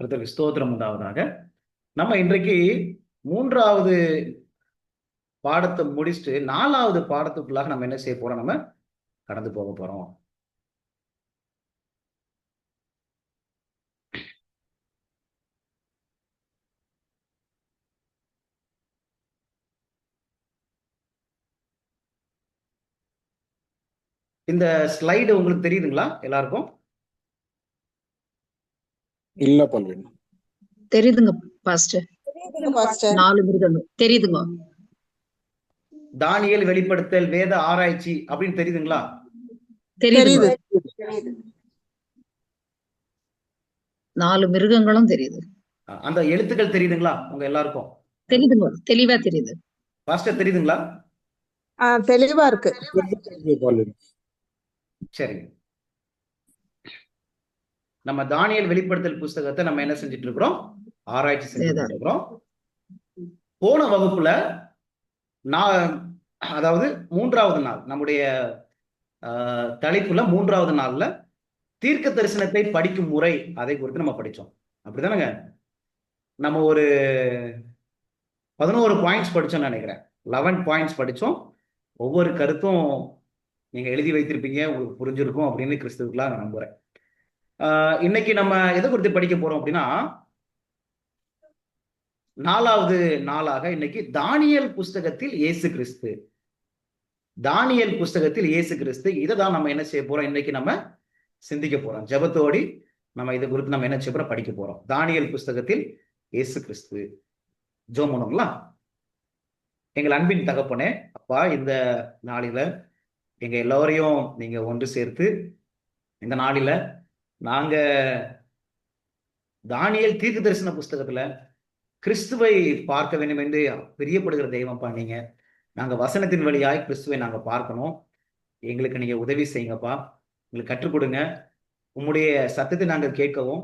கர்த்தருக்கு ஸ்தோத்திரம் உண்டாவதாக. நம்ம இன்றைக்கு 3வது பாடத்தை முடிச்சுட்டு 4வது பாடத்துக்குள்ளாக நம்ம என்ன செய்ய போறோம்? நம்ம கடந்து போக போறோம். இந்த ஸ்லைடு உங்களுக்கு தெரியுதுங்களா எல்லாருக்கும்? இல்ல பல்வேன் தெரியுதுங்க பாஸ்டர். தெரியுதுங்க பாஸ்டர். 4 மிருகங்கள் தெரியுதுங்க. தானியேல், வெளிப்படுத்தல், வேத ஆராய்ச்சி அப்படின்னு தெரியுதுங்களா? தெரியுதுங்க. தெரியுது. 4 மிருகங்களும் தெரியுது. அந்த எழுத்துக்கள் தெரியுதுங்களா உங்க எல்லாருக்கும்? தெரியுதுங்க, தெளிவா தெரியுது. பாஸ்டர் தெரியுதுங்களா? தெளிவா இருக்கு. சரிங்க. நம்ம தானியேல், வெளிப்படுத்தல் புஸ்தகத்தை நம்ம என்ன செஞ்சுட்டு இருக்கிறோம்? ஆராய்ச்சி செஞ்சுட்டு இருக்கிறோம். போன வகுப்புல அதாவது 3வது நாள் நம்முடைய தலைப்புல 3வது நாள்ல தீர்க்க தரிசனத்தை படிக்கும் முறை அதை குறித்து நம்ம படிச்சோம். அப்படிதானங்க? நம்ம ஒரு 11 பாயிண்ட்ஸ் படிச்சோம்னு நினைக்கிறேன். 11 பாயிண்ட்ஸ் படிச்சோம். ஒவ்வொரு கருத்தும் நீங்க எழுதி வைத்திருப்பீங்க, உங்களுக்கு புரிஞ்சிருக்கும் அப்படின்னு கிறிஸ்துவுக்குள்ள நான் நம்புறேன். இன்னைக்கு நம்ம எதை குறித்து படிக்க போறோம் அப்படின்னா, 4வது நாளாக இன்னைக்கு தானியேல் புஸ்தகத்தில் இயேசு கிறிஸ்து. தானியேல் புஸ்தகத்தில் இயேசு கிறிஸ்து, இதை தான் நம்ம என்ன செய்ய போறோம்? இன்னைக்கு நம்ம சிந்திக்க போறோம். ஜெபத்தோடி நம்ம இதை குறித்து நம்ம என்ன செய்ய போறோம்? படிக்க போறோம். தானியேல் புஸ்தகத்தில் இயேசு கிறிஸ்து. ஜெபம் பண்ணுங்களா? எங்கள் அன்பின் தகப்பனே, அப்பா, இந்த நாளில எங்க எல்லோரையும் நீங்க ஒன்று சேர்த்து இந்த நாளில நாங்க தானியேல் தீர்க்க தரிசன புஸ்தகத்துல கிறிஸ்துவை பார்க்க வேண்டும் என்று பிரியப்படுகிற தெய்வம் பண்ணீங்க. நாங்க வசனத்தின் வழியாய் கிறிஸ்துவை நாங்க பார்க்கணும். எங்களுக்கு நீங்க உதவி செய்யுங்கப்பா. எங்களுக்கு கற்றுக் கொடுங்க. உம்முடைய சத்தத்தை நாங்கள் கேட்கவும்,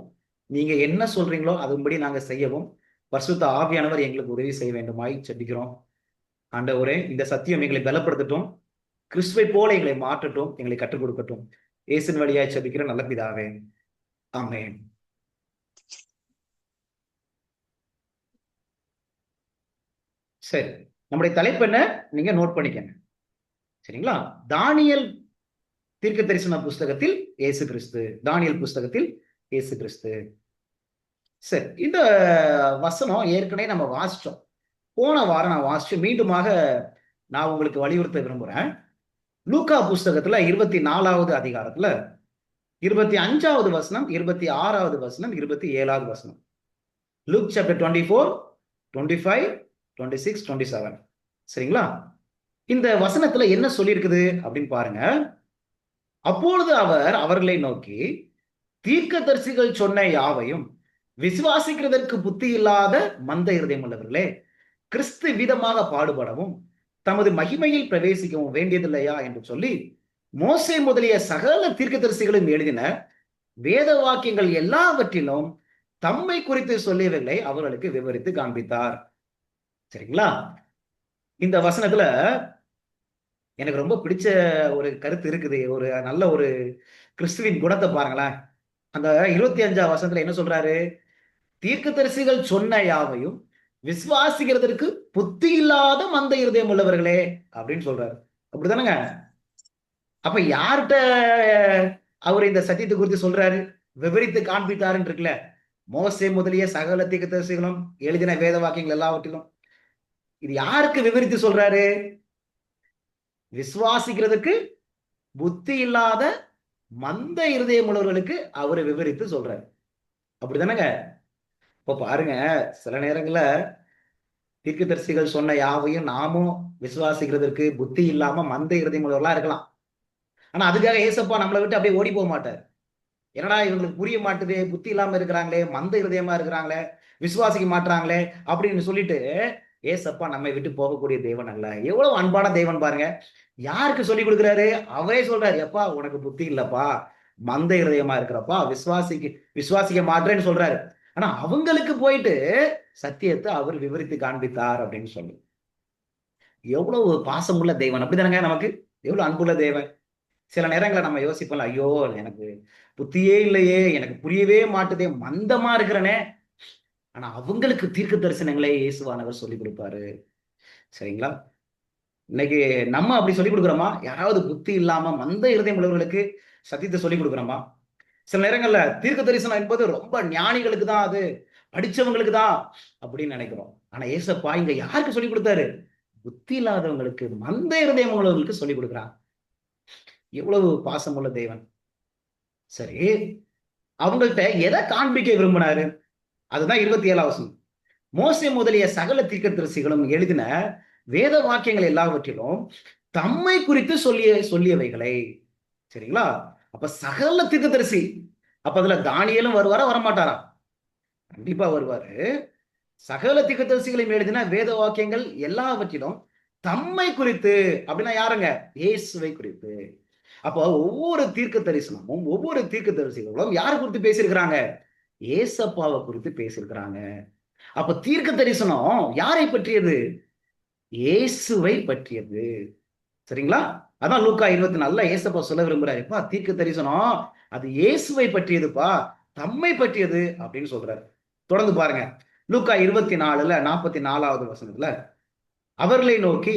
நீங்க என்ன சொல்றீங்களோ அதுபடி நாங்க செய்யவும் பரிசுத்த ஆவியானவர் எங்களுக்கு உதவி செய்ய வேண்டுமாய் ஜெபிக்கிறோம். ஆண்டவரே, இந்த சத்தியம் எங்களை பலப்படுத்தட்டும், கிறிஸ்துவை போல எங்களை மாற்றட்டும், எங்களை கற்றுக் கொடுக்கட்டும். இயேசுவின் வழியாய் ஜெபிக்கிற நல்ல பிதாவே, ஆமென். சரி, நம்முடைய தலைப்பு என்ன நீங்க நோட் பண்ணிக்கங்க, சரிங்களா? தானியேல் தீர்க்க தரிசன புஸ்தகத்தில் இயேசு கிறிஸ்து. தானியேல் புஸ்தகத்தில் இயேசு கிறிஸ்து. சரி, இந்த வசனம் ஏற்கனவே நம்ம வாசிச்சோம். போன வாரம் நான் வாசிச்சு மீண்டுமாக நான் உங்களுக்கு வலியுறுத்த விரும்புறேன். லூக்கா புஸ்தகத்துல 24வது அதிகாரத்துல 25வது வசனம், 26வது வசனம், 27வது வசனம். Look chapter 24, 25, 26, 27. சரிங்களா? இந்த வசனத்துல என்ன சொல்லியிருக்குது அப்படின்னு பாருங்க. அப்பொழுது அவர் அவர்களை நோக்கி, தீர்க்கதரிசிகள் சொன்ன யாவையும் விசுவாசிக்கிறதற்கு புத்தி இல்லாத மந்த இருதயம் உள்ளவர்களே, கிறிஸ்து விதமாக பாடுபடவும் தமது மகிமையில் பிரவேசிக்கவும் வேண்டியதில்லையா என்று சொல்லி மோசே முதலிய சகல தீர்க்கதரிசிகளும் எழுதின வேத வாக்கியங்கள் எல்லாவற்றிலும் தம்மை குறித்து சொல்லியவர்களை அவர்களுக்கு விவரித்து காண்பித்தார். சரிங்களா? இந்த வசனத்துல எனக்கு ரொம்ப பிடிச்ச ஒரு கருத்து இருக்குது. ஒரு நல்ல ஒரு கிறிஸ்துவின் குணத்தை பாருங்களேன். அந்த 25ஆம் வசனத்துல என்ன சொல்றாரு? தீர்க்கதரிசிகள் சொன்ன யாவையும் விசுவாசிக்கிறதற்கு புத்தி இல்லாத மந்த இருதயம் உள்ளவர்களே அப்படின்னு சொல்றாரு. அப்படிதானங்க? அப்ப யார்கிட்ட அவர் இந்த சத்தியத்தை குறித்து சொல்றாரு? விவரித்து காண்பித்தாருன்னு இருக்குல்ல. மோசே முதலிய சகல தீர்க்கதரிசிகளும் எழுதின வேத வாக்கியங்கள் எல்லாவற்றிலும் இது யாருக்கு விவரித்து சொல்றாரு? விசுவாசிக்கிறதுக்கு புத்தி இல்லாத மந்த இருதயம் உள்ளவர்களுக்கு அவரை விவரித்து சொல்றாரு. அப்படிதானங்க? இப்ப பாருங்க, சில நேரங்கள்ல தீர்க்கதரிசிகள் சொன்ன யாவையும் நாமும் விசுவாசிக்கிறதுக்கு புத்தி இல்லாம மந்த இருதயம் உள்ளவர்களா இருக்கலாம். ஆனா அதுக்காக ஏசப்பா நம்மளை விட்டு அப்படியே ஓடி போக மாட்டார். என்னடா இவங்களுக்கு புரிய மாட்டுது, புத்தி இல்லாம இருக்கிறாங்களே, மந்த இருதயமா இருக்கிறாங்களே, விசுவாசிக்க மாட்டாங்களே அப்படின்னு சொல்லிட்டு ஏசப்பா நம்மை விட்டு போகக்கூடிய தேவன் அல்ல. எவ்வளவு அன்பான தேவன் பாருங்க. யாருக்கு சொல்லி கொடுக்குறாரு? அவரே சொல்றாரு, எப்பா உனக்கு புத்தி இல்லப்பா, மந்த இருதயமா இருக்கிறப்பா, விசுவாசிக்க மாட்டேன்னு சொல்றாரு. ஆனா அவங்களுக்கு போயிட்டு சத்தியத்தை அவர் விவரித்து காண்பித்தார் அப்படின்னு சொல்லி. எவ்வளவு பாசமுள்ள தேவன்! அப்படிதானங்க? நமக்கு எவ்வளவு அன்புள்ள தேவன்! சில நேரங்களை நம்ம யோசிப்போம், ஐயோ எனக்கு புத்தியே இல்லையே, எனக்கு புரியவே மாட்டுதே, மந்தமா இருக்கிறனே. ஆனா அவங்களுக்கு தீர்க்க தரிசனங்களே இயேசுவானவர் சொல்லி கொடுப்பாரு. சரிங்களா? இன்னைக்கு நம்ம அப்படி சொல்லி கொடுக்குறோமா? யாராவது புத்தி இல்லாம மந்த இருதயம் உள்ளவர்களுக்கு சத்தியத்தை சொல்லி கொடுக்குறோமா? சில நேரங்கள்ல தீர்க்க தரிசனம் என்பது ரொம்ப ஞானிகளுக்கு தான், அது படிச்சவங்களுக்கு தான் அப்படின்னு நினைக்கிறோம். ஆனா ஏசப்பா இங்க யாருக்கு சொல்லி கொடுத்தாரு? புத்தி இல்லாதவங்களுக்கு, மந்த இருதயம் உள்ளவர்களுக்கு சொல்லி கொடுக்குறான். எவ்வளவு பாசமுள்ள தேவன். சரி, அவங்கள்ட்ட எதை காண்பிக்க விரும்பினாரு? அதுதான் 27ஆம் வசனம். மோசே முதலிய சகல தீர்க்கதரிசிகளும் எழுதின வேத வாக்கியங்கள் எல்லாவற்றிலும் தம்மை குறித்து சொல்லியவைகளை. சரிங்களா? அப்ப சகல தீர்க்கதரிசி, அப்ப அதுல தானியேலும் வருவாரா வரமாட்டாரா? கண்டிப்பா வருவாரு. சகல தீர்க்கதரிசிகளையும் எழுதின வேத வாக்கியங்கள் எல்லாவற்றிலும் தம்மை குறித்து, அப்படின்னா யாருங்க? இயேசுவை குறித்து. அப்போ ஒவ்வொரு தீர்க்க தரிசனமும், ஒவ்வொரு தீர்க்க தரிசிகளும் யார் குறித்து பேசியிருக்கிறாங்க? ஏசப்பாவை குறித்து பேசியிருக்கிறாங்க. அப்ப தீர்க்க தரிசனம் யாரை பற்றியது? இயேசுவை பற்றியது. சரிங்களா? அதான் லூக்கா 24 ஏசப்பா சொல்ல விரும்புறாரு, எப்பா தீர்க்க தரிசனம் அது இயேசுவை பற்றியதுப்பா, தம்மை பற்றியது அப்படின்னு சொல்றாரு. தொடர்ந்து பாருங்க, லூக்கா 24 44வது வசனத்துல, அவர்களை நோக்கி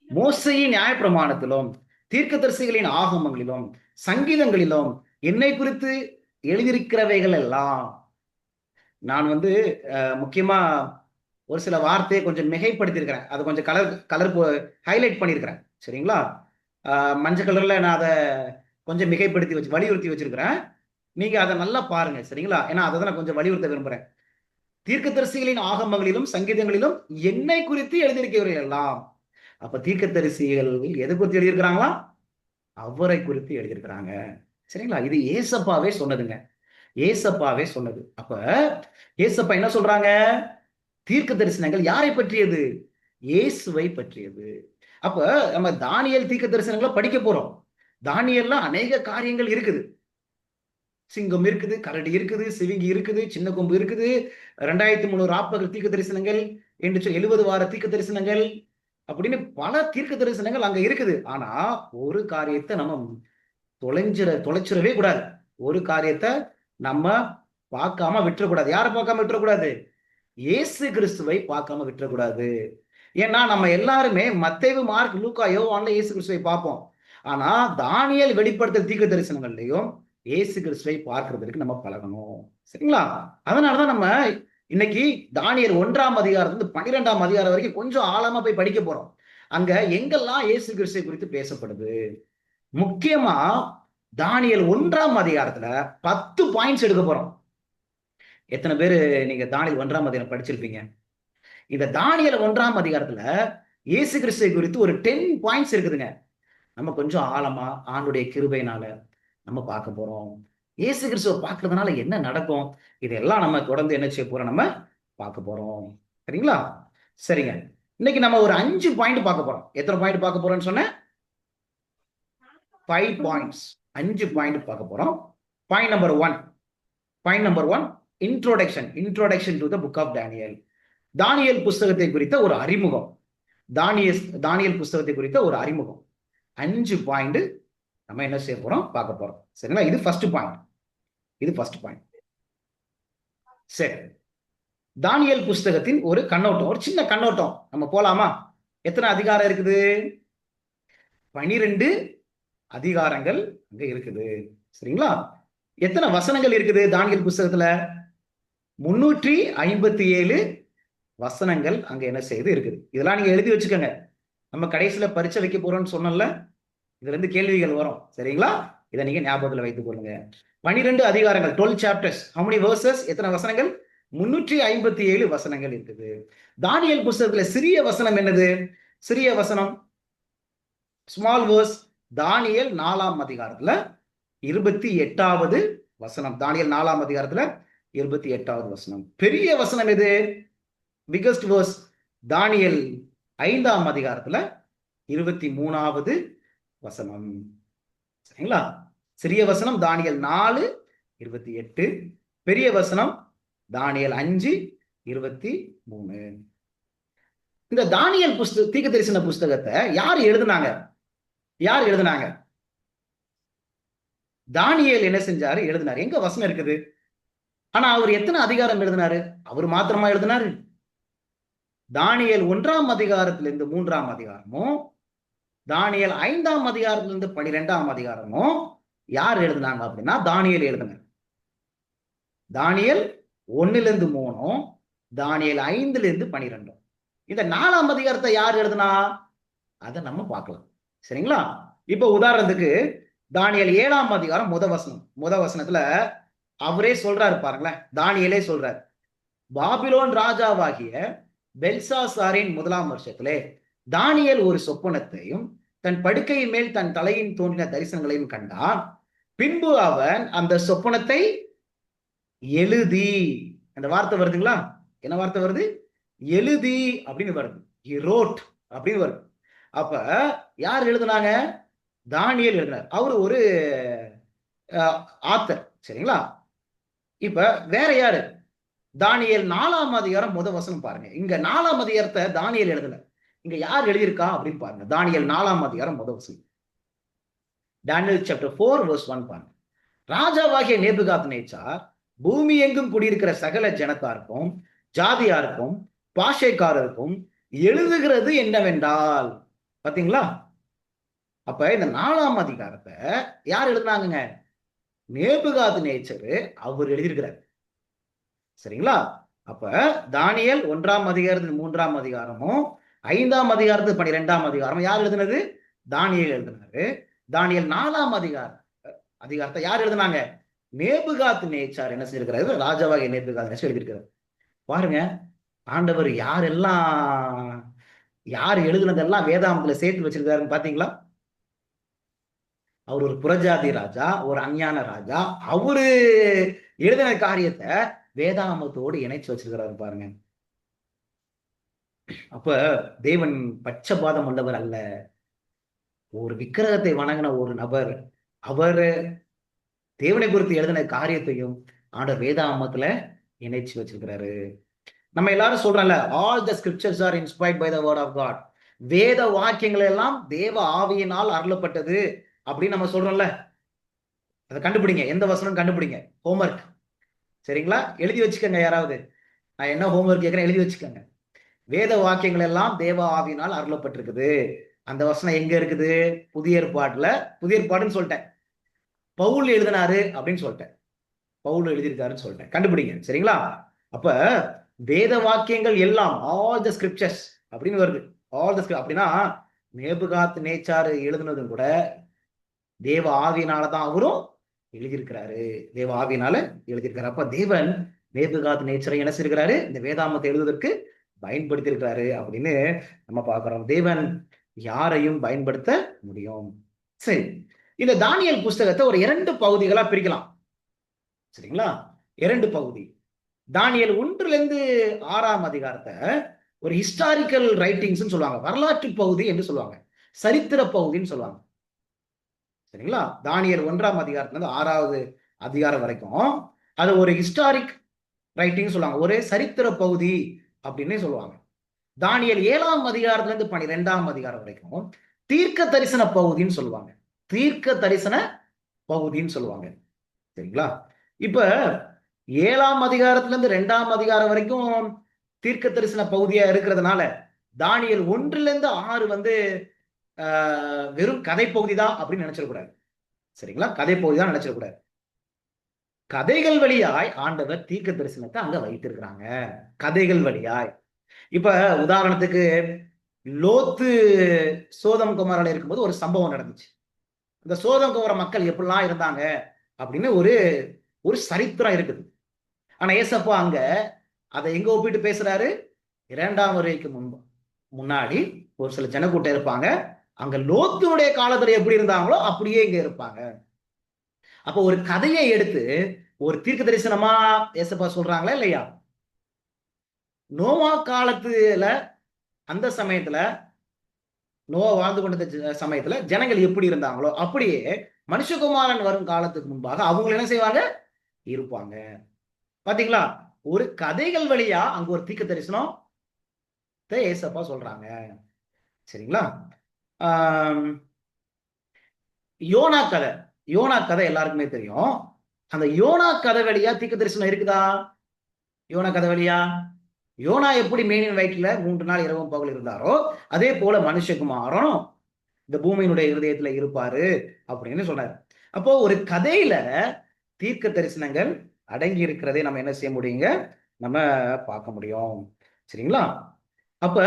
மோசேயின் நியாயப்பிரமாணத்திலும் தீர்க்கதரிசிகளின் ஆகமங்களிலும் சங்கீதங்களிலும் என்னை குறித்து எழுதியிருக்கிறவைகள் எல்லாம். நான் முக்கியமா ஒரு சில வார்த்தையை கொஞ்சம் மிகைப்படுத்தியிருக்கிறேன், அதை கொஞ்சம் கலர் ஹைலைட் பண்ணியிருக்கிறேன். சரிங்களா? மஞ்சள் கலர்ல நான் அதை கொஞ்சம் மிகைப்படுத்தி வலியுறுத்தி வச்சிருக்கிறேன். நீங்க அதை நல்லா பாருங்க. சரிங்களா? ஏன்னா அதை தான் நான் கொஞ்சம் வலியுறுத்த விரும்புறேன். தீர்க்கதரிசிகளின் ஆகமங்களிலும் சங்கீதங்களிலும் என்னை குறித்து எழுதியிருக்கிறவர்கள் எல்லாம். அப்ப தீர்க்கதரிசிகள் எதை குறித்து எழுதியிருக்கிறாங்களா? அவரை குறித்து எழுதியிருக்கிறாங்க. சரிங்களா? இது ஏசப்பாவே சொன்னதுங்க. ஏசப்பாவே சொன்னது. அப்ப ஏசப்பா என்ன சொல்றாங்க? தீர்க்க தரிசனங்கள் யாரை பற்றியது? இயேசுவை பற்றியது. அப்ப நம்ம தானியேல் தீர்க்க தரிசனங்களை படிக்க போறோம். தானியேல்ல அநேக காரியங்கள் இருக்குது. சிங்கம் இருக்குது, கரடி இருக்குது, சிவிங்கி இருக்குது, சின்ன கொம்பு இருக்குது, 2300 ராப்பகல் தீர்க்க தரிசனங்கள் என்று 70 வார தீர்க்க தரிசனங்கள் அப்படின்னு பல தீர்க்க தரிசனங்கள் அங்க இருக்குது. ஆனா ஒரு காரியத்தை நம்ம தொலைச்சிடவே கூடாது. ஒரு காரியத்தை நம்ம பார்க்காம விட்டுறக்கூடாது. யாரை பார்க்காம விட்டுறக்கூடாது? இயேசு கிறிஸ்துவை பார்க்காம விட்டுறக்கூடாது. ஏன்னா நம்ம எல்லாருமே மத்தேயு, மார்க், லூக்கா, யோவான்ல இயேசு கிறிஸ்துவை பார்ப்போம். ஆனா தானியேல் வெளிப்படுத்த தீர்க்க தரிசனங்கள்லையும் இயேசு கிறிஸ்துவை பார்க்கிறதுக்கு நம்ம பழகணும். சரிங்களா? அதனாலதான் நம்ம இன்னைக்கு தானியேல் 1ஆம் அதிகாரத்துல 12ஆம் அதிகாரம் வரைக்கும் கொஞ்சம் ஆழமா போய் படிக்க போறோம். அங்க எங்கெல்லாம் இயேசு கிறிஸ்துவை குறித்து பேசப்படுது. முக்கியமா தானியேல் 1ஆம் அதிகாரத்துல 10 பாயிண்ட்ஸ் எடுக்க போறோம். எத்தனை பேரு நீங்க தானியேல் 1ஆம் அதிகாரம் படிச்சிருப்பீங்க? இந்த தானியேல் 1ஆம் அதிகாரத்துல இயேசு கிறிஸ்துவை குறித்து ஒரு 10 பாயிண்ட்ஸ் இருக்குதுங்க. நம்ம கொஞ்சம் ஆழமா ஆண்டுடைய கிருபையினால நம்ம பார்க்க போறோம். இயேசு கிறிஸ்துவை பார்க்கறதுனால என்ன நடக்கும், இதெல்லாம் நம்ம தொடர்ந்து என்ன செய்ய போறோம், நம்ம பார்க்க போறோம். சரிங்களா? சரிங்க, இன்னைக்கு நம்ம ஒரு 5 பாயிண்ட் பார்க்க போறோம். எத்தனை பாயிண்ட் பார்க்க போறோம்னு சொன்ன? 5 பாயிண்ட்ஸ், 5 பாயிண்ட் பார்க்க போறோம். Point number 1, introduction to the book of Daniel. தானியேல் புஸ்தகத்தை குறித்த ஒரு அறிமுகம். தானியேல் புஸ்தகத்தை குறித்த ஒரு அறிமுகம். 5 பாயிண்ட் நம்ம என்ன செய்ய போறோம், பார்க்க போறோம். சரிங்களா? இது ஃபர்ஸ்ட் பாயிண்ட். சரி, தானியேல் புஸ்தகத்தின் ஒரு கண்ணோட்டம், ஒரு சின்ன கண்ணோட்டம். நம்ம போலாமா? எத்தனை அதிகாரம் இருக்குது? 12 அதிகாரங்கள் அங்க இருக்குது. சரிங்களா? எத்தனை வசனங்கள் இருக்குது தானியேல் புஸ்தகத்துல? 357 வசனங்கள் அங்க என்ன செய்து இருக்குது. இதெல்லாம் நீங்க எழுதி வச்சுக்கோங்க. நம்ம கடைசியில பரீட்சை வைக்க போறோம்னு சொன்னோம்ல, இதுல இருந்து கேள்விகள் வரும். சரிங்களா? இதை நீங்க ஞாபகத்துல வைத்துக் கொள்ளுங்க. 12 அதிகாரங்கள், 12 சாப்டர்ஸ். how many verses? எத்தனை வசனங்கள்? 357 வசனங்கள் இருக்குது. தானியேல் புஸ்தகத்துல சிறிய வசனம் என்னது? சிறிய வசனம், ஸ்மால் வேர்ஸ், தானியேல் 4ஆம் அதிகாரத்துல 28வது வசனம். தானியேல் 4ஆம் அதிகாரத்துல 28வது வசனம். பெரிய வசனம் எது? பிகஸ்ட் வேர்ஸ், தானியேல் 5ஆம் அதிகாரத்துல 23வது வசனம். சரிங்களா? சிறிய வசனம் தானியேல் 4:28, பெரிய வசனம் தானியேல் 5:23. இந்த தானியல் தீர்க்க தரிசன புஸ்தகத்தை யார் எழுதுனாங்க? யார் எழுதுனாங்க? தானியேல் என்ன செஞ்சாரு? எழுதினாரு. எங்க வசனம் இருக்குது? ஆனா அவர் எத்தனை அதிகாரம் எழுதினாரு? அவர் மாத்திரமா எழுதினாரு? தானியேல் 1ஆம் அதிகாரத்திலிருந்து 3ஆம் அதிகாரமும், தானியேல் 5ஆம் அதிகாரத்திலிருந்து 12ஆம் அதிகாரமும் யார் எழுதினாங்க அப்படின்னா தானியேல் எழுதினார். தானியேல் 1லிருந்து 3ம், தானியேல் 5லிருந்து 12ம். இந்த 4ஆம் அதிகாரத்தை யார் எழுதுனா? அதை நம்ம பார்க்கலாம். சரிங்களா? இப்ப உதாரணத்துக்கு தானியேல் 7ஆம் அதிகாரம் முத வசனத்துல அவரே சொல்றாரு பாருங்களேன். தானியேலே சொல்றாரு, பாபிலோன் ராஜாவாகிய பெல்சாசாரின் 1ஆம் வருஷத்திலே தானியேல் ஒரு சொப்பனத்தையும் தன் படுக்கையின் மேல் தன் தலையின் தோன்றின தரிசனங்களையும் கண்டான். பின்பு அவன் அந்த சொப்பனத்தை எழுதி, அந்த வார்த்தை வருதுங்களா? என்ன வார்த்தை வருது? எழுதி அப்படின்னு வருது. He wrote அப்படின்னு வருது. அப்ப யார் எழுதுனாங்க? தானியேல் எழுதினார். அவரு ஒரு ஆத்தர். சரிங்களா? இப்ப வேற யாரு? தானியேல் 4ஆம் அதிகாரம் முத வசனம் பாருங்க. இங்க 4ஆம் அதிகாரத்தை தானியேல் எழுதல. இங்க யார் எழுதியிருக்கா அப்படின்னு பாருங்க. தானியேல் 4ஆம் அதிகாரம் முத வசனம். Daniel chapter 4 verse 1 பாருங்க. ராஜாவாகிய நேபுகாத்நேச்சார் பூமி எங்கும் குடியிருக்கிற சகல ஜனத்தாருக்கும், ஜாதியாருக்கும், பாஷைக்காரருக்கும் எழுதுகிறது என்னவென்றால், பாத்தீங்களா? அப்ப இந்த 4ஆம் அதிகாரத்தை யார் எழுதுனாங்க? நேபுகாத்நேச்சர் அவர் எழுதியிருக்கிறார். சரிங்களா? அப்ப தானியேல் 1ஆம் அதிகாரத்தில் 3ஆம் அதிகாரமும், 5ஆம் அதிகாரத்தில் 12ஆம் அதிகாரமும் யார் எழுதினது? தானியேல் எழுதினாரு. தானியேல் 4ஆம் அதிகாரத்தை யார் எழுதினாங்க? நேபுகாத்நேச்சார் என்ன செஞ்சிருக்கிறாரு? ராஜாவாகிய நேபுகாத்நேச்சார் எழுதியிருக்கிறார். பாருங்க, ஆண்டவர் யார் எழுதுனதெல்லாம் வேதாமத்துல சேர்த்து வச்சிருக்காருன்னு பாத்தீங்களா? அவர் ஒரு புறஜாதி ராஜா, ஒரு அஞ்ஞான ராஜா. அவரு எழுதின காரியத்தை வேதாமத்தோடு இணைச்சு வச்சிருக்கிறாரு பாருங்க. அப்ப தேவன் பட்சபாதம் உள்ளவர் அல்ல. ஒரு விக்கிரகத்தை வணங்கின ஒரு நபர், அவர் தேவனை குறித்து எழுதின காரியத்தையும் ஆண்டவர் வேதாமத்துல இணைச்சு வச்சிருக்கிறாரு. நம்ம எல்லாரும் சொல்றோம்ல, all the scriptures are inspired by the word of God. வேத வாக்கியங்கள் எல்லாம் தேவ ஆவியினால் அருளப்பட்டது அப்படின்னு நம்ம சொல்றோம்ல. அதை கண்டுபிடிங்க, எந்த வசனம் கண்டுபிடிங்க. ஹோம்ஒர்க். சரிங்களா? எழுதி வச்சுக்கோங்க. யாராவது நான் என்ன ஹோம்ஒர்க் கேட்கிறேன், எழுதி வச்சுக்கோங்க. வேத வாக்கியங்கள் எல்லாம் தேவ ஆவியினால் அருளப்பட்டிருக்குது. அந்த வசனம் எங்க இருக்குது? புதிய ஏற்பாடுல. புதிய ஏற்பாடுன்னு சொல்லிட்டேன். பவுல் எழுதினாரு அப்படின்னு சொல்லிட்டேன். பவுல் எழுதியிருக்காருன்னு சொல்லிட்டேன். கண்டுபிடிங்க. சரிங்களா? அப்ப வேத வாக்கியங்கள் எல்லாம், ஆல் த ஸ்கிரிப்சர்ஸ் அப்படின்னு வருது. ஆல் த அப்படின்னா நேபுகாத்நேச்சார் எழுதுனதும் கூட தேவ ஆவியினாலதான் அவரும் எழுதியிருக்கிறாரு. தேவ ஆவியினால எழுதியிருக்காரு. அப்ப தேவன் நேபுகாத்நேச்சரை என்ன செய்கிறாரு? இந்த வேதாமத்தை எழுதுவதற்கு பயன்படுத்தி இருக்கிறாரு அப்படின்னு நம்ம பார்க்கிறோம். தேவன் யாரையும் பயன்படுத்த முடியும். சரி, இந்த தானியேல் புஸ்தகத்தை ஒரு 2 பகுதிகளா பிரிக்கலாம். சரிங்களா? 2 பகுதி. தானியேல் 1லிருந்து 6ஆம் அதிகாரத்தை ஒரு ஹிஸ்டாரிக்கல் ரைட்டிங்ஸ் சொல்லுவாங்க, வரலாற்று பகுதி என்று சொல்லுவாங்க, சரித்திர பகுதின்னு சொல்லுவாங்க. சரிங்களா? தானியேல் 1ஆம் அதிகாரத்திலிருந்து 6வது அதிகாரம் வரைக்கும் அது ஒரு ஹிஸ்டாரிக் ரைட்டிங் சொல்லுவாங்க, ஒரு சரித்திர பகுதி அப்படின்னு சொல்லுவாங்க. தானியேல் 7ஆம் அதிகாரத்திலிருந்து 12ஆம் அதிகாரம் வரைக்கும் தீர்க்க தரிசன பகுதின்னு சொல்லுவாங்க. தீர்க்க தரிசன பகுதின்னு சொல்லுவாங்க. சரிங்களா? இப்ப 7ஆம் அதிகாரத்திலிருந்து 2ஆம் அதிகாரம் வரைக்கும் தீர்க்க தரிசன பகுதியா இருக்கிறதுனால தானியேல் 1லிருந்து 6 வெறும் கதை பகுதி தான் அப்படின்னு நினைச்சிடக்கூடாது. சரிங்களா? கதை பகுதி தான் நினைச்சிடக்கூடாது. கதைகள் வழியாய் ஆண்டவர் தீர்க்க தரிசனத்தை அங்க வைத்திருக்கிறாங்க. கதைகள் வழியாய். இப்ப உதாரணத்துக்கு லோத்து சோதம் குமாரில் இருக்கும்போது ஒரு சம்பவம் நடந்துச்சு. இந்த சோதம் குமார மக்கள் எப்படிலாம் இருந்தாங்க அப்படின்னு ஒரு சரித்திரம் இருக்குது. ஆனா ஏசப்பா அங்க அதை எங்க ஒப்பிட்டு பேசுறாரு? 2ஆம் வருகைக்கு முன்னாடி ஒரு சில ஜனக்கூட்டம் இருப்பாங்க. அங்க லோத்துடைய காலத்துல எப்படி இருந்தாங்களோ அப்படியே இங்க இருப்பாங்க. அப்ப ஒரு கதையை எடுத்து ஒரு தீர்க்க தரிசனமா ஏசப்பா சொல்றாங்களா இல்லையா? நோவா காலத்துல, அந்த சமயத்துல நோவா வாழ்ந்து கொண்ட சமயத்துல ஜனங்கள் எப்படி இருந்தாங்களோ அப்படியே மனுஷகுமாரன் வரும் காலத்துக்கு முன்பாக அவங்க என்ன செய்வாங்க? இருப்பாங்க. பாத்தீங்களா? ஒரு கதைகள் வழியா அங்க ஒரு தீர்க்க தரிசனம் ஏசப்பா சொல்றாங்க. சரிங்களா? ஆஹ் யோனா கதை, யோனா கதை எல்லாருக்குமே தெரியும். அந்த யோனா கதை வழியா தீர்க்க தரிசனம் இருக்குதா? யோனா கதை வழியா யோனா எப்படி மீனின் வயிற்றுல 3 நாள் இரவும் பகல் இருந்தாரோ, அதே போல மனுஷகுமாரனும் இந்த பூமியினுடைய இருதயத்துல இருப்பாரு அப்படின்னு சொன்னாரு. அப்போ ஒரு கதையில தீர்க்க தரிசனங்கள் அடங்கி இருக்கிறதை நம்ம என்ன செய்ய முடியுங்க? நம்ம பார்க்க முடியும். சரிங்களா? அப்ப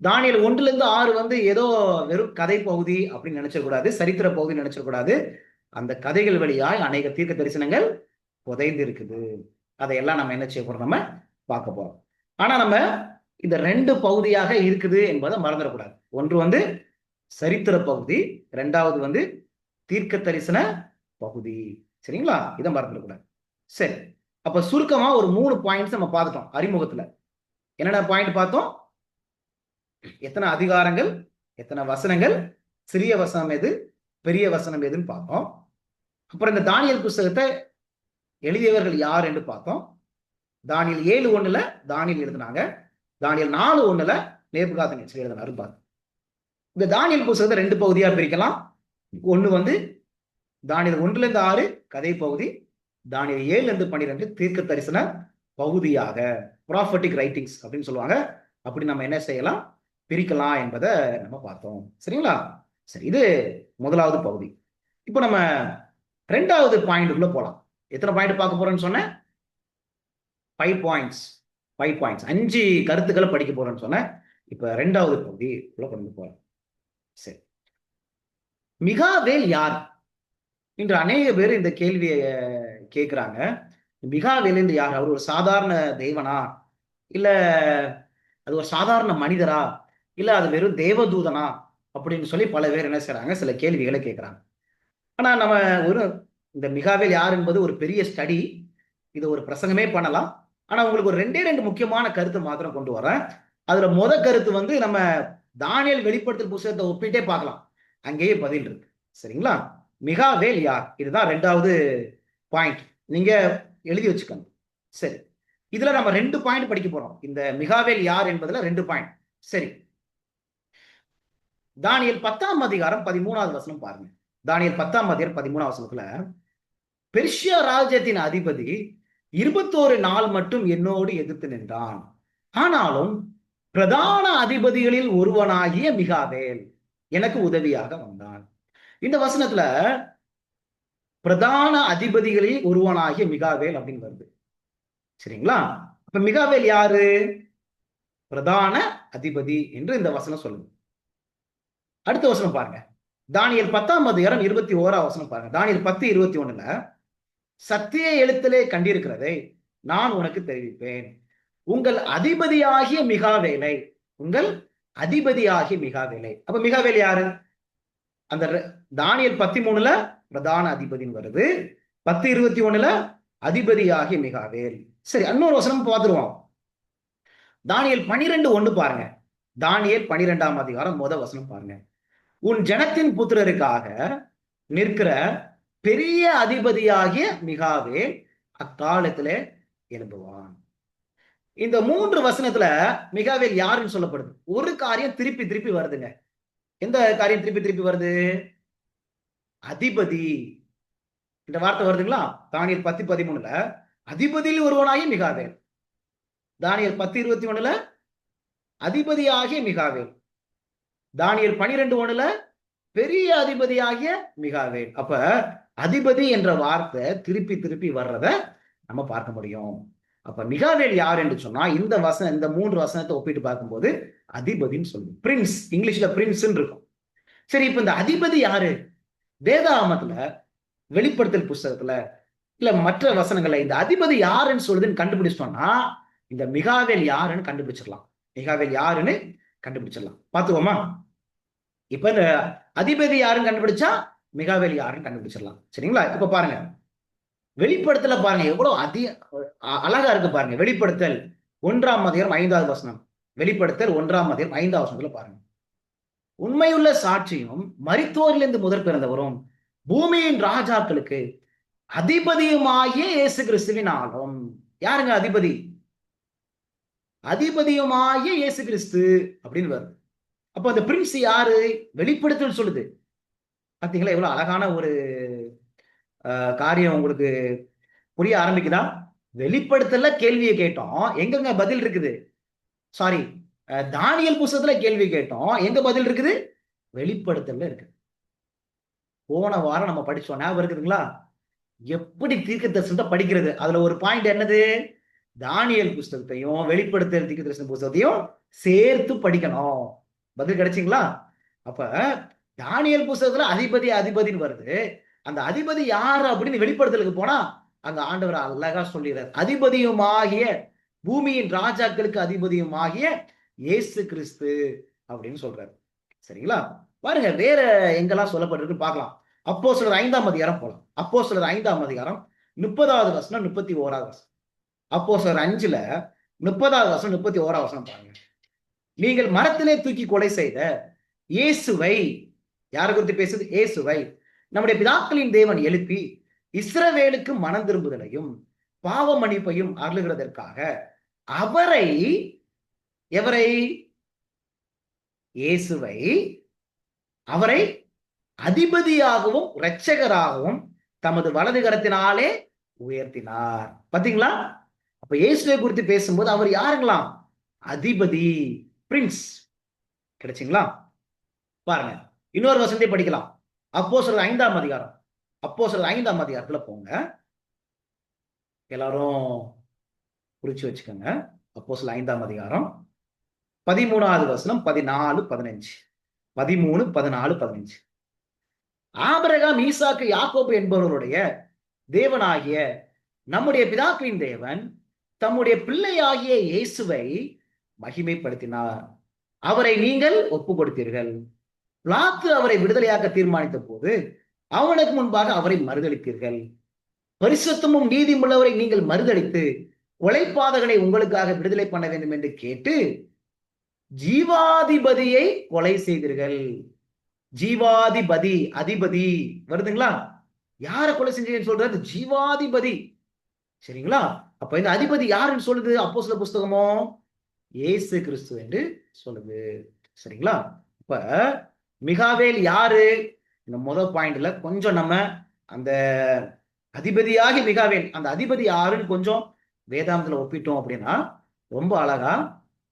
தானியேல் 1-6 வந்து ஏதோ வெறும் கதை பகுதி அப்படின்னு நினைச்சிடக்கூடாது, சரித்திர பகுதி நினைச்சிடக்கூடாது. அந்த கதைகள் வழியாய் அநேக தீர்க்க தரிசனங்கள் புதைந்து இருக்குது. அதையெல்லாம் நம்ம என்ன செய்ய போறோம்? நம்ம பார்க்க போறோம். ஆனா நம்ம இந்த 2 பகுதியாக இருக்குது என்பதை மறந்துடக்கூடாது. ஒன்று வந்து சரித்திர பகுதி, 2வது வந்து தீர்க்க தரிசன பகுதி. சரிங்களா? இதை மறந்துடக்கூடாது. சரி, அப்ப சுருக்கமா ஒரு 3 பாயிண்ட்ஸ் நம்ம பார்த்துட்டோம் அறிமுகத்துல. என்னென்ன பாயிண்ட் பார்த்தோம்? எத்தனை அதிகாரங்கள், எத்தனை வசனங்கள், சிறிய வசனம் எது, பெரிய வசனம் எதுன்னு பார்த்தோம். அப்புறம் இந்த தானியேல் புஸ்தகத்தை எழுதியவர்கள் யார் என்று பார்த்தோம். தானியேல் 7:1 தானியேல் எழுதினாங்க. தானியேல் 4:1 நேபுகாத்நேச்சர் எழுதினாரு பார்த்தோம். இந்த தானியேல் புஸ்தகத்தை 2 பகுதியா பிரிக்கலாம். ஒண்ணு வந்து தானியேல் 1-6 கதை பகுதி, தானியேல் 7-12 தீர்க்க தரிசன பகுதியாக ப்ராஃபட்டிக் ரைட்டிங்ஸ் அப்படின்னு சொல்லுவாங்க. அப்படி நம்ம என்ன செய்யலாம்? பிரிக்கலாம் என்பதை நம்ம பார்த்தோம். சரிங்களா? சரி, இது முதலாவது பகுதி. இப்போ நம்ம 2வது பாயிண்ட்டுக்குள்ள போலாம். எத்தனை பாயிண்ட் பார்க்க போறோம்னு சொன்னேன்? 5 பாயிண்ட்ஸ். 5 கருத்துக்களை படிக்க போறேன்னு சொன்னேன். இப்ப 2வது பகுதி உள்ள கொண்டு போறேன். சரி, மிகாவேல் யார்? இன்று அநேக பேர் இந்த கேள்வியை கேட்கிறாங்க. மிகாவேல் என்று யார்? அவர் ஒரு சாதாரண தெய்வனா, இல்ல அது ஒரு சாதாரண மனிதரா, இல்ல அது வெறும் தேவதூதனா அப்படின்னு சொல்லி பல பேர் என்ன செய்றாங்க? சில கேள்விகளை கேட்கிறாங்க. ஆனா நம்ம இந்த மிகாவேல் யார் என்பது ஒரு பெரிய ஸ்டடி. இது ஒரு பிரசங்கமே பண்ணலாம். ஆனா உங்களுக்கு ஒரு 2 முக்கியமான கருத்து மாத்திரம் கொண்டு வரேன். அதுல கருத்து வந்து நம்ம தானியேல் வெளிப்படுத்தல் புத்தகத்தை ஒப்பிட்டே பார்க்கலாம். அங்கேயே பதில் இருக்கு. சரிங்களா? மிகாவேல் யார்? இதுதான் 2வது பாயிண்ட். நீங்க எழுதி வச்சுக்கணும். சரி, இதுல நம்ம 2 பாயிண்ட் படிக்க போறோம். இந்த மிகாவேல் யார் என்பதுல 2 பாயிண்ட். சரி, தானியேல் 10ஆம் அதிகாரம் 13வது வசனம் பாருங்க. தானியேல் 10ஆம் அதிகாரம் 13வது வசனத்துல, பெர்ஷியா ராஜ்யத்தின் அதிபதி 21 நாள் மட்டும் என்னோடு எதிர்த்து நின்றான். ஆனாலும் பிரதான அதிபதிகளில் ஒருவனாகிய மிகாவேல் எனக்கு உதவியாக வந்தான். இந்த வசனத்துல பிரதான அதிபதிகளில் ஒருவனாகிய மிகாவேல் அப்படின்னு வருது. சரிங்களா? அப்ப மிகாவேல் யாரு? பிரதான அதிபதி என்று இந்த வசனம் சொல்லுது. அடுத்த வசனம் பாருங்க. தானியேல் 10ஆம் அதிகாரம் 21ஆம் வசனம் பாருங்க. தானியேல் 10:21 சத்திய எழுத்திலே கண்டிருக்கிறதை நான் உனக்கு தெரிவிப்பேன். உங்கள் அதிபதியாகிய மிகாவேலை, உங்கள் அதிபதியாகிய மிகாவேலை. அப்ப மிகாவேல் யாரு? அந்த தானியேல் 13 பிரதான அதிபதின்னு வருது, 10:21 அதிபதியாகிய மிகாவேல். சரி, இன்னொரு வசனம் பார்த்துருவோம். தானியேல் 12:1 பாருங்க. தானியேல் 12ஆம் அதிகாரம் வசனம் பாருங்க. உன் ஜனத்தின் புத்திரருக்காக நிற்கிற பெரிய அதிபதியாகிய மிகாவேல் அக்காலத்திலே எழும்புவான். இந்த 3 வசனத்துல மிகாவேல் யாருன்னு சொல்லப்படுது. ஒரு காரியம் திருப்பி திருப்பி வருதுங்க. எந்த காரியம் திருப்பி திருப்பி வருது? அதிபதி இந்த வார்த்தை வருதுங்களா? தானியேல் 10:13 அதிபதியில் ஒருவனாகிய மிகாவேல். தானியேல் 10:21 அதிபதியாகிய மிகாவேல். தானியேல் 12:1 பெரிய அதிபதியாகிய மிகாவேல். அப்ப அதிபதி என்ற வார்த்தை திருப்பி திருப்பி வர்றத நம்ம பார்க்க முடியும். அப்ப மிகாவேல் யார் என்று சொன்னா இந்த 3 வசனத்தை ஒப்பிட்டு பார்க்கும்போது அதிபதின்னு சொல்லுவோம். பிரின்ஸ், இங்கிலீஷ்ல பிரின்ஸ் இருக்கும். சரி, இப்ப இந்த அதிபதி யாரு? வேதாகமத்துல, வெளிப்படுத்தல் புஸ்தகத்துல, இல்ல மற்ற வசனங்கள்ல இந்த அதிபதி யாருன்னு சொல்லுதுன்னு கண்டுபிடிச்சோம்னா இந்த மிகாவேல் யாருன்னு கண்டுபிடிச்சிடலாம். மிகாவேல் யாருன்னு கண்டுபிடிச்சிடலாம். பார்த்துவோமா? இப்ப இந்த அதிபதி யாருன்னு கண்டுபிடிச்சா மிகாவேல் யாருன்னு கண்டுபிடிச்சிடலாம். சரிங்களா? இப்ப பாருங்க, வெளிப்படுத்தல பாருங்க எவ்வளவு அழகா இருக்கு பாருங்க. வெளிப்படுத்தல் 1ஆம் அதிகாரம் 5வது வசனம். வெளிப்படுத்தல் 1ஆம் அதிகாரம் 5வது வசனத்துல பாருங்க. உண்மையுள்ள சாட்சியும் மரித்தோரிலிருந்து முதற் பிறந்தவரும் பூமியின் ராஜாக்களுக்கு அதிபதியுமாகிய இயேசு கிறிஸ்துவின் ஆளும். யாருங்க அதிபதி? அதிபதியுமாகிய இயேசு கிறிஸ்து அப்படின்னு வருது. அப்ப அந்த பிரின்ஸ் யாரு? வெளிப்படுத்தல் சொல்லுது. பாத்தீங்களா எவ்வளவு அழகான ஒரு காரியம் உங்களுக்கு புரிய ஆரம்பிக்குதா? வெளிப்படுத்தல கேள்வியை கேட்டோம், எங்கங்க பதில் இருக்குது? சாரி, தானியல் புஸ்தகத்துல கேள்வி கேட்டோம், எங்க பதில் இருக்குது? வெளிப்படுத்தல இருக்கு. போன வாரம் நம்ம படிச்சோம், ஞாபகம் இருக்குதுங்களா? எப்படி தீர்க்க தரிசனத்தை படிக்கிறது, அதுல ஒரு பாயிண்ட் என்னது? தானியல் புஸ்தகத்தையும் வெளிப்படுத்தல் தீர்க்க தரிசன புஸ்தகத்தையும் சேர்த்து படிக்கணும். பதில் கிடைச்சிங்களா? அப்ப தானியல் புஸ்தகத்துல அதிபதி அதிபதினு வருது, அந்த அதிபதி யாரு அப்படின்னு வெளிப்படுத்தலுக்கு போனா அங்க ஆண்டவர் அழகா சொல்லிடுறார், அதிபதியுமாகிய பூமியின் ராஜாக்களுக்கு அதிபதியுமாகிய இயேசு கிறிஸ்து அப்படின்னு சொல்றாரு. சரிங்களா? பாருங்க வேற எங்கெல்லாம் சொல்லப்பட்டிருக்கு பார்க்கலாம். அப்போஸ்தலர் 5ஆம் அதிகாரம் போலாம். அப்போஸ்தலர் 5ஆம் அதிகாரம் 30வது வசனம் 31வது வசனம். அப்போஸ்தலர் 5ல 30வது வசனம் 31வது வசனம் பாருங்க. நீங்கள் மரத்திலே தூக்கி கொலை செய்த இயேசுவை, யாரை குறித்து பேசுது? இயேசுவை நம்முடைய பிதாக்களின் தேவன் எழுப்பி இஸ்ரவேலுக்கு மனம் திரும்புதலையும் பாவ மன்னிப்பையும் அருளுகிறதற்காக அவரை, எவரை? இயேசுவை, அவரை அதிபதியாகவும் இரட்சகராகவும் தமது வலது கரத்தினாலே உயர்த்தினார். பாத்தீங்களா? அப்ப இயேசுவை குறித்து பேசும்போது அவர் யாருங்களாம்? அதிபதி, பிரின்ஸ். கிடைச்சிங்களா? பாருங்க இன்னொரு வசனத்தை படிக்கலாம். அப்போஸ்தலர் 5ஆம் அதிகாரம், அப்போஸ்தலர் 5ஆம் அதிகாரத்துல போங்க, எல்லாரும் குறிச்சு வச்சுக்கோங்க. அப்போஸ்தலர் 5ஆம் அதிகாரம் 13வது வசனம் 14 15. 13 14 15. ஆபிரகாம் ஈசாக்கு யாக்கோபு என்பவர்களுடைய தேவனாகிய நம்முடைய பிதாக்களின் தேவன் தம்முடைய பிள்ளையாகிய இயேசுவை மகிமைப்படுத்தினார். அவரை நீங்கள் ஒப்பு கொடுத்தீர்கள். பிலாத்து அவரை விடுதலையாக்க தீர்மானித்த போது அவனுக்கு முன்பாக அவரை மறுதளித்தீர்கள். பரிசுத்தமும் நீதியும் உள்ளவரை நீங்கள் மறுதளித்து கொலைபாதகனை உங்களுக்காக விடுதலை பண்ண வேண்டும் என்று கேட்டு ஜீவாதிபதியை கொலை செய்தீர்கள். ஜீவாதிபதி, அதிபதி வருதுங்களா? யாரை கொலை செஞ்சீங்கன்னு சொல்றது? ஜீவாதிபதி. சரிங்களா? அப்ப இந்த அதிபதி யாருன்னு சொல்லுது அப்போஸ்தலர் புஸ்தகமோ? இயேசு கிறிஸ்து என்று சொல்லுது. சரிங்களா? இப்ப மிகாவேல் யாரு? இந்த முதல் பாயிண்ட்ல கொஞ்சம் நம்ம அந்த அதிபதியாகி மிகாவேல், அந்த அதிபதி யாருன்னு கொஞ்சம் வேதாந்தத்துல ஒப்பிட்டோம் அப்படின்னா ரொம்ப அழகா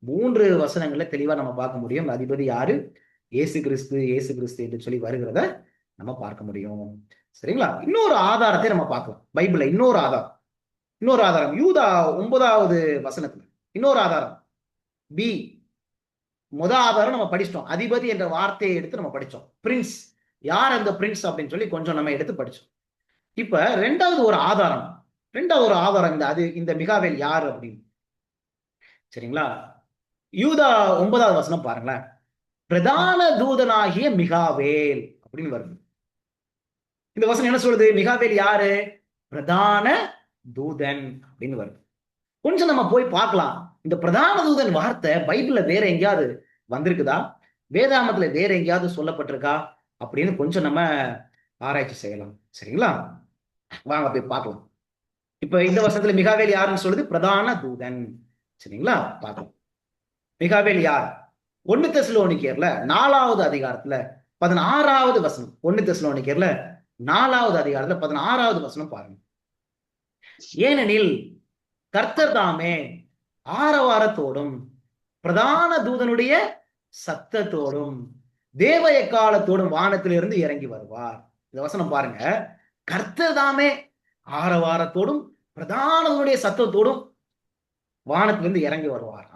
3 வசனங்கள்ல தெளிவா நம்ம பார்க்க முடியும். அதிபதி யாரு? இயேசு கிறிஸ்து, இயேசு கிறிஸ்து என்று சொல்லி வருகிறத நம்ம பார்க்க முடியும். சரிங்களா? இன்னொரு ஆதாரத்தை நம்ம பார்க்கலாம் பைபிள்ல. இன்னொரு ஆதாரம் யூதா 9வது வசனத்துல இன்னொரு ஆதாரம். பி, முதல் ஆதாரம் நம்ம படிச்சிட்டோம், அதிபதி என்ற வார்த்தையை எடுத்து நம்ம படிச்சோம். பிரின்ஸ், யார் அந்த பிரின்ஸ் அப்படின்னு சொல்லி கொஞ்சம் நம்ம எடுத்து படிச்சோம். இப்ப ரெண்டாவது ஒரு ஆதாரம் இந்த மிகாவேல் யார் அப்படின்னு. சரிங்களா? யூதா 9வது வசனம் பாருங்களேன். பிரதான தூதனாகிய மிகாவேல் அப்படின்னு வருது. இந்த வசனம் என்ன சொல்லுது? மிகாவேல் யாரு? பிரதான தூதன் அப்படின்னு வருது. கொஞ்சம் நம்ம போய் பார்க்கலாம், இந்த பிரதான தூதன் வார்த்தை பைபிள்ல வேற எங்கேயாவது வந்திருக்குதா? வேதாமத்துல வேற எங்கேயாவது சொல்லப்பட்டிருக்கா அப்படின்னு கொஞ்சம் நம்ம ஆராய்ச்சி செய்யலாம். சரிங்களா? வாங்க போய் பார்க்கலாம். இப்ப இந்த வசனத்துல மிகாவேல் யாருன்னு சொல்லுது? பிரதான தூதன். சரிங்களா? பார்க்கலாம். மிகாவேல் யார்? 1 தெசலோனிக்கேயர்ல 4வது அதிகாரத்துல 16வது வசனம். 1 தெசலோனிக்கேயர்ல 4வது அதிகாரத்துல 16வது வசனம் பாருங்க. ஏனெனில் கர்த்தர் தாமே ஆரவாரத்தோடும் பிரதான தூதனுடைய சத்தத்தோடும் தேவ எக்காலத்தோடும் வானத்திலிருந்து இறங்கி வருவார். இந்த வசனம் பாருங்க. கர்த்தர் தாமே ஆரவாரத்தோடும் பிரதானனுடைய சத்தத்தோடும் வானத்திலிருந்து இறங்கி வருவார்.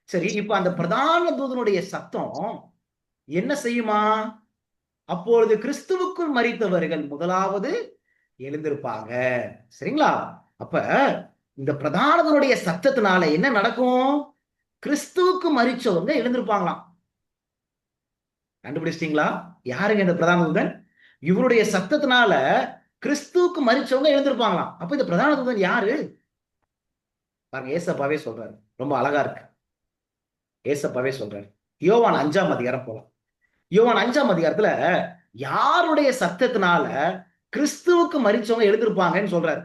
சரி, இப்ப அந்த பிரதான தூதனுடைய சத்தம் என்ன செய்யுமா? அப்பொழுது கிறிஸ்துவுக்குள் மரித்தவர்கள் முதலாவது எழுந்திருப்பாங்க. சரிங்களா? அப்ப இந்த பிரதானதனுடைய சத்தத்தினால என்ன நடக்கும்? கிறிஸ்துவுக்கு மரிச்சவங்க எழுந்திருப்பாங்களாம். கண்டுபிடிச்சிட்டீங்களா? யாருங்க இந்த பிரதான தூதன்? இவருடைய சத்தத்தினால கிறிஸ்துவுக்கு மரிச்சவங்க எழுந்திருப்பாங்களாம். அப்ப இந்த பிரதான தூதன் யாரு பாருங்க. ஏசப்பாவே சொல்றாரு, ரொம்ப அழகா இருக்கு. ஏசப்பாவே சொல்றாரு. யோவான் 5ஆம் அதிகாரம் போலாம். யோவான் 5ஆம் அதிகாரத்துல யாருடைய சத்தத்தினால கிறிஸ்துவுக்கு மரிச்சவங்க எழுந்திருப்பாங்கன்னு சொல்றாரு.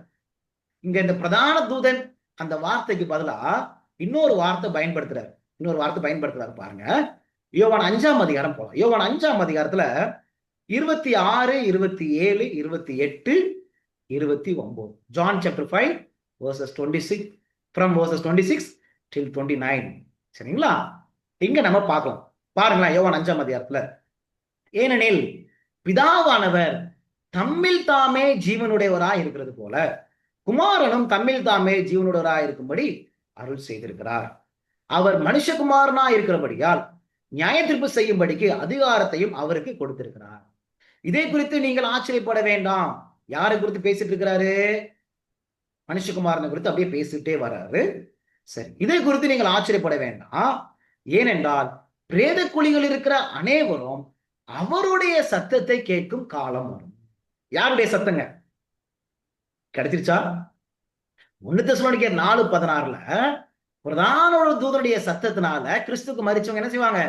இங்க இந்த பிரதான தூதன் அந்த வார்த்தைக்கு பதிலா இன்னொரு வார்த்தை பயன்படுத்துறாரு பாருங்க. யோவான் 5ஆம் அதிகாரம் போலாம். யோவான் 5ஆம் அதிகாரத்துல 26, 27, 28, 29. John chapter 5 verses 26 from verses 26 till 29. சரிங்களா? இங்க நம்ம பார்க்கலாம். பாருங்களேன் யோவான் 5ஆம் அதிகாரத்துல. ஏனெனில் பிதாவானவர் தம்மில் தாமே ஜீவனுடையவராய் இருக்கிறது போல குமாரனும் தம்மில் தாமே ஜீவனுடையவராய் இருக்கும்படி அருள் செய்திருக்கிறார். அவர் மனுஷகுமாரனா இருக்கிறபடியால் நியாய தீர்ப்பு செய்யும்படிக்கு அதிகாரத்தையும் அவருக்கு கொடுத்திருக்கிறார். இதை குறித்து நீங்கள் ஆச்சரியப்பட வேண்டாம். யாரை குறித்து பேசிட்டு இருக்கிறாரு? மனுஷகுமாரனை குறித்து அப்படியே பேசிட்டே வர்றாரு. சரி, இதை குறித்து நீங்கள் ஆச்சரியப்பட வேண்டாம். ஏனென்றால் பிரேத குழிகள் இருக்கிற அனைவரும் அவருடைய சத்தத்தை கேட்கும் காலம் வரும். யாருடைய சத்தங்க கிடைச்சிருச்சா? 1 தெசலோனிக்கேயர் 4:16 பிரதான ஒரு தூதனுடைய சத்தத்தினால கிறிஸ்துக்கு மரிச்சவங்க என்ன செய்வாங்க?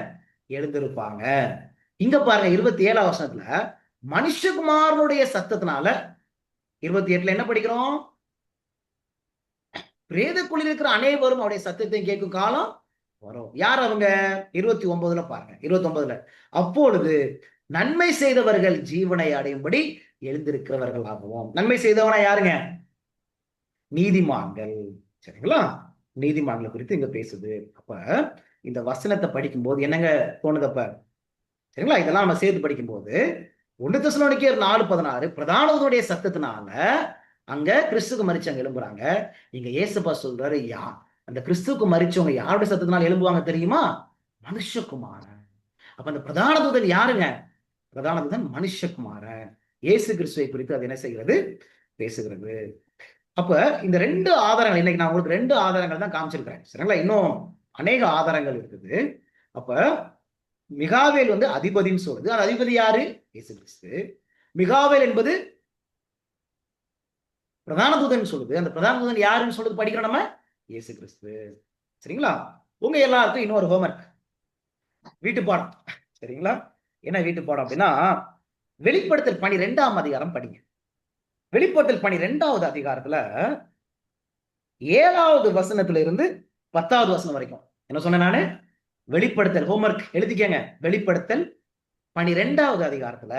எழுந்திருப்பாங்க. இங்க பாருங்க 27ஆம் வசனத்துல மனுஷகுமாரனுடைய சத்தத்தினால 28ல என்ன படிக்கிறோம்? பிரேதக்குழியில் இருக்கிற அனைவரும் அவருடைய சத்தத்தை கேட்கும் காலம் வரும். யார் அவங்க? 29ல பாருங்க. 29ல அப்பொழுது நன்மை செய்தவர்கள் ஜீவனை அடையும்படி எழுந்திருக்கிறவர்களாகவும். நன்மை செய்தவனா யாருங்க? நீதிமான்கள். சரிங்களா? நீதிமான்களை குறித்து இங்க பேசுது. அப்ப இந்த வசனத்தை படிக்கும் போது என்னங்க தோணுதப்ப? சரிங்களா? இதெல்லாம் நம்ம சேர்த்து படிக்கும் போது 1 தெசலோனிக்கேயர் 4:16 பிரதானவனுடைய சத்தத்தினால அங்க கிறிஸ்துக்கு மரிச்சவங்க எழும்புறாங்க. இங்க இயேசுப்பா சொல்றாரு, அந்த கிறிஸ்துக்கு மரிச்சவங்க யாருடைய சத்தத்தினால எழும்புவாங்க தெரியுமா? மனுஷகுமாரன். அப்ப அந்த பிரதான தூதன் யாருங்க? பிரதான தூதன் மனுஷகுமாரன். இயேசு கிறிஸ்துவை குறித்து அது என்ன செய்கிறது? பேசுகிறது. அப்ப இந்த 2 ஆதாரங்கள் இன்னைக்கு நான் உங்களுக்கு 2 ஆதாரங்கள் தான் காமிச்சிருக்கிறேன். சரிங்களா? இன்னும் அநேக ஆதாரங்கள் இருக்குது. அப்ப மிகாவேல் அதிபதின்னு சொல்லுது. அந்த அதிபதி யாரு? இயேசு கிறிஸ்து. மிகாவேல் என்பது பிரதான தூதன் சொல்லுது. அந்த பிரதான தூதன் யாருன்னு சொல்லுது படிக்கிறோம் நம்ம? இயேசு கிறிஸ்து. சரிங்களா? உங்க எல்லாருக்கும் இன்னொரு ஹோம்வொர்க், வீட்டு பாடம். சரிங்களா? என்ன வீட்டு பாடம் அப்படின்னா, வெளிப்படுத்தல் 12ஆம் அதிகாரம் படிங்க. வெளிப்படுத்தல் 12வது அதிகாரத்துல 7வது வசனத்துல இருந்து 10வது வசனம் வரைக்கும் என்ன சொன்னேன் நானு? வெளிப்படுத்தல் ஹோம்வொர்க் எழுதிக்கங்க. வெளிப்படுத்தல் 12வது அதிகாரத்துல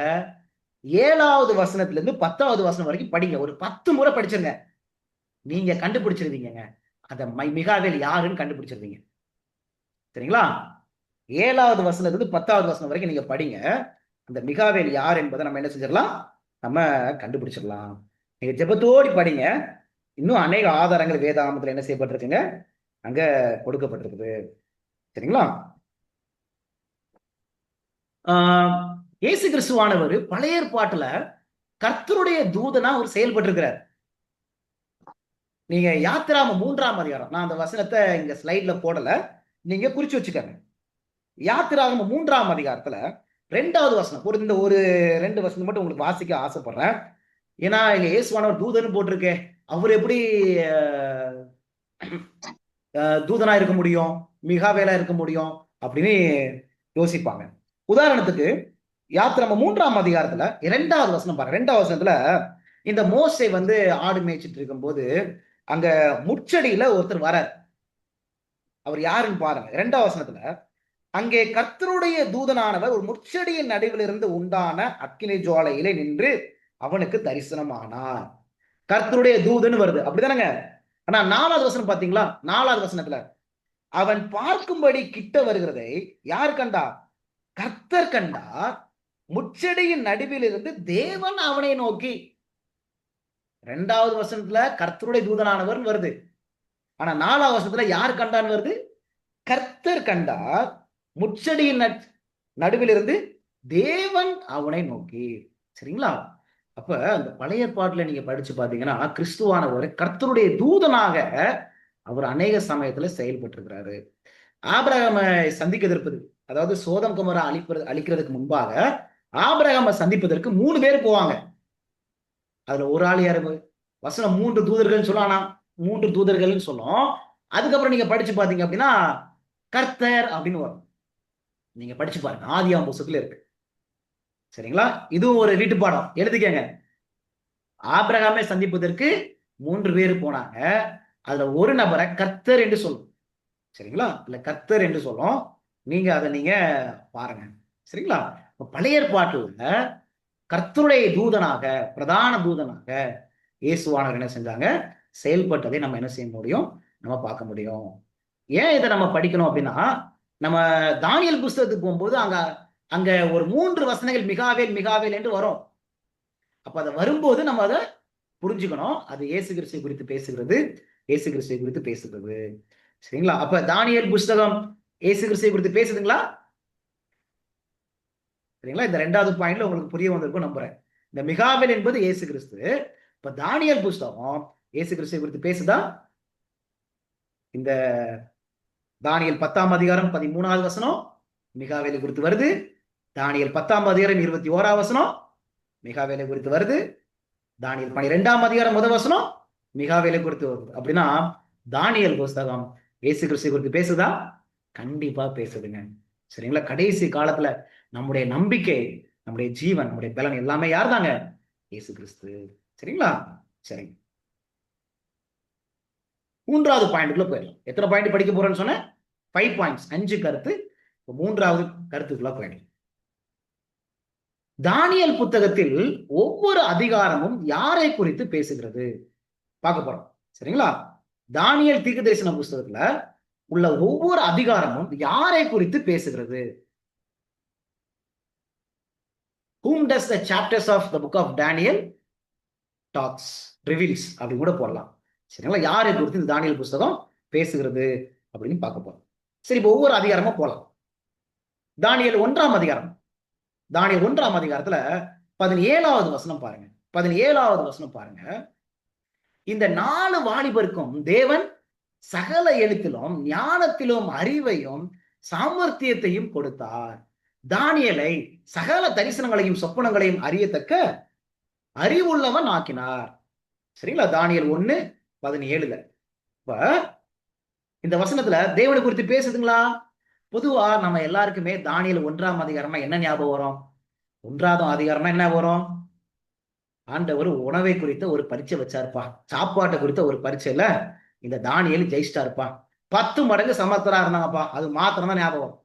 7வது வசனத்துல இருந்து 10வது வசனம் வரைக்கும் படிங்க. ஒரு 10 முறை படிச்சிருங்க. நீங்க கண்டுபிடிச்சிருவீங்க அந்த மிகாவேல் யாருன்னு கண்டுபிடிச்சிருவீங்க. சரிங்களா? 7வது வசனத்துல இருந்து 10வது வசனம் வரைக்கும் நீங்க படிங்க. அந்த மிகாவேல் யார் என்பதை நம்ம என்ன செஞ்சிடலாம்? நம்ம கண்டுபிடிச்சிடலாம். நீங்க ஜெபத்தோடி படிங்க. இன்னும் அநேக ஆதாரங்கள் வேதாகமத்துல என்ன செய்யப்பட்டிருக்குங்க? அங்க கொடுக்கப்பட்டிருக்குது. சரிங்களா? இயேசு கிறிஸ்துவானவர் பழைய ஏற்பாட்டுல கர்த்தருடைய தூதனா அவர் செயல்பட்டு இருக்கிறார். நீங்க யாத்திராம 3ஆம் அதிகாரம், நான் அந்த வசனத்தை இங்க ஸ்லைட்ல போடல, நீங்க குறிச்சு வச்சுக்கோங்க. யாத்திராகம 3ஆம் அதிகாரத்துல 2வது வசனம், ஒரு 2 வசனம் மட்டும் உங்களுக்கு வாசிக்க ஆசைப்படுறேன். ஏன்னா இங்க இயேசுவானவர் தூதன் போட்டிருக்கே, அவர் எப்படி தூதனா இருக்க முடியும், மிகாவேலா இருக்க முடியும் அப்படின்னு யோசிப்பாங்க. உதாரணத்துக்கு யாத்திராம 3ஆம் அதிகாரத்துல 2வது வசனம் பாருங்க. 2வது வசனத்துல இந்த மோசே ஆடு மேய்ச்சிட்டு இருக்கும் போது அங்க முச்சடியில ஒருத்தர் வரார். அவர் யாருன்னு பாருங்க. 2வது வசனத்துல அங்கே கர்த்தருடைய தூதனானவர் ஒரு முச்சடியின் நடுவில் இருந்து உண்டான அக்கினி ஜுவாலையிலே நின்று அவனுக்கு தரிசனமானார். கர்த்தருடைய தூதன் வருது, அப்படிதானங்க? ஆனா 4வது வசனம் பாத்தீங்களா? 4வது வசனத்துல அவன் பார்க்கும்படி கிட்ட வருகிறதை யார் கண்டார்? கர்த்தர் கண்டார். முச்சடியின் நடுவில் இருந்து தேவன் அவனை நோக்கி. 2வது வசனத்துல கர்த்தருடைய தூதனானவர் வருது. ஆனா 4வது வசனத்துல யார் கண்டான்னு வருது? கர்த்தர் கண்டார். முச்சடியின் நடுவில் இருந்து தேவன் அவனை நோக்கி. சரிங்களா? அப்ப அந்த பழைய ஏற்பாட்டுல நீங்க படிச்சு பாத்தீங்கன்னா கிறிஸ்துவானவர் கர்த்தருடைய தூதனாக அவர் அநேக சமயத்துல செயல்பட்டு இருக்கிறாரு. ஆபிரகாமை சந்திக்கிறதற்கு, அதாவது சோதம் குமரா அழிக்கிறதுக்கு முன்பாக ஆபிரகாமை சந்திப்பதற்கு 3 பேர் போவாங்க. அதுல ஒரு ஆள் யாரு? வசனம் 3 தூதர்கள் சொல்லானா? 3 தூதர்கள் சொல்லும். அதுக்கப்புறம் நீங்க படிச்சு பாத்தீங்க அப்படின்னா கர்த்தர் அப்படின்னு வரும். நீங்க படிச்சு பாருங்க, ஆதியாகம புத்தகத்துல இருக்கு. சரிங்களா? இதுவும் ஒரு வீட்டு பாடம், எழுதிக்கங்க. ஆபிரகாமை சந்திப்பதற்கு 3 பேர் போனாங்க. அதுல ஒரு நபரை கர்த்தர் என்று சொல்லும். சரிங்களா? இல்ல கர்த்தர் என்று சொல்லும். நீங்க அதை நீங்க பாருங்க. சரிங்களா? பழைய ஏற்பாட்டுல கர்த்தருடைய தூதனாக, பிரதான தூதனாக இயேசுவானவர் என்ன செஞ்சாங்க? செயல்பட்டதை நம்ம என்ன செய்ய முடியும்? நம்ம பார்க்க முடியும். ஏன் இதை நம்ம படிக்கணும் அப்படின்னா, நம்ம தானியேல் புஸ்தகத்துக்கு போகும்போது அங்க அங்க ஒரு 3 வசனங்கள் மிகாவேல் மிகாவேல் என்று வரும். அப்ப அதை வரும்போது நம்ம அதை புரிஞ்சுக்கணும். அது இயேசு கிறிஸ்துவை குறித்து பேசுகிறது, இயேசு கிறிஸ்துவை குறித்து பேசுகிறது. சரிங்களா? அப்ப தானியேல் புஸ்தகம் இயேசு கிறிஸ்துவை குறித்து பேசுதுங்களா? சரிங்களா? இந்த 2வது பாயிண்ட்ல உங்களுக்கு புரிய வந்திருக்கும் நம்புறேன். இந்த மிகாவேல் என்பது இயேசு கிறிஸ்து. இப்ப தானியேல் புஸ்தகம் இயேசு கிறிஸ்துவை குறித்து பேசுதா? இந்த தானியேல் 10ஆம் அதிகாரம் 13வது வசனம் மிகாவேலை குறித்து வருது. தானியேல் 10ஆம் அதிகாரம் 21ஆம் வசனம் மிகாவேலை குறித்து வருது. தானியேல் 12ஆம் அதிகாரம் 1 வசனம் மிகாவேலை குறித்து வருது. அப்படின்னா தானியேல் புஸ்தகம் இயேசு கிறிஸ்துவை குறித்து பேசுதா? கண்டிப்பா பேசுதுங்க. சரிங்களா? கடைசி காலத்துல நம்முடைய நம்பிக்கை, நம்முடைய ஜீவன், நம்முடைய பலன் எல்லாமே யார் தாங்க? இயேசு கிறிஸ்து. சரிங்களா? சரி, 3வது பாயிண்ட்குள்ள போயிடலாம். எத்தனை பாயிண்ட் படிக்க போறேன்னு சொன்ன? 5 பாயிண்ட்ஸ், 5 கருத்து. 3வது கருத்துக்குள்ள போயிடலாம். தானியேல் புத்தகத்தில் ஒவ்வொரு அதிகாரமும் யாரை குறித்து பேசுகிறது பார்க்க போறோம். சரிங்களா? தானியேல் தீர்க்கதரிசன புஸ்தகத்துல உள்ள ஒவ்வொரு அதிகாரமும் யாரை குறித்து பேசுகிறது? Whom does the chapters of the book of Daniel talks, reveals அப்படி கூட போடலாம். சரிங்களா? யாரை குறித்து இந்த தானியேல் புஸ்தகம் பேசுகிறது அப்படின்னு பார்க்க போறோம். சரி, இப்போ ஒவ்வொரு அதிகாரமும் போலாம். தானியேல் 1ஆம் அதிகாரம். தானியேல் 1ஆம் அதிகாரத்துல 17வது வசனம் பாருங்க. 17வது வசனம் பாருங்க. இந்த 4 வாலிபருக்கும் தேவன் சகல எழுத்திலும் ஞானத்திலும் அறிவையும் சாமர்த்தியத்தையும் கொடுத்தார். தானியேலை சகல தரிசனங்களையும் சொப்பனங்களையும் அறியத்தக்க அறிவுள்ளவன் ஆக்கினார். சரிங்களா? தானியேல் 1:17. இப்ப இந்த வசனத்துல தேவனை குறித்து பேசுதுங்களா? பொதுவா நம்ம எல்லாருக்குமே தானியேல் 1ஆம் அதிகாரமா என்ன ஞாபகம் வரும்? 1வது அதிகாரமா என்ன வரும்? ஆண்டவர் உணவை குறித்த ஒரு பரீட்சை வச்சாருப்பா, சாப்பாட்டை குறித்த ஒரு பரீட்சையில இந்த தானியேல் ஜெயிச்சிட்டாருப்பா, 10 மடங்கு சமர்த்தரா இருந்தாங்கப்பா, அது மாத்திரம் தான் ஞாபகம் வரும்.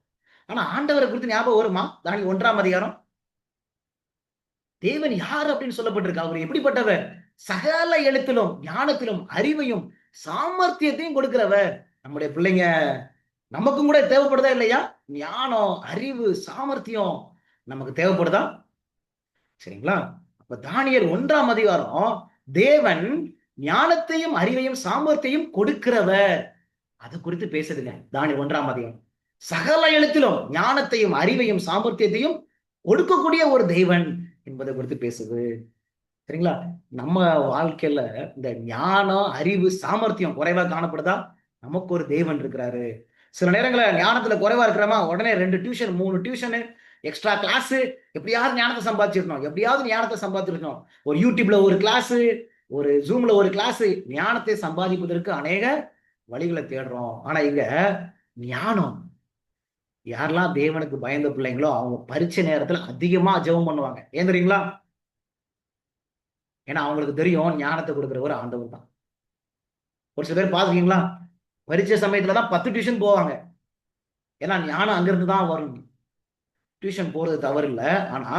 ஆனா ஆண்டவரை குறித்து ஞாபகம் வருமா? தானியேல் 1ஆம் அதிகாரம் தேவன் யார் அப்படின்னு சொல்லப்பட்டிருக்கு. அவர் எப்படிப்பட்டவர்? சகல எழுத்திலும் ஞானத்திலும் அறிவையும் சாமர்த்தியத்தையும் கொடுக்கிறவர். நம்முடைய பிள்ளைங்க நமக்கும் கூட தேவைப்படுதா இல்லையா? ஞானம், அறிவு, சாமர்த்தியம் நமக்கு தேவைப்படுதா? சரிங்களா? அப்ப தானியேல் 1ஆம் அதிகாரம் தேவன் ஞானத்தையும் அறிவையும் சாமர்த்தியையும் கொடுக்கிறவர், அதை குறித்து பேசுதுங்க. தானியேல் 1ஆம் அதிகாரம் சகல எழுத்திலும் ஞானத்தையும் அறிவையும் சாமர்த்தியத்தையும் கொடுக்கக்கூடிய ஒரு தேவன் என்பதை குறித்து பேசுது. சரிங்களா? நம்ம வாழ்க்கையில இந்த ஞானம், அறிவு, சாமர்த்தியம் குறைவா காணப்படுதா? நமக்கு ஒரு தேவன் இருக்கிறாரு. சில நேரங்களில் ஞானத்துல குறைவா இருக்கிறோமா, உடனே 2 டியூஷன் 3 டியூஷனு எக்ஸ்ட்ரா கிளாஸ், எப்படியாவது ஞானத்தை சம்பாதிச்சிடணும், எப்படியாவது ஞானத்தை சம்பாதிச்சிடணும். ஒரு யூடியூப்ல ஒரு கிளாஸ், ஒரு ஜூம்ல ஒரு கிளாஸ், ஞானத்தை சம்பாதிப்பதற்கு அநேக வழிகளை தேடுறோம். ஆனா இங்க ஞானம், யாரெல்லாம் தேவனுக்கு பயந்த பிள்ளைங்களோ அவங்க பரீட்சை நேரத்துல அதிகமா ஜெபம் பண்ணுவாங்க. ஏன் தெரியுங்களா? ஏன்னா அவங்களுக்கு தெரியும் ஞானத்தை கொடுக்கிறவர் ஆண்டவர் தான். ஒரு சில பேர் பாத்துக்கீங்களா, பரீட்சை சமயத்துலதான் 10 டியூஷன் போவாங்க. ஏன்னா ஞானம் அங்கிருந்து தான் வரும். டியூஷன் போறது தவறு இல்லை, ஆனா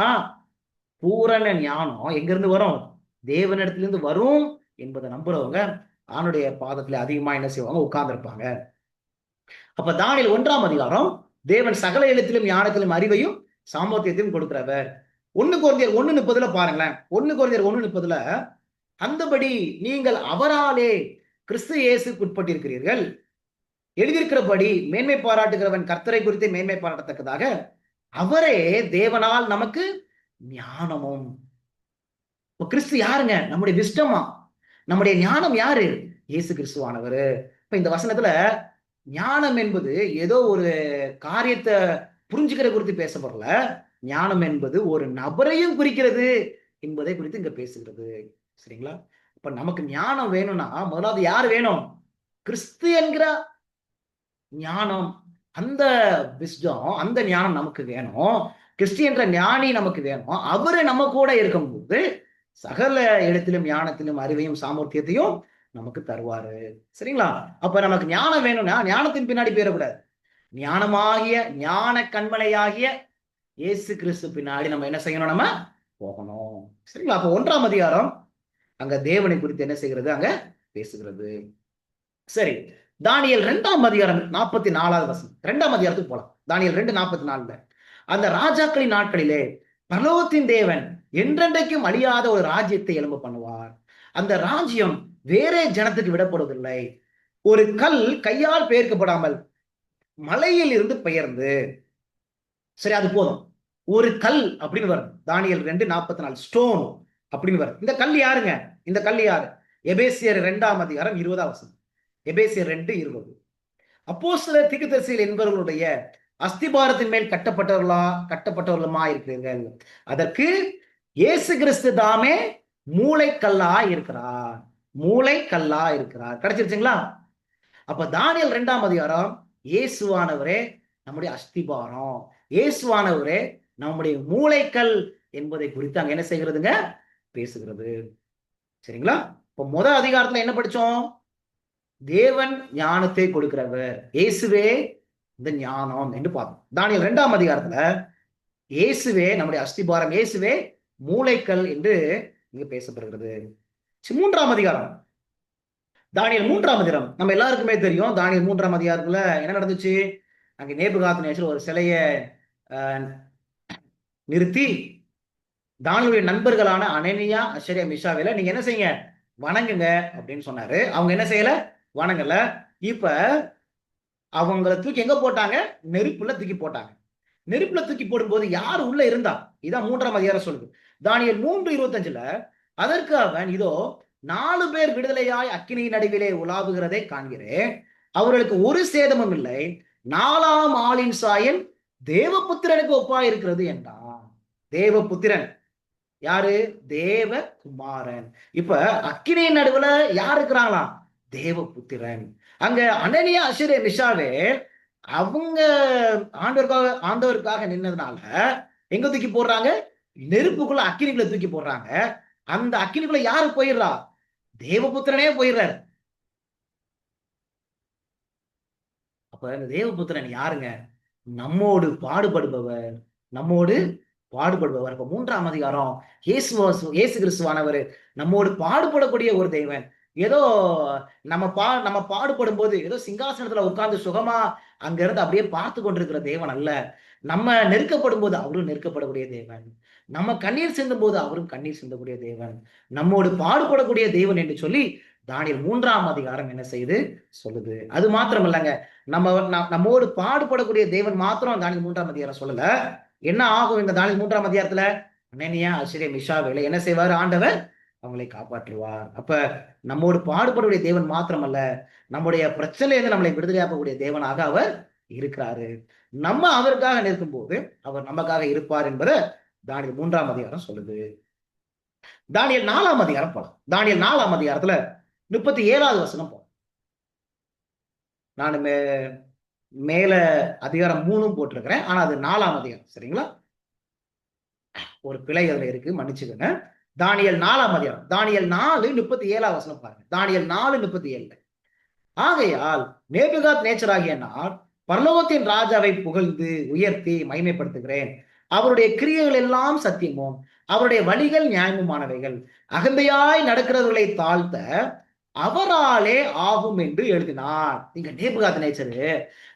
பூரண ஞானம் எங்க இருந்து வரும்? தேவனிடத்திலிருந்து வரும் என்பதை நம்புறவங்க ஆணுடைய பாதத்துல அதிகமா என்ன செய்வாங்க? உட்கார்ந்து இருப்பாங்க. அப்ப தானியேல் 1ஆம் அதிகாரம் தேவன் சகல எழுத்திலும் ஞானத்திலும் அறிவையும் சாமர்த்தியத்தையும் கொடுக்கிறவர். 1 கொரிந்தியர் 1:30 பாருங்களேன். 1 கொரிந்தியர் 1:30 அந்தபடி நீங்கள் அவராலே கிறிஸ்து இயேசுக்கு உட்பட்டிருக்கிறீர்கள், எழுதியிருக்கிறபடி மேன்மை பாராட்டுகிறவன் கர்த்தரை குறித்து மேன்மை பாராட்டத்தக்கதாக அவரே தேவனால் நமக்கு ஞானமும். கிறிஸ்து யாருங்க? நம்முடைய விஸ்டமா, நம்முடைய ஞானம் யாரு? இயேசு கிறிஸ்துவானவர். இப்ப இந்த வசனத்துல ஞானம் என்பது ஏதோ ஒரு காரியத்தை புரிஞ்சுக்கிற குறித்து பேசப்படல. ஞானம் என்பது ஒரு நபரையும் குறிக்கிறது என்பதை குறித்து இங்க பேசுகிறது. சரிங்களா? இப்ப நமக்கு ஞானம் வேணும்னா முதலாவது யார் வேணும்? கிறிஸ்து என்கிற ஞானம், அந்த விஸ்டம், அந்த ஞானம் நமக்கு வேணும். கிறிஸ்து என்ற ஞானி நமக்கு வேணும். அவரு நம்ம கூட இருக்கும்போது சகல இடத்திலும் ஞானத்திலும் அறிவையும் சாமர்த்தியத்தையும் நமக்கு தருவாரு. சரிங்களா? அப்ப நமக்கு ஞானம் வேணும்னா ஞானத்தின் பின்னாடி போயிடக்கூடாது. ஞானமாகிய ஞான கண்மலையாகிய இயேசு கிறிஸ்து பின்னாடி நம்ம என்ன செய்யணும்? நம்ம போகணும். சரிங்களா? அப்ப 1ஆம் அதிகாரம் அங்க தேவனை குறித்து என்ன செய்கிறது? அங்க பேசுகிறது. சரி, தானியேல் 2ஆம் அதிகாரம் 44வது வசனம். 2ஆம் அதிகாரத்துக்கு போலாம். தானியேல் 2:44. அந்த ராஜாக்களின் நாட்களிலே பரலோகத்தின் தேவன் என்றென்றைக்கும் அழியாத ஒரு ராஜ்யத்தை எழும்ப பண்ணுவார். அந்த ராஜ்யம் வேறே ஜனத்துக்கு விடப்படுவதில்லை. ஒரு கல் கையால் பெயர்க்கப்படாமல் மலையில் இருந்து பெயர்ந்து, சரி அது போதும். ஒரு கல் அப்படின்னு வரும். தானியேல் 2:44 ஸ்டோன் அப்படின்னு வரும். இந்த கல் யாருங்க? இந்த கல் யாரு? எபேசியர் 2ஆம் அதிகாரம் 20ஆம் வசனம். எபேசியர் 2:20. அப்போஸ்தலர் தீர்க்கதரிசிகள் என்பவர்களுடைய அஸ்திபாரத்தின் மேல் கட்டப்பட்டவர்களுமா இருக்கிறீர்கள். அதற்கு இயேசு கிறிஸ்து தாமே மூளைக்கல்லா இருக்கிறார். மூளைக்கல்லா இருக்கிறார். கிடைச்சிருச்சுங்களா? அப்ப தானியேல் 2ஆம் அதிகாரம் இயேசுவானவரே நம்முடைய அஸ்திபாரம், இயேசுவானவரே நம்முடைய மூளைக்கல் என்பதை குறித்து அங்க என்ன செய்கிறதுங்க? பேசுகிறது. சரிங்களா? இப்ப முதல் அதிகாரத்துல என்ன படிச்சோம்? தேவன் ஞானத்தை கொடுக்கிறவர், இயேசுவே இந்த ஞானம் என்று பார்த்தோம். தானியேல் 2ஆம் அதிகாரத்துல இயேசுவே நம்முடைய அஸ்திபாரம், இயேசுவே மூளைக்கல் என்று இங்க பேசப்படுகிறது. 3ஆம் அதிகாரம், தானியேல் 3ஆம் அதிகாரம் நம்ம எல்லாருக்குமே தெரியும். தானியேல் 3ஆம் அதிகாரத்துல என்ன நடந்துச்சு? அங்க நேபுகாத்நேச்சர் ஒரு சிலைய நிறுத்தி தானியேலுடைய நண்பர்களான அனனியா, அஷரியா, மிஷாவேல நீங்க என்ன செய்யுங்க? வணங்குங்க அப்படின்னு சொன்னாரு. அவங்க என்ன செய்யல? வணங்கல. இப்ப அவங்கள தூக்கி எங்க போட்டாங்க? நெருப்புல தூக்கி போட்டாங்க. நெருப்புல தூக்கி போடும்போது யார் உள்ள இருந்தா? இதான் 3ஆம் அதிகாரம் சொல்லுது. தானியேல் 3:25 அதற்கு அவன், இதோ 4 பேர் விடுதலையாய் அக்கினியின் நடுவிலே உலாவுகிறதை காண்கிறேன். அவர்களுக்கு ஒரு சேதமும் இல்லை. 4ஆம் ஆளின் சாயல் தேவபுத்திரனுக்கு ஒப்பா இருக்கிறது என்றான். தேவபுத்திரன் யாரு? தேவகுமாரன். இப்ப அக்கினியின் நடுவுல யார் இருக்கிறாங்களா? தேவபுத்திரன். அங்க அனனியா, அஷரியா, மிஷாவே அவங்க ஆண்டவருக்காக நின்னதுனால எங்க தூக்கி போடுறாங்க? நெருப்புக்குள்ள, அக்கினிக்குள்ள தூக்கி போடுறாங்க. அந்த அக்கினிக்குள்ள யாரு போயிடுறா? தேவபுத்திரனே போயிடுறாரு. அப்ப இந்த தேவபுத்திரன் யாருங்க? நம்மோடு பாடுபடுபவர், நம்மோடு பாடுபடுபவர். இப்ப 3ஆம் அதிகாரம் இயேசு கிறிஸ்துவானவர் நம்மோடு பாடுபடக்கூடிய ஒரு தெய்வன். ஏதோ நம்ம பாடுபடும் போது ஏதோ சிங்காசனத்துல உட்கார்ந்து சுகமா அங்க இருந்து அப்படியே பார்த்து கொண்டிருக்கிற தேவன் அல்ல. நம்ம நெருக்கப்படும் போது அவரும் நெருக்கப்படக்கூடிய தேவன். நம்ம கண்ணீர் சிந்தும் போது அவரும் கண்ணீர் சிந்தக்கூடிய தேவன். நம்மோடு பாடுபடக்கூடிய தேவன் என்று சொல்லி தானியேல் 3ஆம் அதிகாரம் என்ன செய்யுது? சொல்லுது. அது மாத்திரம் இல்லைங்க, நம்மோடு பாடுபடக்கூடிய தேவன் மாத்திரம் தானியேல் 3ஆம் அதிகாரம் சொல்லல. என்ன ஆகும் இந்த தானியேல் 3ஆம் அதிகாரத்துல? அனனியா, அஷரியா, மிஷாவேலை என்ன செய்வார்? ஆண்டவர் அவங்களை காப்பாற்றுவார். அப்ப நம்மோடு பாடுபடக்கூடிய தேவன் மாத்திரம் அல்ல, நம்முடைய பிரச்சனையிலிருந்து நம்மளை விடுதலையாக்கக்கூடிய தேவனாக அவர் இருக்கிறாரு. நம்ம அவருக்காக நிற்கும் போது அவர் நமக்காக இருப்பார் என்பதை தானியேல் 3ஆம் அதிகாரம் சொல்லுது. தானியேல் 4ஆம் அதிகாரம் போலாம். தானியேல் 4ஆம் அதிகாரத்துல 37வது வசனம் போலாம். நான் மேல அதிகாரம் 3 போட்டிருக்கிறேன், ஆனா அது 4ஆம் அதிகாரம். சரிங்களா? ஒரு பிழை அதுல இருக்கு, மன்னிச்சுக்கோங்க. தானியேல் 4ஆம் அதிகாரம், தானியேல் 4:37 வசனம் பாருங்க. தானியேல் 4:37. ஆகையால் நேபுகாத்நேச்சராகிய நான் பரலோகத்தின் ராஜாவை புகழ்ந்து உயர்த்தி மகிமைப்படுத்துகிறேன். அவருடைய கிரியைகள் எல்லாம் சத்தியமும் அவருடைய வழிகள் நியாயமுமானவைகள். அகந்தையாய் நடக்கிறவர்களை தாழ்த்த அவராலே ஆகும் என்று எழுதினார். நீங்க நேபுகாத்நேச்சரு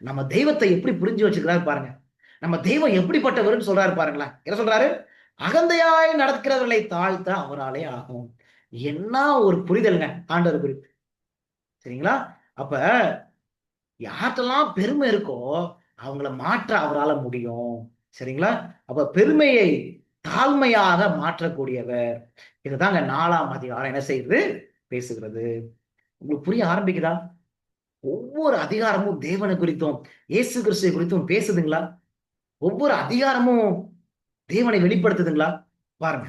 நம்ம தெய்வத்தை எப்படி புரிஞ்சு வச்சுக்கிறாரு பாருங்க. நம்ம தெய்வம் எப்படிப்பட்டவர்னு சொல்றாரு பாருங்களேன். என்ன சொல்றாரு? அகந்தையாய் நடக்கிறவர்களை தாழ்த்த அவராலே ஆகும். என்ன ஒரு புரிதலுங்க ஆண்டவர் குறித்து. சரிங்களா? அப்ப யார்கிட்டலாம் பெருமை இருக்கோ அவங்கள மாற்ற அவரால் முடியும். சரிங்களா? அப்ப பெருமையை தாழ்மையாக மாற்றக்கூடியவர். இதுதாங்க 4ஆம் அதிகாரம் என்ன செய்யுது? பேசுகிறது. உங்களுக்கு புரிய ஆரம்பிக்குதா? ஒவ்வொரு அதிகாரமும் தேவனை குறித்தும் இயேசு கிறிஸ்துவை குறித்தும் பேசுதுங்களா? ஒவ்வொரு அதிகாரமும் தேவனை வெளிப்படுத்துதுங்களா? பாருங்க.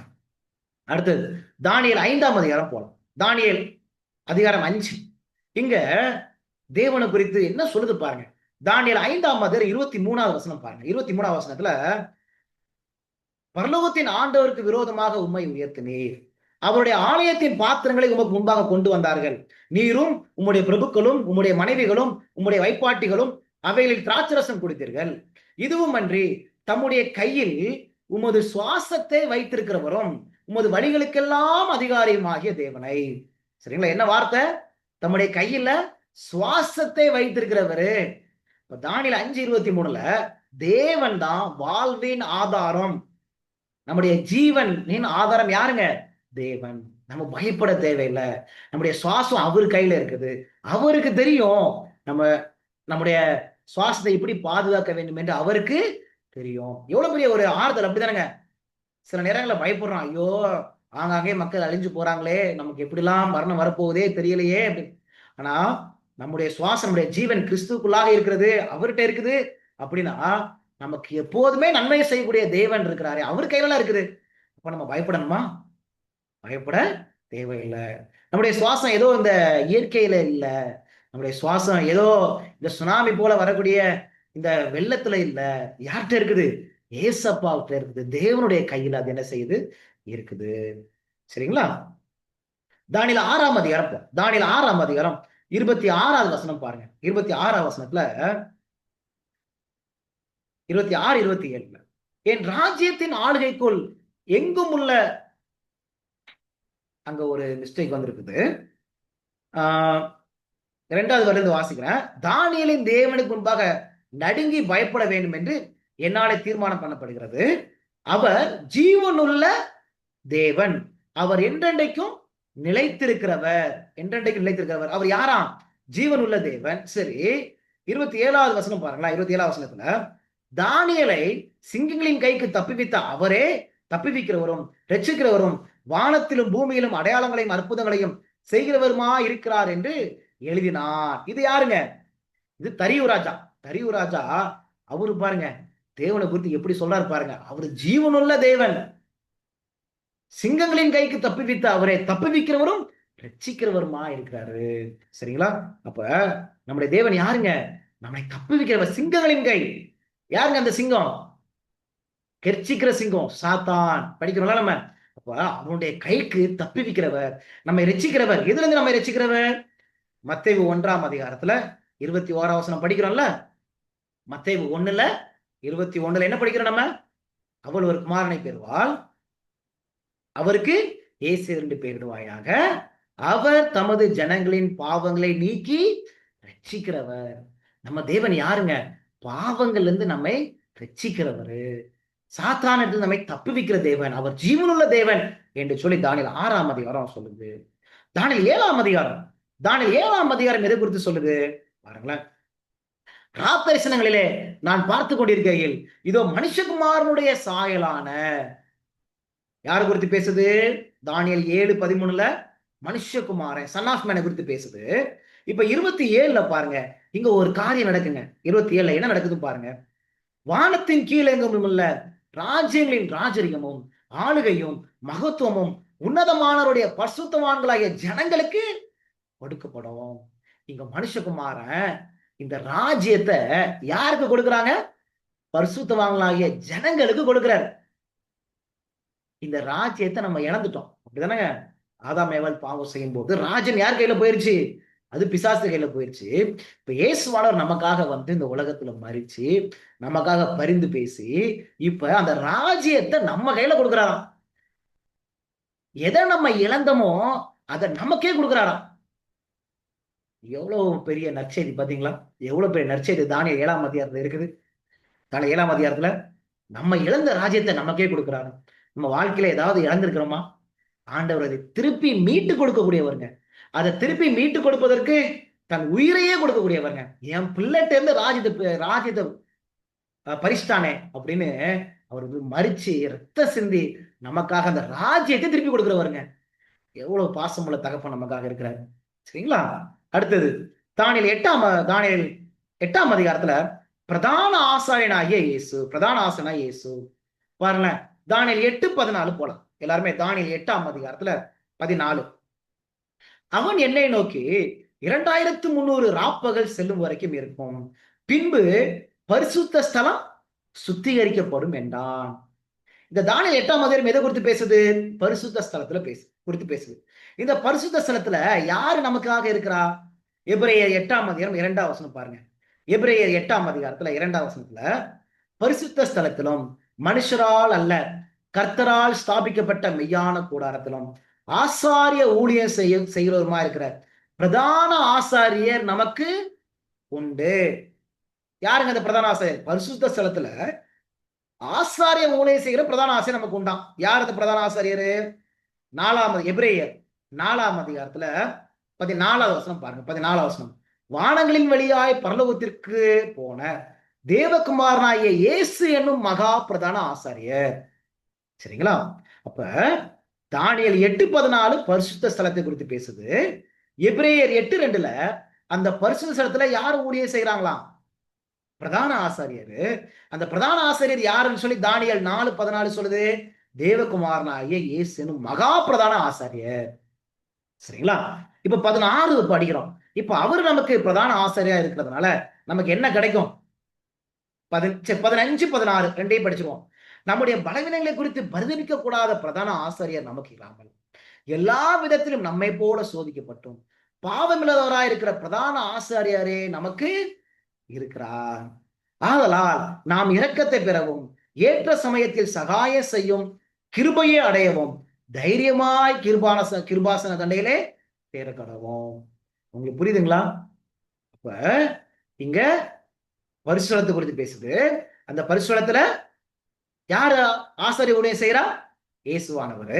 அடுத்தது தானியேல் 5ஆம் அதிகாரம் போலாம். தானியேல் அதிகாரம் 5 இங்க தேவனை குறித்து என்ன சொல்லுது பாருங்க. தானியேல் 5ஆம் அதிகாரம் 23வது வசனம் பாருங்க. 23வது வசனத்துல, பரலோகத்தின் ஆண்டவருக்கு விரோதமாக உம்மை உயர்த்தினீர், அவருடைய ஆலயத்தின் பாத்திரங்களை உமக்கு முன்பாக கொண்டு வந்தார்கள். நீரும் உம்முடைய பிரபுக்களும் உம்முடைய மனைவிகளும் உம்முடைய வைப்பாட்டிகளும் அவைகளில் திராட்சரசம் குடித்தீர்கள். இதுவும் அன்றி தம்முடைய கையில் உமது சுவாசத்தை வைத்திருக்கிறவரும் உமது வழிகளுக்கெல்லாம் அதிகாரியுமாகிய தேவனை. சரிங்களா? என்ன வார்த்தை? தம்முடைய கையில சுவாசத்தை வைத்திருக்கிறவரு. இப்ப தானியேல் 5:23 தேவன் தான் வாழ்வின் ஆதாரம். நம்முடைய ஜீவனின் ஆதாரம் யாருங்க? தேவன். நம்ம பயப்பட தேவையில்லை. நம்முடைய சுவாசம் அவர் கையில இருக்குது. அவருக்கு தெரியும் நம்முடைய சுவாசத்தை எப்படி பாதுகாக்க வேண்டும் என்று அவருக்கு தெரியும். எவ்வளவு பெரிய ஒரு ஆறுதல். அப்படிதானங்க? சில நேரங்களில் பயப்படுறோம், ஐயோ ஆங்காங்கே மக்கள் அழிஞ்சு போறாங்களே, நமக்கு எப்படிலாம் மரணம் வரப்போகுதே தெரியலையே அப்படின்னு. ஆனா நம்முடைய சுவாசம், நம்முடைய ஜீவன் கிறிஸ்துக்குள்ளாக இருக்கிறது, அவர்கிட்ட இருக்குது. அப்படின்னா நமக்கு எப்போதுமே நன்மை செய்யக்கூடிய தேவன் இருக்கிறாரு, அவர் கையில இருக்குது. அப்ப நம்ம பயப்படணுமா? பயப்பட தேவையில்லை. நம்முடைய சுவாசம் ஏதோ இந்த இயற்கையில இல்ல, நம்முடைய சுவாசம் ஏதோ இந்த சுனாமி போல வரக்கூடிய இந்த வெள்ளத்துல இல்ல. யார்கிட்ட இருக்குது? ஏசப்பாவுக்கு இருக்குது. தேவனுடைய கையில் அது என்ன செய்யுது? இருக்குது. சரிங்களா? தானியேல் 6ஆம் அதிகாரம், தானியேல் 6ஆம் அதிகாரம் 26வது வசனம் பாருங்க. 26ஆம் வசனத்துல 26, 27 என் ராஜ்யத்தின் ஆளுகைக்குள் எங்கும் உள்ள, அங்க ஒரு மிஸ்டேக் வந்திருக்குது. 2வது வரையிலிருந்து வாசிக்கிறேன். தானியேலின் தேவனுக்கு முன்பாக நடுங்கி பயப்பட வேண்டும் என்று என்னாலே தீர்மானம் பண்ணப்படுகிறது. அவர் ஜீவனுள்ள தேவன், அவர் என்றென்றைக்கும் நிலைத்திருக்கிறவர். என்றென்றைக்கும் நிலைத்திருக்கிறவர். அவர் யாராம்? ஜீவனுள்ள தேவன். சரி, 27வது வசனம் பாருங்களா. 27வது வசனத்துல தானியேலை சிங்கங்களின் கைக்கு தப்புவித்த அவரே தப்புவிக்கிறவரும் ரட்சிக்கிறவரும் வானத்திலும் பூமியிலும் அடையாளங்களையும் அற்புதங்களையும் செய்கிறவருமா இருக்கிறார் என்று எழுதினார். இது யாருங்க? இது தரியு ராஜா. தரியு ராஜா அவரு பாருங்க தேவனை குறித்து எப்படி சொல்றாரு பாருங்க. அவரு ஜீவனுள்ள தேவன், சிங்கங்களின் கைக்கு தப்புவித்த அவரே தப்புவிக்கிறவரும் ரட்சிக்கிறவருமா இருக்கிறாரு. சரிங்களா? அப்ப நம்முடைய தேவன் யாருங்க? நம்மளை தப்புவிக்கிறவர். சிங்கங்களின் கை யாருங்க? அந்த சிங்கம், கெர்ச்சிக்கிற சிங்கம் சாத்தான். படிக்கிறோம்ல நம்ம. அப்ப அவனுடைய கைக்கு தப்புவிக்கிறவர், நம்மை ரட்சிக்கிறவர். எதுல இருந்து நம்மை ரட்சிக்கிறவர்? மத்தேயு 1ஆம் அதிகாரத்துல 21ஆம் வசனம் படிக்கிறோம்ல. மத்தேயு 1:21 என்ன படிக்கிறோம் நம்ம? அவள் ஒரு குமாரனை பெறுவாள், அவருக்கு இயேசு என்று பெயரிடுவாயாக, அவர் தமது ஜனங்களின் பாவங்களை நீக்கி ரட்சிக்கிறவர். நம்ம தேவன் யாருங்க? பாவங்கள்ல இருந்து நம்மை ரட்சிக்கிறவர், சாத்தானிலிருந்து நம்மை தப்புவிக்கிற தேவன், அவர் ஜீவனுள்ள தேவன் என்று சொல்லி தானியேல் 6ஆம் அதிகாரம் சொல்லுது. தானியேல் 7ஆம் அதிகாரம், தானியேல் 7ஆம் அதிகாரம் எதை குறித்து சொல்லுது பாருங்களேன். ராத்தரிசனங்களிலே நான் பார்த்து கொண்டிருக்கையில் இதோ மனுஷகுமாரனுடைய சாயலான, யாரு குறித்து பேசுது? தானியேல் 7:13 மனுஷகுமாரன், சன் ஆஃப் மேனை குறித்து பேசுது. இப்ப 27 பாருங்க, இங்க ஒரு காரியம் நடக்குங்க. 27 என்ன நடக்குது பாருங்க. வானத்தின் கீழெங்கும் உள்ள ராஜ்யங்களின் ராஜரிகமும் ஆளுகையும் மகத்துவமும் உன்னதமானவருடைய பரிசுத்தவான்களாகிய ஜனங்களுக்கு கொடுக்கப்படும். இங்க மனுஷகுமாரன் இந்த ராஜ்யத்தை யாருக்கு கொடுக்குறாங்க? பரிசுத்தவான்களாகிய ஜனங்களுக்கு கொடுக்கிறார். இந்த ராஜ்யத்தை நம்ம இழந்துட்டோம், அப்படிதானங்க? ஆதாம் ஏவாள் பாவம் செய்யும் போது ராஜ்யம் யார் கையில போயிருச்சு? அது பிசாசு கையில போயிருச்சு. இப்ப இயேசுவானவர் நமக்காக வந்து இந்த உலகத்துல மரிச்சு நமக்காக பரிந்து பேசி இப்ப அந்த ராஜ்யத்தை நம்ம கையில கொடுக்குறாராம். எதை நம்ம இழந்தோமோ அதை நமக்கே கொடுக்குறாராம். எவ்வளவு பெரிய நற்செய்தி பாத்தீங்களா? எவ்வளவு பெரிய நற்செய்தி தானியேல் 7ஆம் அதிகாரத்துல இருக்குது. தானியேல் 7ஆம் அதிகாரத்துல நம்ம இழந்த ராஜ்யத்தை நமக்கே கொடுக்குறாரு. நம்ம வாழ்க்கையில ஏதாவது இழந்திருக்கிறோமா? ஆண்டவர் அதை திருப்பி மீட்டு கொடுக்கக்கூடியவருங்க. அதை திருப்பி மீட்டு கொடுப்பதற்கு தன் உயிரையே கொடுக்கக்கூடியவருங்க. என் பிள்ளைகிட்ட இருந்து ராஜ்யத்தை பரிசுத்தானே அப்படின்னு அவர் மரிச்சு ரத்த சிந்தி நமக்காக அந்த ராஜ்யத்தை திருப்பி கொடுக்கிறவருங்க. எவ்வளவு பாசமுள்ள தகப்பன் நமக்காக இருக்கிறாரு. சரிங்களா? அடுத்தது தானியேல் 8ஆம் அதிகாரத்துல பிரதான ஆசாரியனாகிய இயேசு, பிரதான ஆசாரியனாகிய இயேசு பாருங்களேன். தானியேல் 8:14 போலாம் எல்லாருமே. தானியேல் 8ஆம் அதிகாரத்துல 14 அவன் என்னை நோக்கி 2300 ராப்பகல் செல்லும் வரைக்கும் இருக்கும், பின்பு பரிசுத்த ஸ்தலம் சுத்திகரிக்கப்படும் என்றான். இந்த தானியேல் 8ஆம் அதிகாரம் எதை குறித்து பேசுது? பரிசுத்த ஸ்தலத்துல குறித்து பேசுது. இந்த பரிசுத்த ஸ்தலத்துல யாரு நமக்காக இருக்கிறா? எபிரேயர் 8ஆம் அதிகாரம் 2ஆம் வசனம் பாருங்க. எபிரேயர் 8ஆம் அதிகாரத்துல 2ஆம் வசனத்துல, பரிசுத்த ஸ்தலத்திலும் மனுஷரால் அல்ல கர்த்தரால் ஸ்தாபிக்கப்பட்ட மெய்யான கூடாரத்திலும் ஆசாரிய ஊழியம் செய்கிறவருமா இருக்கிற பிரதான ஆசாரியர் நமக்கு உண்டு. யாருங்க அந்த பிரதான ஆசாரியர்? பரிசுத்த ஸ்தலத்துல ஆசாரிய ஊழியம் செய்கிற பிரதான ஆசிரியர் நமக்கு உண்டாம். யார் அந்த பிரதான ஆசாரியர்? எபிரேயர் 4ஆம் அதிகாரத்துல 14ஆவது வசனம் பாருங்க. 14ஆவது வசனம், வானங்களின் வழியாய் பரலோகத்திற்கு போன தேவகுமாரனாகிய இயேசு என்னும் மகா பிரதான ஆசாரியர். சரிங்களா? அப்ப தானியேல் 8:14 பரிசுத்த ஸ்தலத்தை குறித்து பேசுது. எபிரேயர் 8:2 அந்த பரிசுத்த ஸ்தலத்துல யார் ஊழியம் செய்யறாங்களாம்? பிரதான ஆசாரியர். அந்த பிரதான ஆசாரியர் யாருன்னு சொல்லி தானியேல் 4:14 சொல்லுது, தேவகுமாரனாகிய இயேசு என்னும் மகா பிரதான ஆசாரியர். சரிங்களா? இப்ப 16 படிக்கிறோம். இப்ப அவர் நமக்கு பிரதான ஆசாரியா இருக்கிறதுனால நமக்கு என்ன கிடைக்கும்? 15, 16 ரெண்டையும் படிச்சிருவோம். நம்முடைய பலவீனங்களை குறித்து பரிதபிக்க கூடாத பிரதான ஆசாரியர் நமக்கு இல்லாமல் எல்லா விதத்திலும் நம்மை போல சோதிக்கப்பட்டும் பாவமில்லாதவராய் இருக்கிற பிரதான ஆசாரியரே நமக்கு இருக்கிறார். ஆதலால் நாம் இரக்கத்தை பெறவும் ஏற்ற சமயத்தில் சகாய செய்யும் கிருபையை அடையவும் தைரியமாய் கிருபாசன தண்டையிலே சேர கடவோம். உங்களுக்கு புரியுதுங்களா? அப்ப இங்க பரிசுத்தலத்தை குறித்து பேசுது. அந்த பரிசுத்தலத்துல யாரு ஆசாரிய ஊழியம் செய்யறா? இயேசுவானவர்.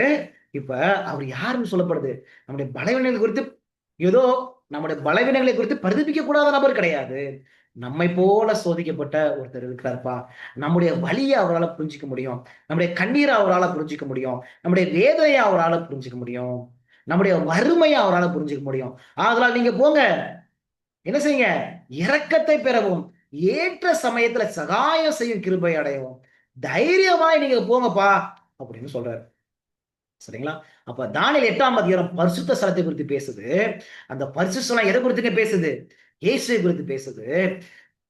இப்ப அவர் யாருன்னு சொல்லப்படுது? நம்முடைய பலவீனங்களை குறித்து ஏதோ நம்முடைய பலவீனங்களை குறித்து பரிதபிக்க கூடாத நபர் கிடையாது. நம்மை போல சோதிக்கப்பட்ட ஒருத்தர் இருக்கிறார்ப்பா. நம்முடைய வலியை அவரால் புரிஞ்சிக்க முடியும், நம்முடைய கண்ணீரை அவரால் புரிஞ்சிக்க முடியும், நம்முடைய வேதனையை அவரால் புரிஞ்சிக்க முடியும், நம்முடைய வறுமையை அவரால் புரிஞ்சிக்க முடியும். அதனால நீங்க போங்க, என்ன செய்யுங்க? இரக்கத்தை பெறவும் ஏற்ற சமயத்துல சகாயம் செய்யும் கிருபை அடையவும் தைரியமாய் நீங்க போங்கப்பா அப்படின்னு சொல்றாரு. சரிங்களா? அப்ப தானியேல் 8ஆம் அதிகாரம் பரிசுத்த ஸ்தலத்தை குறித்து பேசுது. அந்த பரிசுத்த ஸ்தலம் எதை குறித்துங்க பேசுது? இயேசுவை குறித்து பேசுது.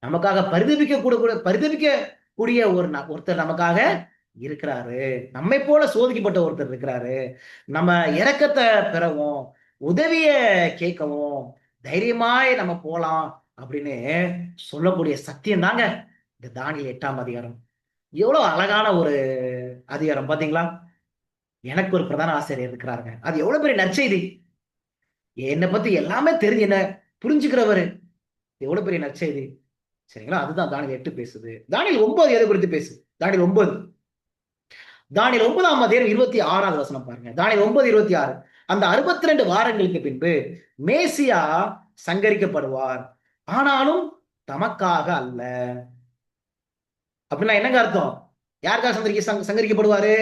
நமக்காக பரிதபிக்கக்கூடிய ஒருத்தர் நமக்காக இருக்கிறாரு. நம்மை போல சோதிக்கப்பட்ட ஒருத்தர் இருக்கிறாரு. நம்ம இரக்கத்தை பெறவும் உதவிய கேட்கவும் தைரியமாய் நம்ம போலாம் அப்படின்னு சொல்லக்கூடிய சத்தியம் தாங்க இந்த தானியேல் 8ஆம் அதிகாரம். எவ்வளவு அழகான ஒரு அதிகாரம் பாத்தீங்களா? எனக்கு ஒரு பிரதான ஆசிரியர் இருக்கிறாருங்க. அது எவ்வளவு பெரிய நற்செய்தி! என்னை பத்தி எல்லாமே தெரிஞ்சு என்ன புரிஞ்சுக்கிறவரு, எவ்வளவு பெரிய நற்செய்தி! சரிங்களா? அதுதான் தானியேல் 8 பேசுது. தானியேல் 9 எதை குறித்து பேசுது? தானியேல் 9ஆம் அதிகாரம் 26ஆவது வசனம் பாருங்க. தானியேல் 9:26, அந்த 62 வாரங்களுக்கு பின்பு மேசியா சங்கரிக்கப்படுவார், ஆனாலும் தமக்காக அல்ல. அப்படின்னா என்னங்க அர்த்தம்? யாருக்காக சங்கரிக்கப்படுவாரு?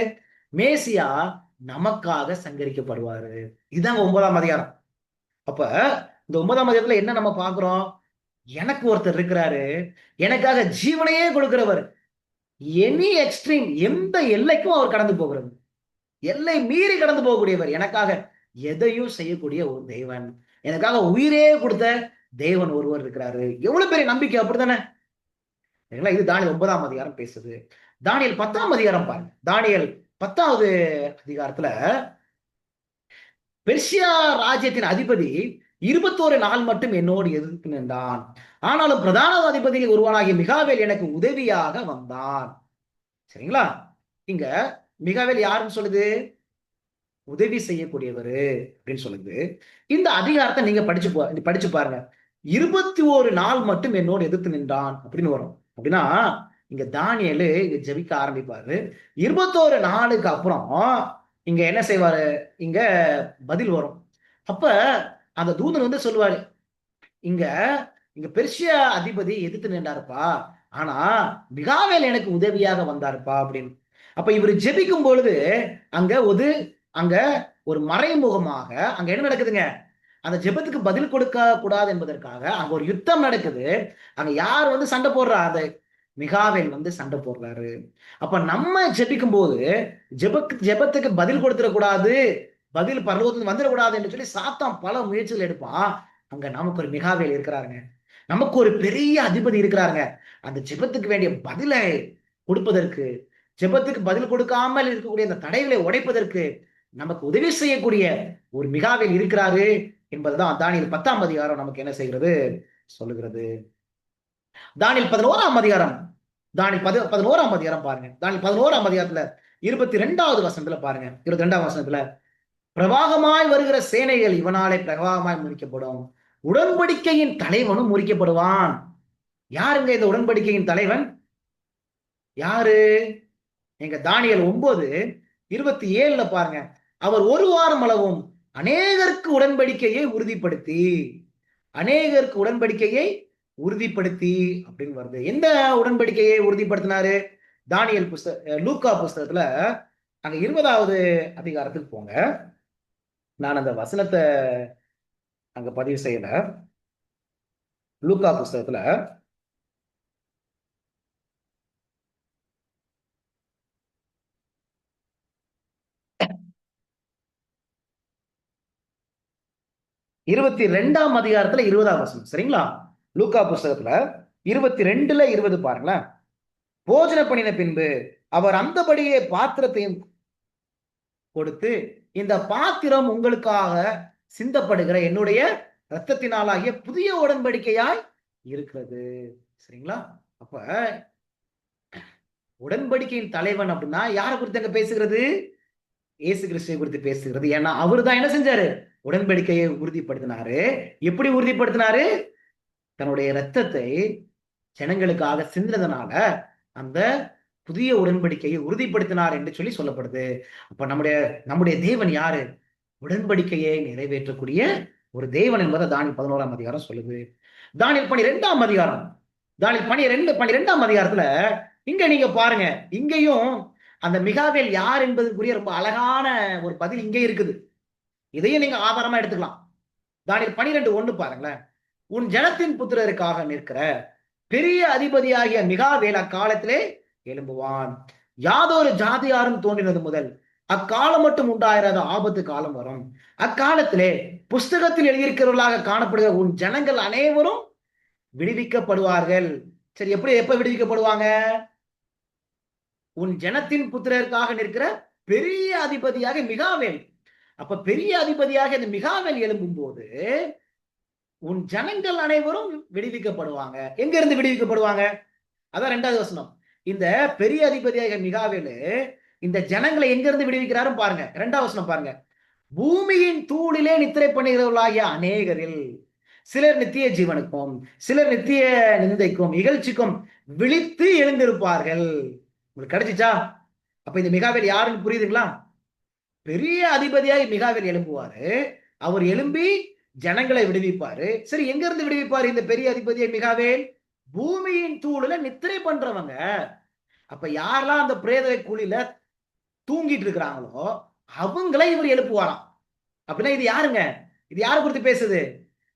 மேசியா நமக்காக சங்கரிக்கப்படுவாரு. இதுதாங்க 9ஆம் அதிகாரம். அப்ப இந்த 9ஆம் அதிகாரத்துல என்ன நம்ம பாக்குறோம்? எனக்கு ஒருத்தர் இருக்கிறாரு, எனக்காக ஜீவனையே கொடுக்கிறவர். எனி எக்ஸ்ட்ரீம், எந்த எல்லைக்கும் அவர் கடந்து போகிறது, எல்லை மீறி கடந்து போகக்கூடியவர், எனக்காக எதையும் செய்யக்கூடிய ஒரு தேவன், எனக்காக உயிரே கொடுத்த தேவன் ஒருவர் இருக்கிறாரு. எவ்வளவு பெரிய நம்பிக்கை! அப்படித்தானே? இது தானியேல் 9ஆம் அதிகாரம் பேசுது. தானியேல் 10ஆம் அதிகாரம் பாருங்க. தானியேல் 10வது அதிகாரத்துல பெர்சியா ராஜ்யத்தின் அதிபதி 21 நாள் மட்டும் என்னோடு எதிர்த்து நின்றான், ஆனாலும் பிரதான அதிபதியில் ஒருவனாகிய மிகாவேல் எனக்கு உதவியாக வந்தான். சரிங்களா? இங்க மிகாவேல் யாருன்னு சொல்லுது? உதவி செய்யக்கூடியவர் அப்படின்னு சொல்லுது. இந்த அதிகாரத்தை நீங்க படிச்சு பாருங்க. 21 நாள் மட்டும் என்னோடு எதிர்த்து நின்றான் அப்படின்னு வரும். அப்படின்னா இங்க தானியேலு இங்க ஜெபிக்க ஆரம்பிப்பாரு. 21 நாளுக்கு அப்புறம் இங்க என்ன செய்வாரு? இங்க பதில் வரும். அப்ப அந்த தூதன் வந்து சொல்லுவாரு, இங்க இங்க பெர்சியா அதிபதி எதிர்த்து நின்றாருப்பா, ஆனா மிகாவேல் எனக்கு உதவியாக வந்தாருப்பா அப்படின்னு. அப்ப இவர் ஜெபிக்கும் பொழுது அங்க ஒரு மறைமுகமாக அங்க என்ன நடக்குதுங்க? அந்த ஜெபத்துக்கு பதில் கொடுக்க கூடாது என்பதற்காக அங்க ஒரு யுத்தம் நடக்குது. அங்க யார் வந்து சண்டை போடுறா? அந்த மிகாவேல் வந்து சண்டை போடுறாரு. அப்ப நம்ம ஜெபிக்கும் போது ஜெபத்துக்கு பதில் கொடுத்துடக்கூடாது, பதில் பரலோகத்துக்கு வந்துடக்கூடாது என்று சொல்லி சாத்தான் பல முயற்சிகள் எடுப்பான். அங்க நமக்கு ஒரு மிகாவேல் இருக்கிறாருங்க, நமக்கு ஒரு பெரிய அதிபதி இருக்கிறாருங்க. அந்த ஜெபத்துக்கு வேண்டிய பதிலை கொடுப்பதற்கு ஜெபத்துக்கு பதில் கொடுக்காமல் இருக்கக்கூடிய அந்த தடைகளை உடைப்பதற்கு நமக்கு உதவி செய்யக்கூடிய ஒரு மிகாவேல் இருக்கிறாரு என்பதுதான் தானியேல் 10ஆம் அதிகாரம் நமக்கு என்ன செய்கிறது சொல்லுகிறது. தானியேல் 11ஆம் அதிகாரம், தானியேல் 11ஆம் அதிகாரம் பாருங்க. தானியேல் 11ஆம் அதிகாரத்துல 22வது வசனத்துல பாருங்க. 22ஆம் வசனத்துல, பிரவாகமாய் வருகிற சேனைகள் இவனாலே பிரவாகமாய் முறிக்கப்படும், உடன்படிக்கையின் தலைவனும் முறிக்கப்படுவான். யாருங்க இந்த உடன்படிக்கையின் தலைவன்? யாரு? எங்க தானியேல் 9:27 பாருங்க. அவர் ஒரு வாரம் அளவும் அநேகருக்கு உடன்படிக்கையை உறுதிப்படுத்தி, அநேகருக்கு உடன்படிக்கையை உறுதிப்படுத்தி அப்படின்னு வருது. எந்த உடன்படிக்கையை உறுதிப்படுத்தினாரு? தானியேல் லூக்கா புஸ்தகத்துல அங்க 20வது அதிகாரத்துக்கு போங்க. நான் அந்த வசனத்தை அங்க பதிவு செய்யல. லூக்கா புஸ்தகத்துல 22ஆம் அதிகாரத்துல 20ஆம் வசனம். சரிங்களா? லூக்கா புஸ்தகத்துல 22:20 பாருங்களேன். போஜன பண்ணின பின்பு அவர் அந்தபடியே பாத்திரத்தையும் கொடுத்து, இந்த பாத்திரம் உங்களுக்காக சிந்தப்படுகிற என்னுடைய இரத்தத்தினாலாகிய புதிய உடன்படிக்கையாய் இருக்கிறது. சரிங்களா? அப்ப உடன்படிக்கையின் தலைவன் அப்படின்னா யாரை குறித்து அங்க பேசுகிறது? இயேசு கிறிஸ்துவை குறித்து பேசுகிறது. ஏன்னா அவரு தான் என்ன செஞ்சாரு? உடன்படிக்கையை உறுதிப்படுத்தினாரு. எப்படி உறுதிப்படுத்தினாரு? தன்னுடைய இரத்தத்தை ஜனங்களுக்காக சிந்தினதுனால அந்த புதிய உடன்படிக்கையை உறுதிப்படுத்தினார் என்று சொல்லி சொல்லப்படுது. அப்ப நம்முடைய தேவன் யாரு? உடன்படிக்கையை நிறைவேற்றக்கூடிய ஒரு தேவன் என்பதை தானியேல் 11ஆம் அதிகாரம் சொல்லுது. தானியேல் 12ஆம் அதிகாரம், தானியேல் 12ஆம் அதிகாரத்துல இங்க நீங்க பாருங்க, இங்கேயும் அந்த மிகாவேல் யார் என்பதுக்குரிய ரொம்ப அழகான ஒரு பதில் இங்கே இருக்குது. இதையும் நீங்க ஆதாரமா எடுத்துக்கலாம். தானியேல் 12:1 பாருங்களேன். உன் ஜனத்தின் புத்திரருக்காக நிற்கிற பெரிய அதிபதியாகிய மிகாவேல் அக்காலத்திலே எழும்புவான். யாதொரு ஜாதியாரும் தோன்றினது முதல் அக்காலம் மட்டும் உண்டாயிராத ஆபத்து காலம் வரும். அக்காலத்திலே புஸ்தகத்தில் எழுதியிருக்கிறவர்களாக காணப்படுகிற உன் ஜனங்கள் அனைவரும் விடுவிக்கப்படுவார்கள். சரி, எப்ப விடுவிக்கப்படுவாங்க? உன் ஜனத்தின் புத்திரருக்காக நிற்கிற பெரிய அதிபதியாக மிகாவேல். அப்ப பெரிய அதிபதியாக இந்த மிகாவேல் எழும்பும் போது உன் ஜனங்கள் அனைவரும் விடுவிக்கப்படுவாங்க. எங்க இருந்து விடுவிக்கப்படுவாங்க? அதான் 2வது வசனம். இந்த பெரிய அதிபதியாக மிகாவேலு இந்த ஜனங்களை எங்க இருந்து விடுவிக்கிறாரு பாருங்க. 2வது வசனம் பாருங்க. பூமியின் தூளிலே நித்திரை பண்ணுகிறவர்களாகிய அநேகரில் சிலர் நித்திய ஜீவனுக்கும் சிலர் நித்திய நிந்தைக்கும் இகழ்ச்சிக்கும் விழித்து எழுந்திருப்பார்கள். உங்களுக்கு கிடைச்சிச்சா? அப்ப இந்த மிகாவேல் யாருன்னு புரியுதுங்களா? பெரிய அதிபதியாக மிகாவேல் எழும்புவாரு. அவர் எழும்பி ஜனங்களை விடுவிப்பாரு. சரி, எங்க இருந்து விடுவிப்பாரு இந்த பெரிய அதிபதியை மிகாவேல்? பூமியின் தூளுல நித்திரை பண்றவங்க. அப்ப யாரெல்லாம் அந்த பிரேத குழியில தூங்கிட்டு இருக்கிறாங்களோ அவங்களை இவர் எழுப்புவாராம். அப்படின்னா இது யாருங்க? இது யாரை குறித்து பேசுது?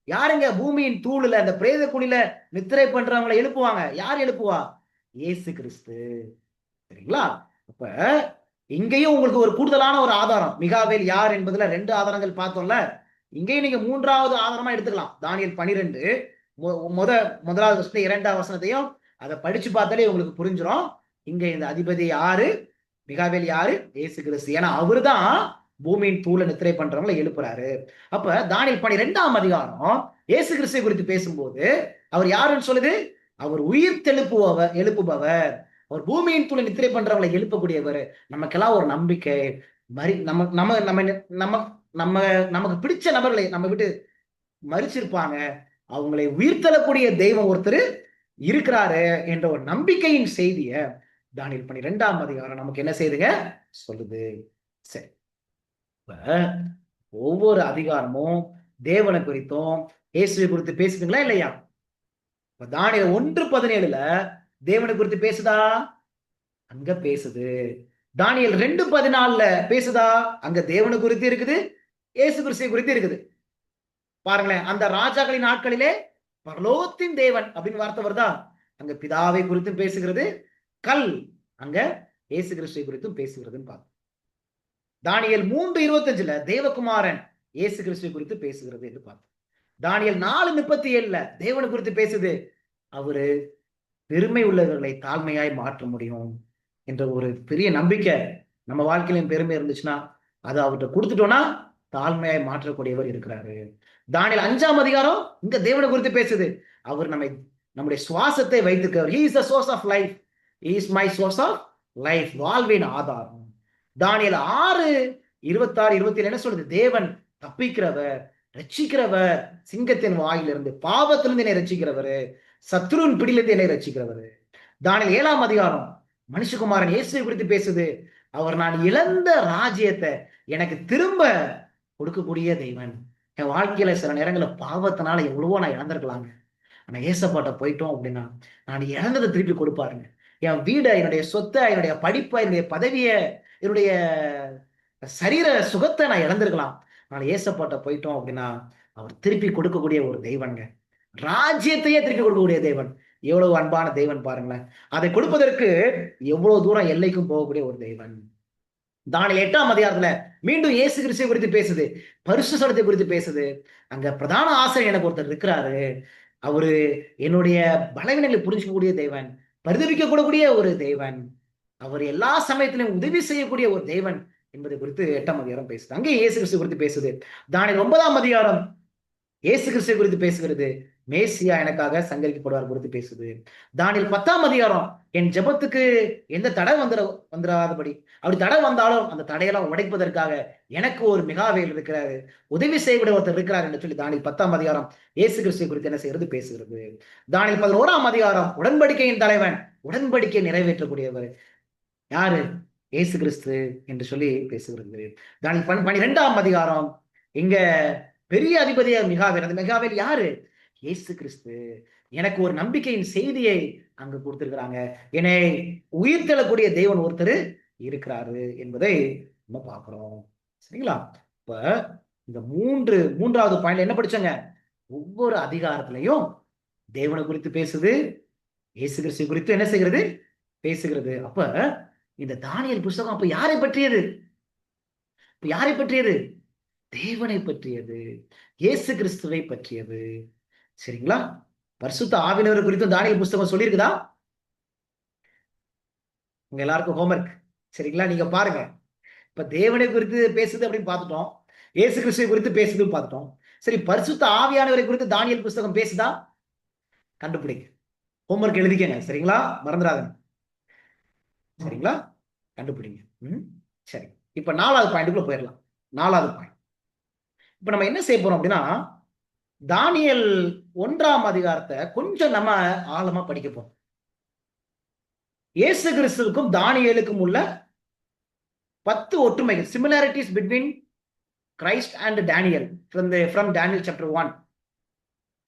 யாருங்க பூமியின் தூளுல அந்த பிரேத குழியில நித்திரை பண்றவங்களை எழுப்புவாங்க? யார் எழுப்புவா? இயேசு கிறிஸ்து. சரிங்களா? அப்ப இங்கேயும் உங்களுக்கு ஒரு கூடுதலான ஒரு ஆதாரம், மிகாவேல் யார் என்பதுல 2 ஆதாரங்கள் பார்த்தோம்ல. இங்கேயும் நீங்க 3வது ஆதாரமா எடுத்துக்கலாம். தானியேல் 12 முதலாவது வசனத்தை 2வது வசனத்தையும் அதை படிச்சு பார்த்தாலே உங்களுக்கு புரிஞ்சிடும். இங்க இந்த அதிபதி யாரு? மிகாவேல் யாரு? இயேசு கிறிஸ்து. ஏன்னா அவரு தான் பூமியின் தூள நித்திரை பண்றவங்களை எழுப்புறாரு. அப்ப தானியேல் 12ஆம் அதிகாரம் இயேசு கிறிஸ்துவை குறித்து பேசும்போது அவர் யாருன்னு சொல்லுது? அவர் உயிர் எழுப்புபவர். அவர் பூமியின் தூள நித்திரை பண்றவங்களை எழுப்பக்கூடியவர். நமக்கெல்லாம் ஒரு நம்பிக்கை. நமக்கு பிடிச்ச நபர்களை நம்ம விட்டு மறிச்சிருப்பாங்க, அவங்களை உயிர்த்தெழக்கூடிய தெய்வம் ஒருத்தர் இருக்கிறாரு என்ற ஒரு நம்பிக்கையின் செய்திய தானியேல் 12ஆம் அதிகாரம் நமக்கு என்ன செய்துங்க சொல்லுது. சரி, ஒவ்வொரு அதிகாரமும் தேவனை குறித்தும் இயேசுவை குறித்து பேசுதுங்களா இல்லையா? தானியேல் 1:17 தேவனை குறித்து பேசுதா? அங்க பேசுது. தானியேல் 2:14 பேசுதா? அங்க தேவனை குறித்து இருக்குது, இயேசு கிறிஸ்துவை குறித்து இருக்குது. பாருங்களேன், அந்த ராஜாக்களின் நாட்களிலே பரலோகத்தின் தேவன் அப்படின்னு வார்த்தை வருதா? அங்க பிதாவை குறித்தும் பேசுகிறது. கல் அங்க இயேசு கிறிஸ்துவை குறித்தும் பேசுகிறதுன்னு பார்த்து. தானியேல் 3:25 தேவகுமாரன் இயேசு கிறிஸ்துவை குறித்து பேசுகிறது என்று பார்த்தோம். தானியேல் 4:37 தேவனை குறித்து பேசுது. அவரு பெருமை உள்ளவர்களை தாழ்மையாய் மாற்ற முடியும். என்ற ஒரு பெரிய நம்பிக்கை நம்ம வாழ்க்கையிலும் பெருமை இருந்துச்சுன்னா அதை அவர்கிட்ட கொடுத்துட்டோம்னா தாழ்மையாய் மாற்றக்கூடியவர் இருக்கிறாரு. தானியேல் 5ஆம் அதிகாரம் இந்த தேவனை குறித்து பேசுது. அவர் நம்முடைய சுவாசத்தை வைத்திருக்கிறவர். He is the source of life. He is my source of life. வாழ்வின் ஆதாரம். தானியேல் 6:26, 27 என்ன சொல்லுது? தேவன் தப்பிக்கிறவர், ரட்சிக்கிறவர், சிங்கத்தின் வாயிலிருந்து, பாவத்திலிருந்து என்னை ரட்சிக்கிறவர், சத்ருவின் பிடியிலிருந்து என்னை ரட்சிக்கிறவர். தானியேல் 7ஆம் அதிகாரம் மனுஷகுமாரன் இயேசுவை குறித்து பேசுது. அவர் நான் இழந்த ராஜ்யத்தை எனக்கு திரும்ப கொடுக்கக்கூடிய தெய்வன். என் வாழ்க்கையில சில நேரங்களில் பாவத்தினால எவ்வளவோ நான் இழந்திருக்கலாங்க. ஆனா ஏசப்பாட்ட போயிட்டோம் அப்படின்னா நான் இழந்ததை திருப்பி கொடுப்பாருங்க. என் வீடை, என்னுடைய சொத்தை, என்னுடைய படிப்பை, என்னுடைய பதவியை, என்னுடைய சரீர சுகத்தை நான் இழந்திருக்கலாம். நான் ஏசப்பாட்ட போயிட்டோம் அப்படின்னா அவர் திருப்பி கொடுக்கக்கூடிய ஒரு தெய்வங்க. ராஜ்யத்தையே திருப்பி கொடுக்கக்கூடிய தெய்வன். எவ்வளவு அன்பான தெய்வன் பாருங்களேன். அதை கொடுப்பதற்கு எவ்வளவு தூரம் எல்லைக்கும் போகக்கூடிய ஒரு தெய்வன். தானியேல் 8ஆம் அதிகாரத்துல மீண்டும் இயேசு கிறிஸ்துவை குறித்து பேசுது, பரிசுத்த ஸ்தலத்தை குறித்து பேசுது. அங்க பிரதான ஆசிரியர் எனக்கு ஒருத்தர் இருக்கிறாரு. அவரு என்னுடைய பலவீனங்களை புரிஞ்சுக்கக்கூடிய தெய்வன், பரிதபிக்கக்கூடிய ஒரு தெய்வன், அவர் எல்லா சமயத்திலும் உதவி செய்யக்கூடிய ஒரு தெய்வன் என்பதை குறித்து 8ஆம் அதிகாரம் பேசுது. அங்கே இயேசு கிறிஸ்து குறித்து பேசுது. தானியேல் 9ஆம் அதிகாரம் இயேசு கிறிஸ்துவை குறித்து பேசுகிறது. மேசியா எனக்காக சங்கரிக்கப்படுவார் குறித்து பேசுது. தானியேல் 10ஆம் அதிகாரம் என் ஜெபத்துக்கு எந்த தடை வந்துடாதபடி, அப்படி தடை வந்தாலும் அந்த தடையெல்லாம் உடைப்பதற்காக எனக்கு ஒரு மிகாவேல் இருக்கிறாரு, உதவி செய்யக்கூடிய ஒருத்தர் இருக்கிறார் என்று சொல்லி தானியேல் 10ஆம் அதிகாரம் இயேசு கிறிஸ்துவை குறித்து என்ன செய்யறது? பேசுகிறது. தானியேல் 11ஆம் அதிகாரம் உடன்படிக்கையின் தலைவன், உடன்படிக்கை நிறைவேற்றக்கூடியவர் யாரு? இயேசு கிறிஸ்து என்று சொல்லி பேசுகிறது. தானியேல் 12ஆம் அதிகாரம் இங்க பெரிய அதிபதியா மிகாவேல். அந்த மிகாவேல் யாரு? இயேசு கிறிஸ்து. எனக்கு ஒரு நம்பிக்கையின் செய்தியை அங்க கொடுத்திருக்கிறாங்க. என்னை உயிர்த்தெழக்கூடிய தெய்வன் ஒருத்தர் இருக்கிறாரு என்பதை நம்ம பார்க்கிறோம். சரிங்களா? இப்ப இந்த மூன்றாவது பாயிண்ட் என்ன படிச்சாங்க? ஒவ்வொரு அதிகாரத்திலையும் தேவனை குறித்து பேசுது, இயேசு கிறிஸ்து குறித்து என்ன செய்கிறது? பேசுகிறது. அப்ப இந்த தானியேல் புஸ்தகம் அப்ப யாரை பற்றியது? யாரை பற்றியது? தேவனை பற்றியது, இயேசு கிறிஸ்துவை பற்றியது. சரிங்களா? பரிசுத்த ஆவியானவர் குறித்து தானியேல் புஸ்தகம் சொல்லியிருக்குதா? உங்க எல்லாருக்கும் ஹோம்வொர்க். சரிங்களா? நீங்க பாருங்க. இப்ப தேவனை குறித்து பேசுது அப்படின்னு பார்த்துட்டோம், இயேசு கிறிஸ்துவை குறித்து பேசுதுன்னு பார்த்துட்டோம். சரி, பரிசுத்த ஆவியானவரை குறித்து தானியேல் புஸ்தகம் பேசுதா? கண்டுபிடிங்க. ஹோம்வொர்க் எழுதிக்கங்க. சரிங்களா? மறந்துடாதீங்க. சரிங்களா? கண்டுபிடிங்க. சரி, இப்ப 4வது பாயிண்ட்டுக்குள்ள போயிடலாம். 4வது பாயிண்ட். இப்ப நம்ம என்ன செய்ய போறோம் அப்படின்னா, தானியேல் 1ஆம் அதிகாரத்தை கொஞ்சம் நம்ம ஆழமா படிக்க போறோம். இயேசு கிறிஸ்துவுக்கும் தானியேலுக்கும் உள்ள 10 ஒற்றுமைகள், similarities between Christ and Daniel from Daniel chapter 1.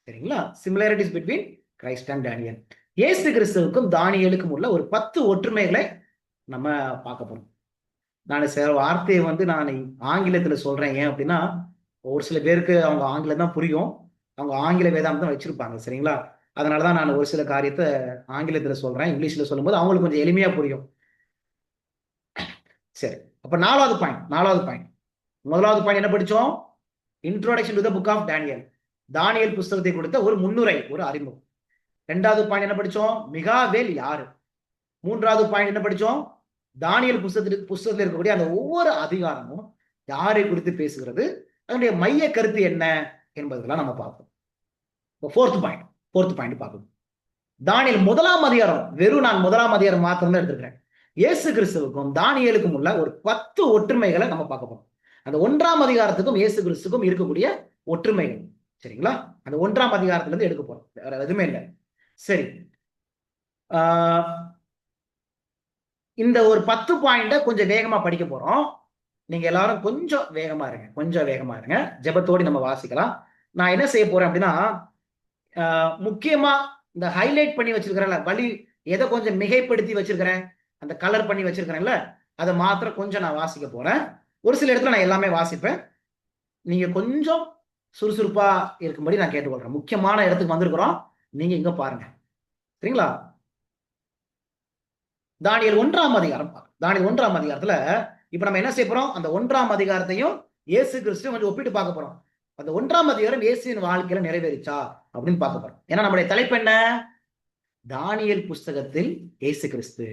சரிங்களா? Similarities between Christ and Daniel. இயேசு கிறிஸ்துவுக்கும் தானியேலுக்கும் உள்ள ஒரு 10 ஒற்றுமைகளை நம்ம பார்க்க போறோம். நான் சில வார்த்தையை நான் ஆங்கிலத்துல சொல்றேன். ஏன் அப்படின்னா, ஒரு சில பேருக்கு அவங்க ஆங்கிலம் தான் புரியும், அவங்க ஆங்கில வேதாந்தம் வச்சிருப்பாங்க. சரிங்களா? அதனாலதான் நான் ஒரு சில காரியத்தை ஆங்கிலத்துல சொல்றேன், இங்கிலீஷ்ல சொல்லும்போது அவங்களுக்கு கொஞ்சம் எளிமையா புரியும். சரி, அப்ப 4வது பாயிண்ட். முதலாவது பாயிண்ட் என்ன படிச்சோம்? Introduction to the book of Daniel. தானியேல் புஸ்தகத்தை கொடுத்த ஒரு முன்னுரை, ஒரு அறிமுகம். 2வது பாயிண்ட் என்ன படிச்சோம்? மிகாவேல் யாரு? 3வது பாயிண்ட் என்ன படிச்சோம்? தானியேல் புஸ்தகத்தில் இருக்கக்கூடிய அந்த ஒவ்வொரு அதிகாரமும் யாரை குறித்து பேசுகிறது, அதனுடைய மைய கருத்து என்ன என்பதெல்லாம் நம்ம பார்ப்போம். ஃபோர்த் பாயிண்ட் பார்க்கணும். தானியேல் 1ஆம் அதிகாரம், வெறும் நான் 1ஆம் அதிகாரம் மாத்திரம் தான் எடுத்துக்கிறேன். இயேசு கிறிஸ்துவுக்கும் தானியேலுக்கும் உள்ள ஒரு 10 ஒற்றுமைகளை நம்ம பார்க்க போறோம். அந்த 1ஆம் அதிகாரத்துக்கும் இயேசு கிறிஸ்துக்கும் இருக்கக்கூடிய ஒற்றுமைகள். சரிங்களா? அந்த 1ஆம் அதிகாரத்துல இருந்து எடுக்க போறோம், வேற எதுவுமே இல்லை. சரி, இந்த ஒரு 10 பாயிண்ட கொஞ்சம் வேகமா படிக்க போறோம். நீங்க எல்லாரும் கொஞ்சம் வேகமா இருங்க. ஜெபத்தோடு நம்ம வாசிக்கலாம். நான் என்ன செய்ய போறேன் அப்படின்னா, முக்கியமா இந்த ஹைலைட் பண்ணி வச்சிருக்கிறேன்ல, எதை கொஞ்சம் மிகைப்படுத்தி வச்சிருக்கிறேன், அந்த கலர் பண்ணி வச்சிருக்கிறேன்ல, அதை மாத்திரம் கொஞ்சம் நான் வாசிக்க போறேன். ஒரு சில இடத்துல நான் எல்லாமே வாசிப்பேன். நீங்க கொஞ்சம் சுறுசுறுப்பா இருக்கும்படி நான் கேட்டுக்கொள்றேன். முக்கியமான இடத்துக்கு வந்திருக்கிறோம், நீங்க இங்க பாருங்க. சரிங்களா? தானியேல் 1ஆம் அதிகாரம். தானியேல் 1ஆம் அதிகாரத்துல இப்ப நம்ம என்ன செய்ய போறோம்? அந்த 1ஆம் அதிகாரத்தையும் இயேசு கிறிஸ்து கொஞ்சம் ஒப்பிட்டு பார்க்க போறோம். அந்த 1ஆம் அதிகாரம் இயேசுவின் வாழ்க்கையில நிறைவேறிச்சா அப்படின்னு பார்க்க போறோம். ஏன்னா நம்முடைய தலைப்பு என்ன? தானியேல் புஸ்தகத்தில் இயேசு கிறிஸ்து.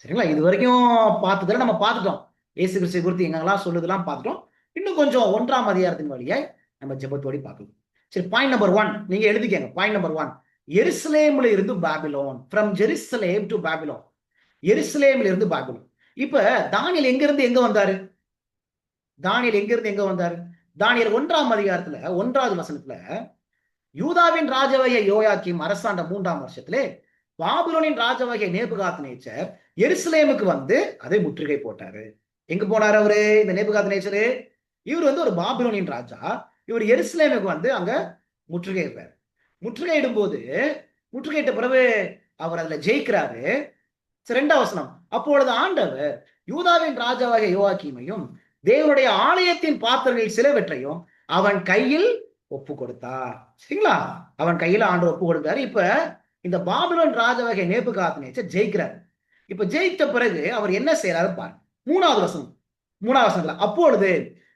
சரிங்களா? இது வரைக்கும் பார்த்ததுல நம்ம பார்த்துட்டோம். இயேசு கிறிஸ்துவை குறித்து எங்கெல்லாம் சொல்லுதெல்லாம் பார்த்துட்டோம். இன்னும் கொஞ்சம் 1ஆம் அதிகாரத்தின் வழியாய் நம்ம ஜெபத்தோடி பார்க்கலாம். சரி, பாயிண்ட் நம்பர் 1 நீங்க எழுதிக்கங்க. பாயிண்ட் நம்பர் 1, எருசலேம்ல இருந்து Babylon. From Jerusalem to Babylon. எருசலேம்ல இருந்து பாபிலோன். இப்ப தானியேல் எங்க இருந்து எங்க வந்தாரு? தானியேல் எங்க இருந்து எங்க வந்தாரு? தானியேல் 1ஆம் அதிகாரத்துல 1வது வசனத்துல, யூதாவின் ராஜாவாகிய யோயாக்கீம் அரசாண்ட 3ஆம் வருஷத்திலே பாபிலோனின் ராஜாவாகிய நேபுகாத்நேச்சர் எருசலேமுக்கு வந்து அதை முற்றுகை போட்டாரு. எங்க போனாரு அவரு? இந்த நேபுகாத்நேச்சரு இவர் வந்து ஒரு பாபிலோனின் ராஜா. இவர் எருசலேமுக்கு வந்து அங்க முற்றுகையிடுறாரு. முற்றுகையிடும் போது முற்றுகையிட்ட பிறகு அவர் அதுல ஜெயிக்கிறாரு. 2ஆம் வசனம், அப்பொழுது ஆண்டவர் யூதாவின் ராஜாவாகிய யோயாக்கீமையும் தேவனுடைய ஆலயத்தின் பாத்திரங்களில் சிலவற்றையும் அவன் கையில் ஒப்பு கொடுத்தார். சரிங்களா? அவன் கையில ஆண்டவர் ஒப்பு கொடுத்தாரு. இப்ப இந்த பாபிலோன் ராஜாவாகிய நேபுகாத்நேச்சர் ஜெயிக்கிறார். இப்ப ஜெயித்த பிறகு அவர் என்ன செய்யறாரு பாருங்க. 3வது வசனத்துல, அப்பொழுது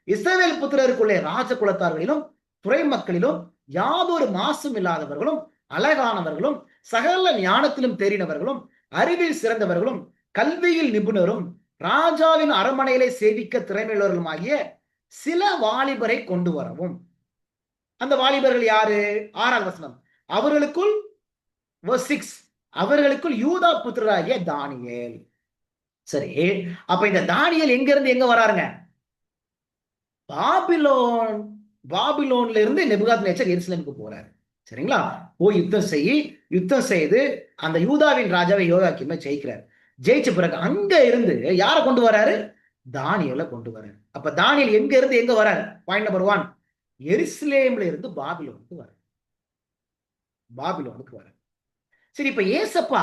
இஸ்ரவேல் புத்திரருக்குள்ளே ராஜ குலத்தார்களிலும் துறை மக்களிலும் யாதொரு மாசும் இல்லாதவர்களும் அழகானவர்களும் சகல ஞானத்திலும் தெரிந்தவர்களும் அறிவில் சிறந்தவர்களும் கல்வியில் நிபுணரும் ராஜாவின் அரண்மனையிலே சேவிக்க திறமையுள்ளவர்களுமாகிய சில வாலிபரை கொண்டு வரவும். அந்த வாலிபர்கள் யாரு? 6ஆம் வசனம், அவர்களுக்குள் verse 6, அவர்களுக்குள் யூதா புத்திரராகிய தானியேல். சரி, அப்ப இந்த தானியேல் எங்க இருந்து எங்க வராருங்க? பாபிலோன்ல இருந்து நேபுகாத்நேச்சர் எருசலேமுக்கு போறாரு. சரிங்களா? போய் யுத்தம் செய்து அந்த யூதாவின் ராஜாவை யோயாக்கீமை ஜெயிக்கிறார். ஜெயிச்ச பிறகு அங்க இருந்து யாரை கொண்டு வராரு? தானியேலை கொண்டு வராரு. அப்ப தானியேல் எங்க இருந்து எங்க வராரு? பாயிண்ட் நம்பர் 1, எருசலேம்ல இருந்து பாபிலோனுக்கு வராரு. சரி, இப்ப ஏசப்பா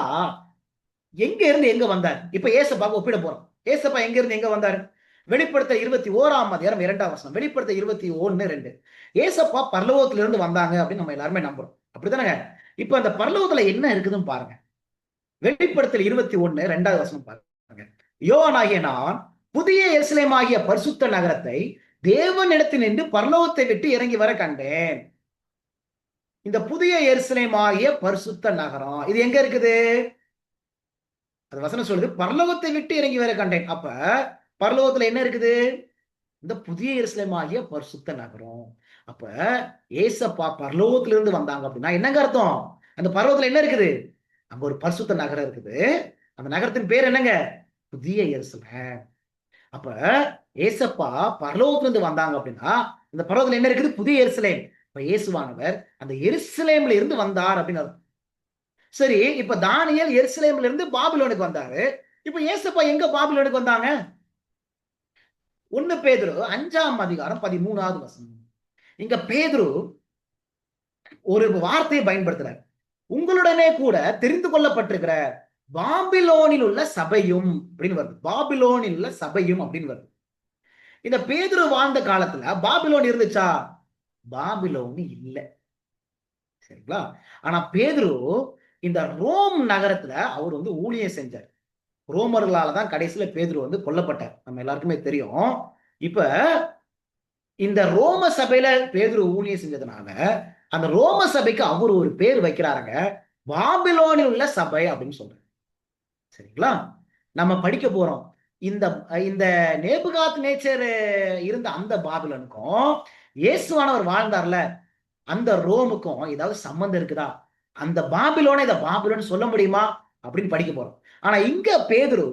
எங்க இருந்து எங்க வந்தார்? இப்ப ஏசப்பாக்கு ஒப்பிட போறோம். ஏசப்பா எங்க இருந்து எங்க வந்தாரு? வெளிப்படுத்தல் 21ஆம் அதிகாரம் 2ஆம் வசனம். வெளிப்படுத்தல் 21:2, ஏசப்பா பரலோகத்துல இருந்து வந்தாங்க அப்படின்னு நம்ம எல்லாருமே நம்புறோம். அப்படித்தானங்க? இப்ப அந்த பரலோகத்துல என்ன இருக்குதுன்னு பாருங்க. வெளிப்படுத்தல் 21:2ஆவது வசனம் பாருங்க. யோவானாகிய நான் புதிய எருசலேம் ஆகிய பரிசுத்த நகரத்தை தேவனிடத்தில் நின்று பரலோகத்தை விட்டு இறங்கி வர கண்டேன். இந்த புதிய எருசலேம் ஆகிய பரிசுத்த நகரம் இது எங்க இருக்குது? அது வசனம் சொல்லுது, பரலோகத்தை விட்டு இறங்கி வர கண்டேன். அப்ப பரலோகத்துல என்ன இருக்குது? இந்த புதிய எருசலேம் ஆகிய பரிசுத்த நகரம். அப்ப ஏசப்பா பரலோகத்துல இருந்து வந்தாங்க அப்படின்னா என்னங்க அர்த்தம்? அந்த பரலோகத்துல என்ன இருக்குது? அங்க ஒரு பரிசுத்த நகரம் இருக்குது. அந்த நகரத்தின் பேர் என்னங்க? புதிய எருசலேம். அப்ப ஏசப்பா பரலோகத்துல இருந்து வந்தாங்க அப்படின்னா இந்த பரலோகத்துல என்ன இருக்குது? புதிய எருசலேம். இப்ப இயேசுவானவர் அந்த எருசலேம்ல இருந்து வந்தார் அப்படின்னு அர்த்தம். சரி, இப்ப தானியேல் எருசலேம்ல இருந்து பாபிலோனுக்கு வந்தாரு. இப்ப ஏசப்பா எங்க பாபிலோனுக்கு வந்தாங்க? 1 பேதுரு 5ஆம் அதிகாரம் 13ஆவது வசனம். இங்க பேதுரு ஒரு வார்த்தையை பயன்படுத்துறார். உங்களுடனே கூட தெரிந்து கொள்ளப்பட்டிருக்கிற பாபிலோனில் உள்ள சபையும் அப்படின்னு வருது. பாபிலோனில் உள்ள சபையும் அப்படின்னு வருது. இந்த பேதுரு வாழ்ந்த காலத்துல பாபிலோன் இருந்துச்சா? பாபிலோன் இல்லை. சரிங்களா? ஆனா பேதுரு இந்த ரோம் நகரத்துல அவர் வந்து ஊழியம் செஞ்சார். ரோமர்களால தான் கடைசியில பேதுரு வந்து கொல்லப்பட்டார். நம்ம எல்லாருக்குமே தெரியும். இப்ப இந்த ரோம சபையில பேதுரு ஊழியம் செஞ்சதுனால அந்த ரோம சபைக்கு அவர் ஒரு பேர் வைக்கிறாருங்க, பாபிலோனில் உள்ள சபை அப்படின்னு சொல்றாரு. சரிங்களா? நம்ம படிக்க போறோம். இந்த நேபுகாத்நேச்சர் இருந்த அந்த பாபிலோனுக்கும் இயேசுவானவர் வாழ்ந்தார்ல அந்த ரோமுக்கும் ஏதாவது சம்பந்தம் இருக்குதா? அந்த பாபிலோனை இதை பாபிலோன் சொல்ல முடியுமா அப்படின்னு படிக்க போறோம். ஆனா இங்க பேதுரு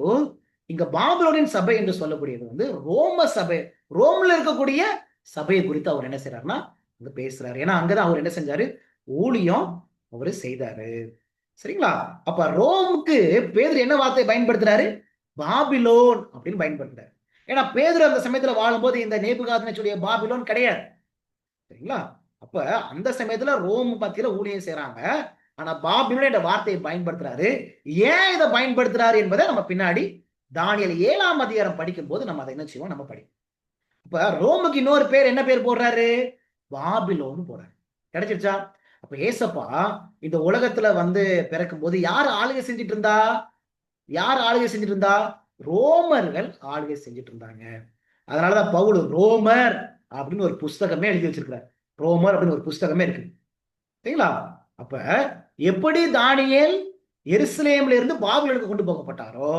இங்க பாபிலோனின் சபை என்று சொல்லக்கூடியது வந்து ரோம சபை, ரோம்ல இருக்கக்கூடிய சபையை குறித்து அவர் என்ன செய்யறாருன்னா அங்க பேசுறாரு. ஏன்னா அங்கதான் அவர் என்ன செஞ்சாரு? ஊழியம் அவரு செய்தாரு. சரிங்களா? அப்ப ரோமுக்கு பேதுரு என்ன வார்த்தையை பயன்படுத்துறாரு? பாபிலோன் அப்படின்னு பயன்படுத்துறாரு. ஏன்னா பேதுரு அந்த சமயத்துல வாழும்போது இந்த நேபுகாத்நேச்சருடைய பாபிலோன் கிடையாது. சரிங்களா? அப்ப அந்த சமயத்துல ரோம் மத்தியில ஊழியம் செய்யறாங்க. ஆனா பாபிலோன் என்ற வார்த்தையை பயன்படுத்துறாரு. ஏன் இதை பயன்படுத்துறாரு என்பதை நம்ம பின்னாடி தானியேல் 7ஆம் அதிகாரம் படிக்கும் போது நம்ம அதை என்ன செய்வோம்? நம்ம படிப்போம். அப்ப ரோமுக்கு இன்னொரு பேர் என்ன பேர் போடுறாரு? பாபிலோன் போடுறாரு. கிடைச்சிருச்சா? அப்ப ஏசப்பா இந்த உலகத்துல வந்து பிறக்கும் போது யார் ஆளுகை செஞ்சுட்டு இருந்தா? ரோமர்கள் ஆளுகை செஞ்சுட்டு இருந்தாங்க. அதனாலதான் பவுல் ரோமர் அப்படின்னு ஒரு புஸ்தகமே எழுதி வச்சிருக்கிறார். ரோமர் அப்படின்னு ஒரு புஸ்தகமே இருக்கு. சரிங்களா? அப்ப எப்படி தானியேல் எருசலேம்ல இருந்து பாபிலோனுக்கு கொண்டு போகப்பட்டாரோ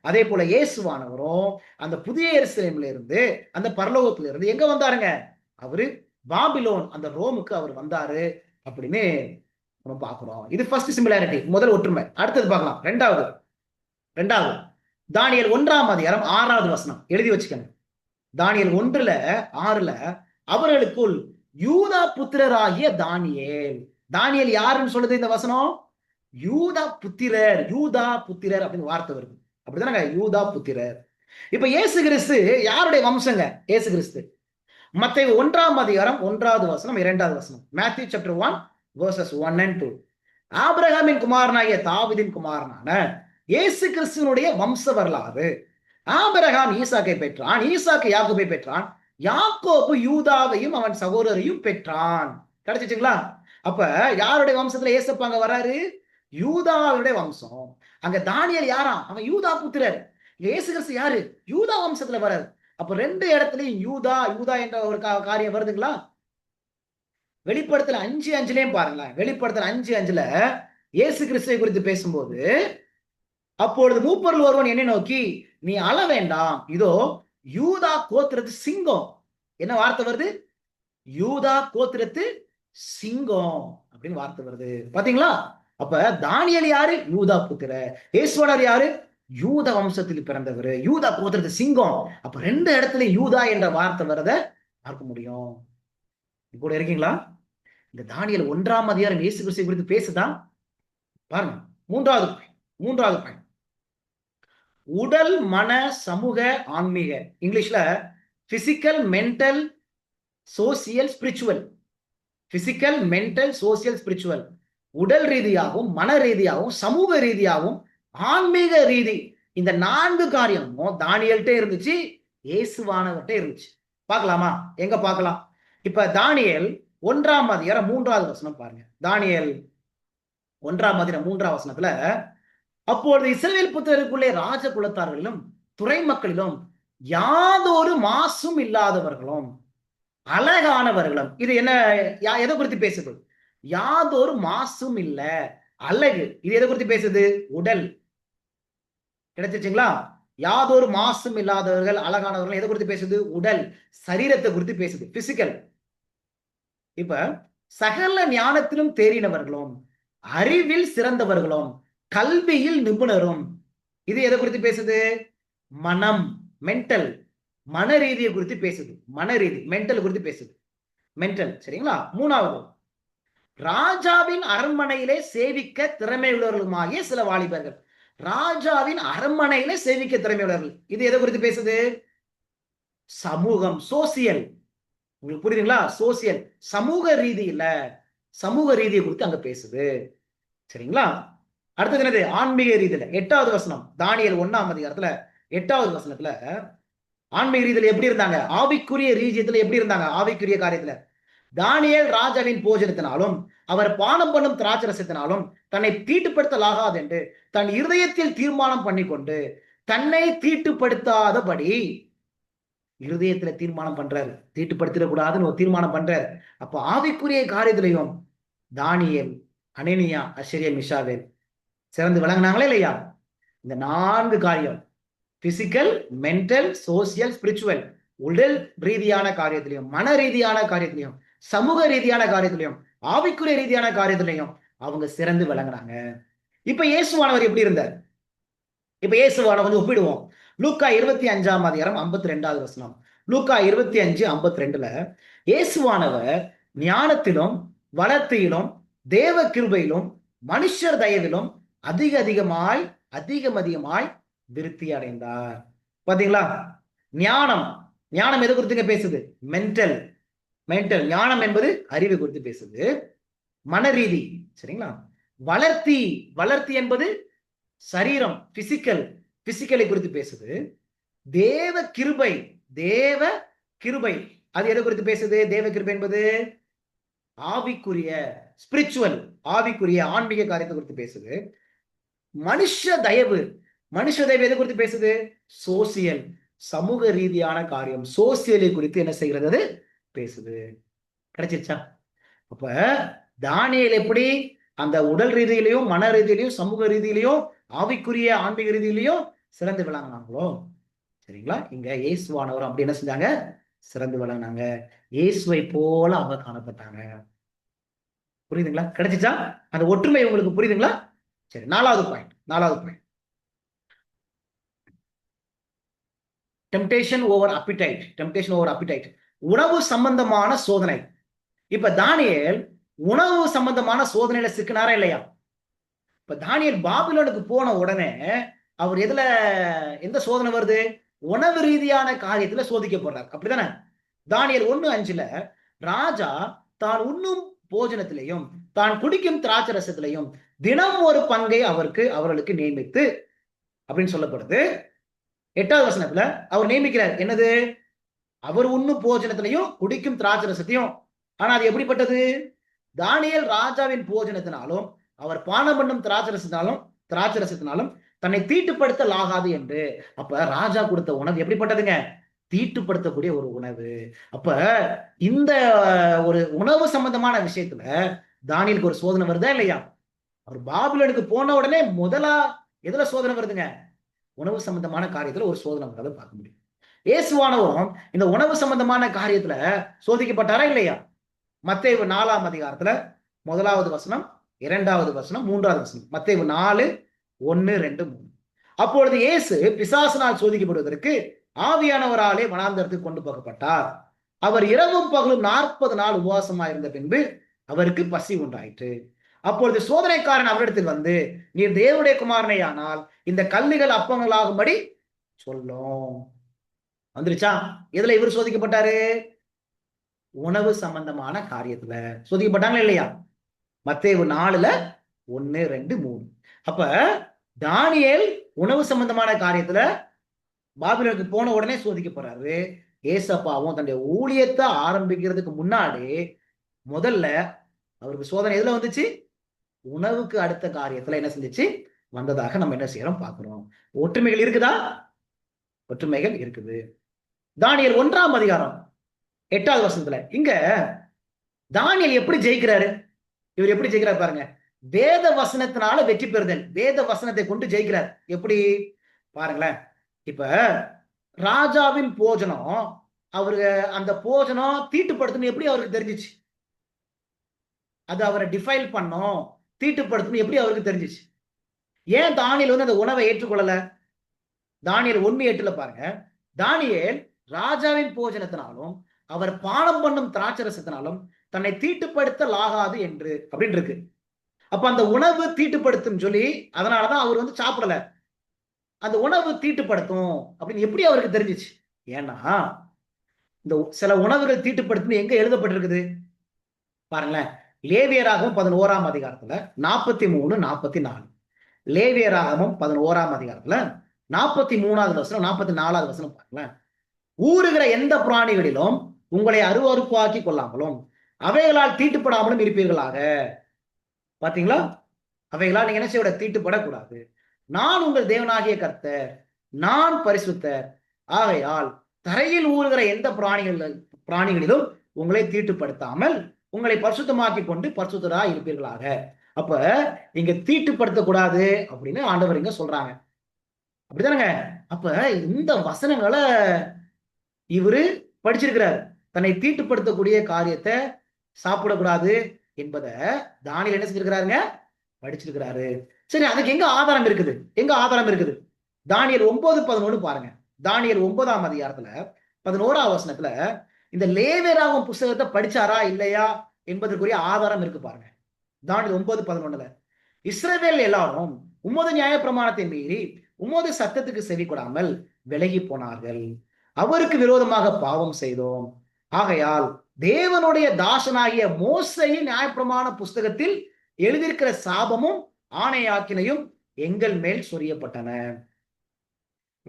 அதே போல இயேசுவானவரும் அந்த புதிய எருசலேம்ல இருந்து, அந்த பரலோகத்துல இருந்து எங்க வந்தாருங்க? அவரு பாபிலோன், அந்த ரோமுக்கு அவர் வந்தாரு அப்படின்னு நம்ம பார்க்கிறோம். இது ஃபர்ஸ்ட் சிமிலாரிட்டி, முதல் ஒற்றுமை. அடுத்தது பார்க்கலாம். ரெண்டாவது தானியேல் 1ஆம் அதிகாரம் 6வது வசனம் எழுதி வச்சுக்கணும். தானியேல் 1:6 அவர்களுக்குள் யூதா புத்திரராகிய தானியேல். தானியேல் யாருன்னு சொல்லுது இந்த வசனம்? யூதா புத்திரர், யூதா புத்திரர் அப்படின்னு வார்த்தை வருது. அப்படிதானங்க, யூதா புத்திரர். இப்ப இயேசு கிறிஸ்து யாருடைய வம்சங்க? இயேசு கிறிஸ்து மத்தேயு 1ஆம் அதிகாரம் 1வது வசனம் 2வது வசனம். Matthew chapter 1 verses 1 and 2. ஆபிரகாமின் குமாரனாகிய தாவீதின் குமாரனான இயேசு கிறிஸ்துவனுடைய வம்ச வரலாறு. ஆபிரகாம் ஈசாக்கை பெற்றான், ஈசாக்கு யாக்கோபை பெற்றான், யாக்கோபு யூதாவையும் அவன் சகோதரரையும் பெற்றான். கிடைச்சிச்சுங்களா? அப்ப யாருடைய வம்சத்துல ஏசப்பாங்க வராரு? யூதாவுடைய வம்சம். அங்க தானியேல் யாரா? அவன் யூதா புத்திரர். இயேசு கிறிஸ்து யாரு? யூதா வம்சத்துல வராரு. அப்ப 2 இடத்துலயும் யூதா யூதா என்ற ஒரு காரியம் வருதுங்களா? வெளிப்படுத்தல 5:5 பாருங்களேன். வெளிப்படுத்தல 5:5 இயேசு கிறிஸ்துவை குறித்து பேசும்போது, அப்பொழுது மூப்பரில் ஒருவன் என்னை நோக்கி, நீ அழ வேண்டாம், இதோ யூதா கோத்திரத்து சிங்கம். என்ன வார்த்தை வருது? யூதா கோத்திரத்து சிங்கம் அப்படின்னு வார்த்தை வருது. பாத்தீங்களா? அப்ப தானியேல் யாரு? யூதா புத்திர. இயேசுவானவர் யாரு? யூத வம்சத்தில் பிறந்தவர், யூதா கோத்திரத்து சிங்கம். அப்ப 2 இடத்துல யூதா என்ற வார்த்தை வரத பார்க்க முடியும். கூட இருக்கீங்களா? இந்த தானியேல் 1ஆம் அதிகாரம் இயேசு கிறிஸ்துவை குறித்து பேசுதா? பாருங்க. மூன்றாவது பாயிண்ட், உடல், மன, சமூக, ஆன்மீக. இங்கிலீஷ்ல physical, mental, social, spiritual. Physical, mental, social, spiritual. உடல் ரீதியாகவும், மன ரீதியாகவும், சமூக ரீதியாகவும், ஆன்மீக ரீதி. இந்த 4 காரியமும் தானியேல்கிட்ட இருந்துச்சு, இயேசுவானவர்கிட்ட இருந்துச்சு. பார்க்கலாமா? எங்க பார்க்கலாம்? இப்ப தானியேல் 1ஆம் அதிகாரம் 3வது வசனம் பாருங்க. தானியேல் 1ஆம் அதிகாரம் 3ஆம் வசனத்துல, அப்பொழுது இஸ்ரவேல் புத்திரருக்குள்ளே ராஜ குலத்தார்களிலும் துறை மக்களிலும் யாதொரு மாசும் இல்லாதவர்களும் அழகானவர்களும். இது என்ன, எதை குறித்து பேசுது? யாதொரு மாசும் இல்ல, அழகு. இது எதை குறித்து பேசுது? உடல். கிடைச்சிருச்சுங்களா? யாதொரு மாசும் இல்லாதவர்கள், அழகானவர்கள். எதை குறித்து பேசுது? உடல், சரீரத்தை குறித்து பேசுது, பிசிக்கல். இப்ப சகல ஞானத்திலும் தேறினவர்களும், அறிவில் சிறந்தவர்களும், கல்வியில் நிபுணரும். இது எதை குறித்து பேசுது? மனம், மென்டல், மன ரீதியை குறித்து பேசுது. மன ரீதி, மென்டல் குறித்து பேசுது. மென்டல். சரிங்களா? 3வது, ராஜாவின் அரண்மனையிலே சேவிக்க திறமையுள்ளவர்களுமாகிய சில வாலிபர்கள். ராஜாவின் அரண்மனையிலே சேவிக்க திறமையுள்ளவர்கள். இது எதை குறித்து பேசுது? சமூகம், சோசியல். உங்களுக்கு புரியுதுங்களா? சோசியல், சமூக ரீதியில, சமூக ரீதியை குறித்து அங்க பேசுது. சரிங்களா? அடுத்தது என்னது? ஆன்மீக ரீதியில. 8வது வசனம், தானியேல் 1ஆம் அதிகாரத்துல 8வது வசனத்துல ஆன்மீக ரீதியில எப்படி இருந்தாங்க? ஆவிக்குரிய ரீதியத்துல எப்படி இருந்தாங்க? ஆவிக்குரிய காரியத்துல தானியேல் ராஜாவின் போஜனத்தினாலும் அவர் பானம் பண்ணும் திராட்சரசத்தினாலும் தன்னை தீட்டுப்படுத்தலாகாது என்று தன் இருதயத்தில் தீர்மானம் பண்ணிக்கொண்டு தன்னை தீட்டுப்படுத்தாதபடி இருதயத்துல தீர்மானம் பண்றாரு. தீட்டுப்படுத்திடக்கூடாதுன்னு ஒரு தீர்மானம் பண்றாரு. அப்ப ஆவிக்குரிய காரியத்திலையும் தானியேல், அனனியா, அஷரியல், மிஷாவேல் சிறந்து விளங்கினாங்களே இல்லையா? இந்த 4 காரியம், பிசிக்கல், மென்டல், சோசியல், ஸ்பிரிச்சுவல். உடல் ரீதியான காரியத்திலையும், மன ரீதியான காரியத்திலையும், சமூக ரீதியான காரியத்திலையும், ஆவிக்குரிய ரீதியான காரியத்திலையும் அவங்க சிறந்து விளங்குறாங்க. இப்ப இயேசுவானவர் எப்படி இருந்தார்? இப்ப இயேசுவானவர் கொஞ்சம் ஒப்பிடுவோம். லூக்கா 25ஆம் அதிகாரம் 52வது வசனம். லூக்கா 25:52 இயேசுவானவர் ஞானத்திலும் வளர்த்தியிலும் தேவ கிருபையிலும் மனுஷர் தயவிலும் அதிகமாய் விருத்தி அடைந்தார். பாத்தீங்களா? ஞானம், ஞானம் எது குறித்துங்க பேசுது? மென்டல். ஞானம் என்பது அறிவு குறித்து பேசுது, மனரீதி. சரிங்களா? வளர்த்தி என்பது சரீரம், பிசிக்கலை குறித்து பேசுது. தேவ கிருபை அது எதை குறித்து பேசுது? தேவ கிருபை என்பது ஆவிக்குரிய, ஸ்பிரிச்சுவல், ஆவிக்குரிய ஆன்மீக காரியத்தை குறித்து பேசுது. மனுஷ தயவு எதை குறித்து பேசுது? சோசியல், சமூக ரீதியான காரியம், சோசியலை குறித்து என்ன செய்கிறது? அது பேசுது. கிடைச்சிருச்சா? அப்ப தானியேல் எப்படி அந்த உடல் ரீதியிலையும், மன ரீதியிலையும், சமூக ரீதியிலையும், ஆவிக்குரிய ஆன்மீக ரீதியிலையும் சிறந்து விளங்கினாங்களோ? சரிங்களா? இங்க இயேசுவானவர் அப்படி என்ன செஞ்சாங்க? சிறந்து விளங்கினாங்க. இயேசுவை போல அவங்க காணப்பட்டாங்க. புரியுதுங்களா? கிடைச்சிச்சா? அந்த ஒற்றுமை உங்களுக்கு புரியுதுங்களா? சரி, நாலாவது பாயிண்ட். Temptation over appetite. உணவு சம்பந்தமான சோதனை. இப்ப தானியேல் உணவு சம்பந்தமான சோதனையில சிக்கினாரா இல்லையா? இப்ப தானியேல் பாபிலோனுக்கு போன உடனே அவர் எந்த சோதனை வருது? உணவு ரீதியான காரியத்துல சோதிக்கப்படுறார். அப்படிதானே? தானியேல் 1:5 ராஜா தான் உண்ணும் போஜனத்திலையும் தான் குடிக்கும் திராட்சை ரசத்திலையும் தினம் ஒரு பங்கை அவர்களுக்கு நியமித்து அப்படின்னு சொல்லப்படுது. 8வது வசனத்துல அவர் நியமிக்கிறார். என்னது? அவர் உண்ணும் போஜனத்திலையும் குடிக்கும் திராட்சை ரசத்தையும். ஆனா அது எப்படிப்பட்டது? தானியேல் ராஜாவின் போஜனத்தினாலும் அவர் பானம் பண்ணும் திராட்சை ரசத்தினாலும் தன்னை தீட்டுப்படுத்தலாகாது என்று. அப்ப ராஜா கொடுத்த உணவு எப்படிப்பட்டதுங்க? தீட்டுப்படுத்தக்கூடிய ஒரு உணவு. அப்ப இந்த ஒரு உணவு சம்பந்தமான விஷயத்துல தானியேலுக்கு ஒரு சோதனை வருதா இல்லையா? அவர் பாபிலோனுக்கு போன உடனே முதலா எதுல சோதனை வருதுங்க? உணவு சம்பந்தமான காரியத்துல ஒரு சோதனை வரதை பார்க்க முடியும். இயேசுவானவரும் இந்த உணவு சம்பந்தமான காரியத்துல சோதிக்கப்பட்டாரா இல்லையா? மத்தேயு 4ஆம் அதிகாரத்துல 1வது வசனம், 2வது வசனம், 3வது வசனம். மத்தேயு 4, 1, 2, 3. அப்பொழுது இயேசு பிசாசினால் சோதிக்கப்படுவதற்கு ஆவியானவராலே வனாந்தரத்துக்கு கொண்டு போகப்பட்டார். அவர் இரவும் பகலும் 40 நாள் உபவாசமாக இருந்த பின்பு அவருக்கு பசி உண்டாயிற்று. அப்பொழுது சோதனைக்காரன் அவரிடத்தில் வந்து, நீர் தேவனுடைய குமாரனே ஆனால் இந்த கல்லுகள் அப்பங்களாகும்படி சொல்லும். வந்துருச்சா? எதுல இவர் சோதிக்கப்பட்டாரு? உணவு சம்பந்தமான காரியத்துல சோதிக்கப்பட்டாங்களா இல்லையா? மத்தேயு 4, 1, 2, 3. அப்ப தானியேல் உணவு சம்பந்தமான காரியத்துல பாபிலோனுக்கு போன உடனே சோதிக்கப்படுறாரு. ஏசப்பாவும் தன்னுடைய ஊழியத்தை ஆரம்பிக்கிறதுக்கு முன்னாடி முதல்ல அவருக்கு சோதனை எதுல வந்துச்சு? உணவுக்கு அடுத்த காரியத்துல என்ன செஞ்சிச்சு வந்ததாக நம்ம என்ன செய்யறோம் பார்க்கிறோம். ஒற்றுமைகள் இருக்குதா? ஒற்றுமைகள் இருக்குது. தானியேல் 1ஆம் அதிகாரம் 8வது வசனத்துல இங்க தானியேல் எப்படி ஜெயிக்கிறாரு? இவர் எப்படி ஜெயிக்கிறார் பாருங்க. வேத வசனத்தினால வெற்றி பெறுதல். வேத வசனத்தை கொண்டு ஜெயிக்கிறார். எப்படி பாருங்களேன். இப்ப ராஜாவின் போஜனம், அந்த போஜனம் தீட்டுப்படுத்தணும் எப்படி அவருக்கு தெரிஞ்சிச்சு? அது அவரை டிஃபைல் பண்ணும், தீட்டுப்படுத்தணும் எப்படி அவருக்கு தெரிஞ்சிச்சு? ஏன் தானியேல் அந்த உணவை ஏற்றுக்கொள்ளல? தானியேல் 1:8 பாருங்க. தானியேல் ராஜாவின் போஜனத்தினாலும் அவர் பானம் பண்ணும் திராட்சரசத்தினாலும் தன்னை தீட்டுப்படுத்தலாகாது என்று அப்படின்னு இருக்கு. அப்ப அந்த உணவு தீட்டுப்படுத்தும் சொல்லி அதனாலதான் அவர் சாப்பிடல. அந்த உணவு தீட்டுப்படுத்தும் அப்படின்னு எப்படி அவருக்கு தெரிஞ்சிச்சு? ஏன்னா இந்த சில உணவுகள் தீட்டுப்படுத்தும் எங்க எழுதப்பட்டிருக்குது பாருங்களேன். லேவியராகமம் 11ஆம் அதிகாரத்துல 43, 44. லேவியராகமம் 11ஆம் அதிகாரத்துல 43வது வசனம், 44வது வசனம் பாருங்களேன். ஊறுகிற எந்த பிராணிகளிலும் உங்களை அருவருப்பாக்கி கொள்ளாமலும் அவைகளால் தீட்டுப்படாமலும் இருப்பீர்களாக. பாத்தீங்களா? அவைகளால் நீங்க என்ன செய்ய தீட்டுப்படக்கூடாது. நான் உங்கள் தேவனாகிய கர்த்தர், நான் பரிசுத்தர். ஆகையால் தரையில் ஊறுகிற எந்த பிராணிகளிலும் உங்களை தீட்டுப்படுத்தாமல் உங்களை பரிசுத்தமாக்கி கொண்டு பரிசுத்தரா இருப்பீர்களாக. அப்ப இங்க தீட்டுப்படுத்தக்கூடாது அப்படின்னு ஆண்டவர் இங்க சொல்றாங்க. அப்படிதானங்க? அப்ப இந்த வசனங்களை இவரு படிச்சிருக்கிறாரு. தன்னை தீட்டுப்படுத்தக்கூடிய காரியத்தை சாப்பிடக்கூடாது என்பதை தானியேல் என்ன செஞ்சிருக்கிறாருங்க? படிச்சிருக்கிறாரு. சரி, அதுக்கு எங்க ஆதாரம் இருக்குது? தானியேல் 9:11 பாருங்க. தானியேல் 9ஆம் அதிகாரத்துல 11ஆம் வசனத்துல இந்த லேவியராகமம் புஸ்தகத்தை படிச்சாரா இல்லையா என்பதற்குரிய ஆதாரம் இருக்கு பாருங்க. தானியேல் 9:11 இஸ்ரவேல் எல்லாரும் உமது நியாயப்பிரமாணத்தை மீறி உமது சத்தத்துக்கு செவி கொடாமல் விலகி போனார்கள். அவருக்கு விரோதமாக பாவம் செய்தோம். ஆகையால் தேவனுடைய தாசனாகிய மோசேயின் நியாயப்பிரமாண புஸ்தகத்தில் எழுதியிருக்கிற சாபமும் ஆணையாக்கினையும் எங்கள் மேல் சொரியப்பட்டன.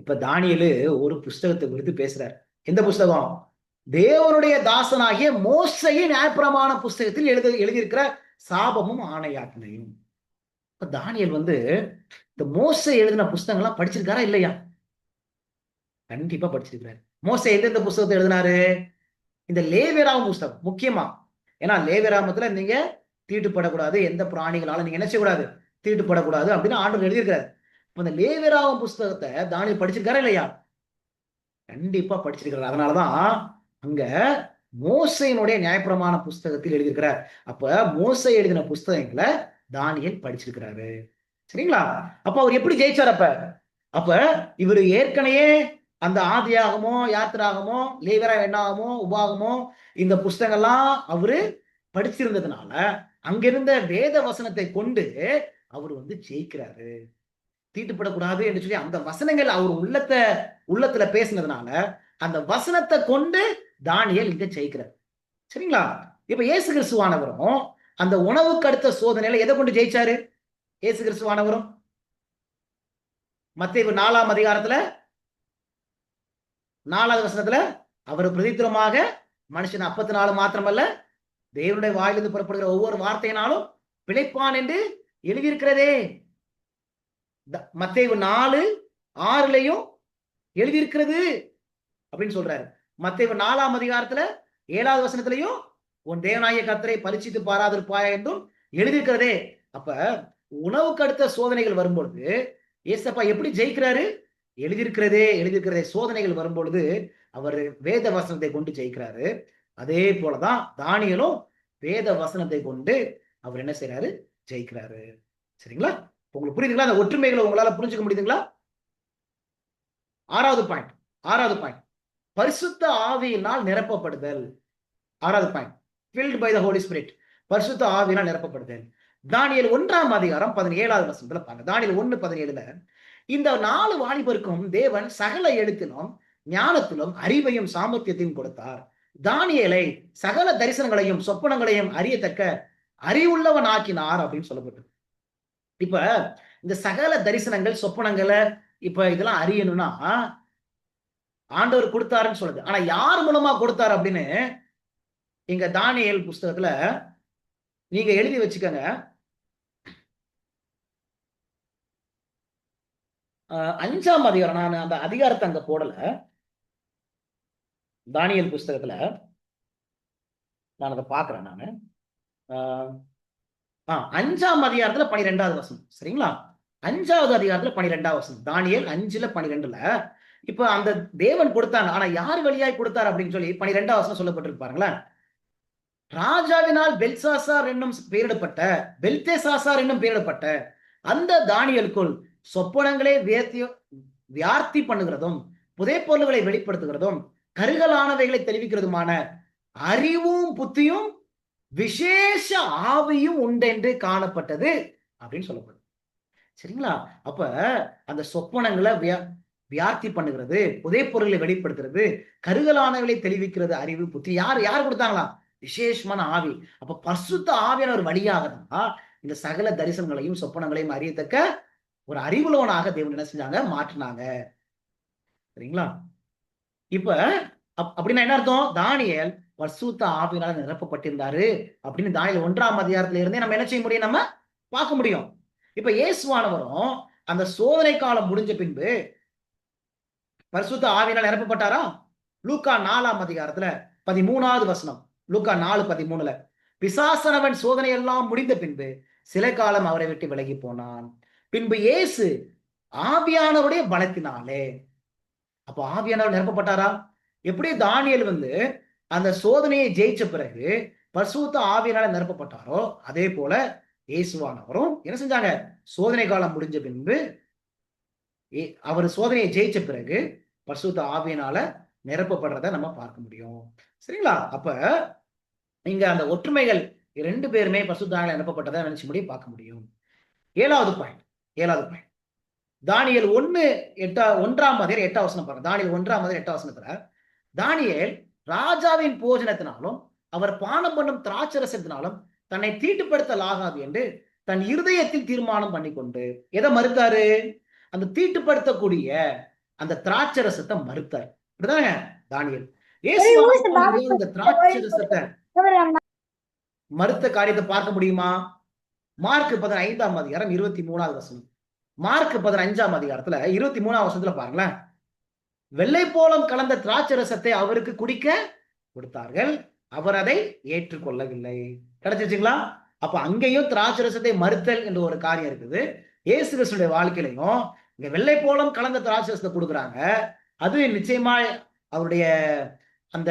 இப்ப தானியேலு ஒரு புஸ்தகத்தை குறித்து பேசுறார். எந்த புஸ்தகம்? தேவனுடைய தாசனாகிய மோசேயின் நியாயப்பிரமாண புஸ்தகத்தில் எழுதியிருக்கிற சாபமும் ஆணையாக்கினையும். இப்ப தானியேல் இந்த மோசே எழுதின புஸ்தகங்கள்லாம் படிச்சிருக்காரா இல்லையா? கண்டிப்பா படிச்சிருக்கிறாரு. மோசே எந்தெந்த புஸ்தகத்தை எழுதினாரு? இந்த லேவியராகமம் புஸ்தகம் முக்கியமா. ஏன்னா லேவியராகமத்துல நீங்க தீட்டுப்படக்கூடாது, எந்த பிராணிகளால நீங்க என்ன செய்யக்கூடாது? தீட்டுப்படக்கூடாது அப்படின்னு ஆண்டவர் எழுதியிருக்கிறாரு. அந்த லேவியராகம புஸ்தகத்தை தானியேல் படிச்சிருக்காரா இல்லையா? கண்டிப்பா படிச்சிருக்கிறார். அதனாலதான் அங்க மோசையினுடைய நியாயப்பிரமாண புஸ்தகத்தில் எழுதியிருக்கிறார். அப்ப மோசை எழுதின புஸ்தகங்களை தானியேல் படிச்சிருக்கிறாரு. சரிங்களா? அப்ப அவர் எப்படி ஜெயிச்சார்? அப்ப இவர் ஏற்கனவே அந்த ஆதியாகமோ, யாத்திராகமோ, லேவியரா எண்ணாகமோ, உபாகமோ இந்த புஸ்தகங்கள்லாம் அவரு படிச்சிருந்ததுனால அங்கிருந்த வேத வசனத்தை கொண்டு அவர் ஜெயிக்கிறாரு. தீட்டுப்படக்கூடாது என்று சொல்லி அந்த வசனங்கள் அவர் உள்ளத்துல பேசினதுனால அந்த வசனத்தை கொண்டு தானியேல் இங்க ஜெயிக்கிறார். சரிங்களா? இப்ப இயேசு கிறிஸ்துவானவரும் அந்த உணவுக்கு அடுத்த சோதனையில எதை கொண்டு ஜெயிச்சாரு? இயேசு கிறிஸ்துவானவரும் மத்தேயு 4ஆம் அதிகாரத்துல 4வது வசனத்துல அவர் பிரதித்திரமாக மனுஷன் அப்பத்தினால மாத்திரமல்ல தேவனுடைய வாயிலிருந்து புறப்படுகிற ஒவ்வொரு வார்த்தையினாலும் பிழைப்பான் என்று எழுதியிருக்கிறதே. மத்தேயு 4:6 எழுதியிருக்கிறது அப்படின்னு சொல்றாரு. மத்தேயு 4ஆம் அதிகாரத்துல 7வது வசனத்திலையும் உன் தேவனாகிய கர்த்தரை பரீட்சித்து பாராதிருப்பாயா என்றும் எழுதியிருக்கிறதே. அப்ப உணவுக்கு அடுத்த சோதனைகள் வரும்பொழுது ஏசப்பா எப்படி ஜெயிக்கிறாரு? எழுதியிருக்கிறதே சோதனைகள் வரும்பொழுது அவர் வேத வசனத்தை கொண்டு ஜெயிக்கிறாரு. அதே போலதான் தானியேலும் வேத வசனத்தை கொண்டு அவர் என்ன செய்யறாரு? ஜெயிக்கிறாரு. சரிங்களா? உங்களுக்கு புரியுதுங்களா? அந்த ஒற்றுமைகளை உங்களால புரிஞ்சுக்க முடியுதுங்களா? ஆறாவது பாயிண்ட் பரிசுத்த ஆவியினால் நிரப்பப்படுதல். 6வது point, filled by the Holy Spirit. பரிசுத்த ஆவியினால் நிரப்பப்படுதல். தானியேல் 1ஆம் அதிகாரம் 17வது வசனத்துல பாருங்க. தானியேல் 1:17 இந்த 4 வாலிபருக்கும் தேவன் சகல எழுத்திலும் ஞானத்திலும் அறிவையும் சாமர்த்தியத்தையும் கொடுத்தார். தானியேலை சகல தரிசனங்களையும் சொப்பனங்களையும் அறியத்தக்க அறிவுள்ளவன் ஆக்கினார் அப்படின்னு சொல்லப்பட்டது. இப்ப இந்த சகல தரிசனங்கள் சொப்பனங்களை இப்ப இதெல்லாம் அறியணும்னா ஆண்டவர் கொடுத்தாருன்னு சொல்லுது. ஆனா யார் மூலமா கொடுத்தாரு அப்படின்னு இங்க தானியேல் புஸ்தகத்துல நீங்க எழுதி வச்சுக்கங்க. 5ஆம் அதிகாரம், நான் அந்த அதிகாரத்தை அங்க போடல. தானியேல் புஸ்தகத்துல நான் அதை பாக்குறேன். நானு 5ஆம் அதிகாரத்துல 12வது வசனம். சரிங்களா? 5வது அதிகாரத்துல 12வது வசனம். தானியேல் 5:12 இப்ப அந்த தேவன் கொடுத்தாங்க. ஆனா யார் வழியாய் கொடுத்தார் அப்படின்னு சொல்லி 12வது வசனம் சொல்லப்பட்டிருக்கு பாருங்களேன். ராஜாவினால் பெல்தேசார் என்னும் பெயரிடப்பட்ட அந்த தானியேலுக்குள் சொப்பனங்களை வியார்த்தி பண்ணுகிறதும் புதை பொருள்களை வெளிப்படுத்துகிறதும் கருகலானவைகளை தெரிவிக்கிறதுமான அறிவும் புத்தியும் விசேஷ ஆவியும் உண்டென்று காணப்பட்டது அப்படின்னு சொல்லப்படும். சரிங்களா? அப்ப அந்த சொப்பனங்களை வியார்த்தி பண்ணுகிறது, புதை பொருளை வெளிப்படுத்துறது, கருகலானவைகளை தெளிவிக்கிறது அறிவு புத்தி யார் கொடுத்தாங்களா? விசேஷமான ஆவி. அப்ப பரிசுத்த ஆவியான ஒரு வழியாக தான் இந்த சகல தரிசனங்களையும் சொப்பனங்களையும் அறியத்தக்க ஒரு அறிவுள்ளவனாக தேவன் என்ன செஞ்சாங்க? மாற்றினாங்க. சரிங்களா? இப்ப அப்படின்னா என்ன அர்த்தம்? தானியேல் பரிசுத்த ஆவியினால நிரப்பப்பட்டிருந்தாரு அப்படின்னு தானியேல் 1ஆம் அதிகாரத்துல இருந்தே நம்ம என்ன செய்ய முடியும்? நம்ம பார்க்க முடியும். இப்ப இயேசுவானவரும் அந்த சோதனை காலம் முடிஞ்ச பின்பு பரிசுத்த ஆவியினால் நிரப்பப்பட்டாரா? லூக்கா 4ஆம் அதிகாரத்துல 13வது வசனம். லூக்கா 4:13 பிசாசனவன் சோதனை எல்லாம் முடிந்த பின்பு சில காலம் அவரை விட்டு விலகி போனான். பின்பு இயேசு ஆவியானவருடைய பலத்தினாலே. அப்ப ஆவியானவர் நிரப்பப்பட்டாரா? எப்படி தானியேல் அந்த சோதனையை ஜெயிச்ச பிறகு பரிசுத்த ஆவியினால நிரப்பப்பட்டாரோ அதே போல இயேசுவானவரும் என்ன செஞ்சாங்க? சோதனை காலம் முடிஞ்ச பின்பு அவர் சோதனையை ஜெயிச்ச பிறகு பரிசுத்த ஆவியினால நிரப்பப்படுறத நம்ம பார்க்க முடியும். சரிங்களா? அப்ப இங்க அந்த ஒற்றுமைகள் 2 பேருமே பரிசுத்த ஆவியினால நிரப்பப்பட்டதை நினைச்சு முடியும் பார்க்க முடியும். 7வது பாயிண்ட் தானியேல் 1:8 8வது வசனம் பாருங்க. தானியேல் 1:8 வசனத்துல தானியேல் ராஜாவின் போஜனத்தினாலும் அவர் பானம் பண்ணும் திராட்சரசத்தினாலும் தன்னை தீட்டுப்படுத்தலாகாது என்று தன் இருதயத்தில் தீர்மானம் பண்ணிக்கொண்டு எதை மறுத்தாரு? அந்த தீட்டுப்படுத்தக்கூடிய அந்த திராட்சரசத்தை மறுத்தார். இப்படிதானே தானியேல் இந்த திராட்சரசத்தை மறுத்த காரியத்தை பார்க்க முடியுமா? மார்க் 15ஆம் அதிகாரம் 23வது வசனம். மார்க் 15ஆம் அதிகாரத்துல 23வது வசனத்துல பாருங்களேன். வெள்ளை போலம் கலந்த திராட்சரசத்தை அவருக்கு குடிக்க கொடுத்தார்கள், அவர் அதை ஏற்றுக்கொள்ளவில்லை. கிடைச்சிருச்சுங்களா? அப்ப அங்கேயும் திராட்சரசத்தை மறுத்தல் என்ற ஒரு காரியம் இருக்குது. இயேசு கிறிஸ்துடைய வாழ்க்கையிலையும் இங்க வெள்ளை போலம் கலந்த திராட்சரசத்தை கொடுக்குறாங்க. அது நிச்சயமா அவருடைய அந்த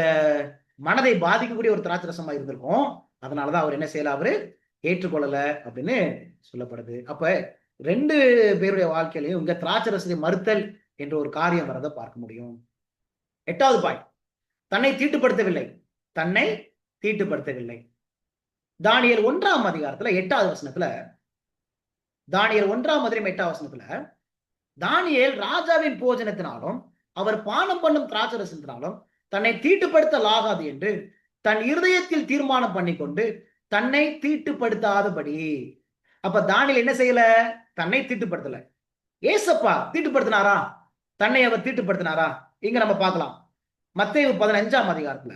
மனதை பாதிக்கக்கூடிய ஒரு திராட்சரசமா இருந்திருக்கும். அதனாலதான் அவர் என்ன செய்யல, அவரு ஏற்றுக்கொள்ளல அப்படின்னு சொல்லப்படுது. அப்ப 2 பேருடைய வாழ்க்கையிலையும் இங்க திராட்சரசத்தை மறுத்தல் என்ற ஒரு காரியம் வரதை பார்க்க முடியும். 8வது பாயிண்ட், தன்னை தீட்டுப்படுத்தவில்லை. தன்னை தீட்டுப்படுத்தவில்லை. தானியேல் 1ஆம் அதிகாரத்துல 8வது வசனத்துல, தானியேல் 1ஆம் அதிகாரம் 8ஆம் வசனத்துல, தானியேல் ராஜாவின் போஜனத்தினாலும் அவர் பானம் பண்ணும் திராட்சரசத்தினாலும் தன்னை தீட்டுப்படுத்தலாகாது என்று தன் இருதயத்தில் தீர்மானம் பண்ணிக்கொண்டு தன்னை தீட்டுப்படுத்தாதபடி. அப்ப தானியேல் என்ன செய்யல, தன்னை தீட்டுப்படுத்தல. ஏசப்பா தீட்டுப்படுத்தினாரா? தன்னை அவர் தீட்டுப்படுத்தினாரா? இங்க நம்ம பார்க்கலாம். மத்தேயு 15ஆம் அதிகாரத்துல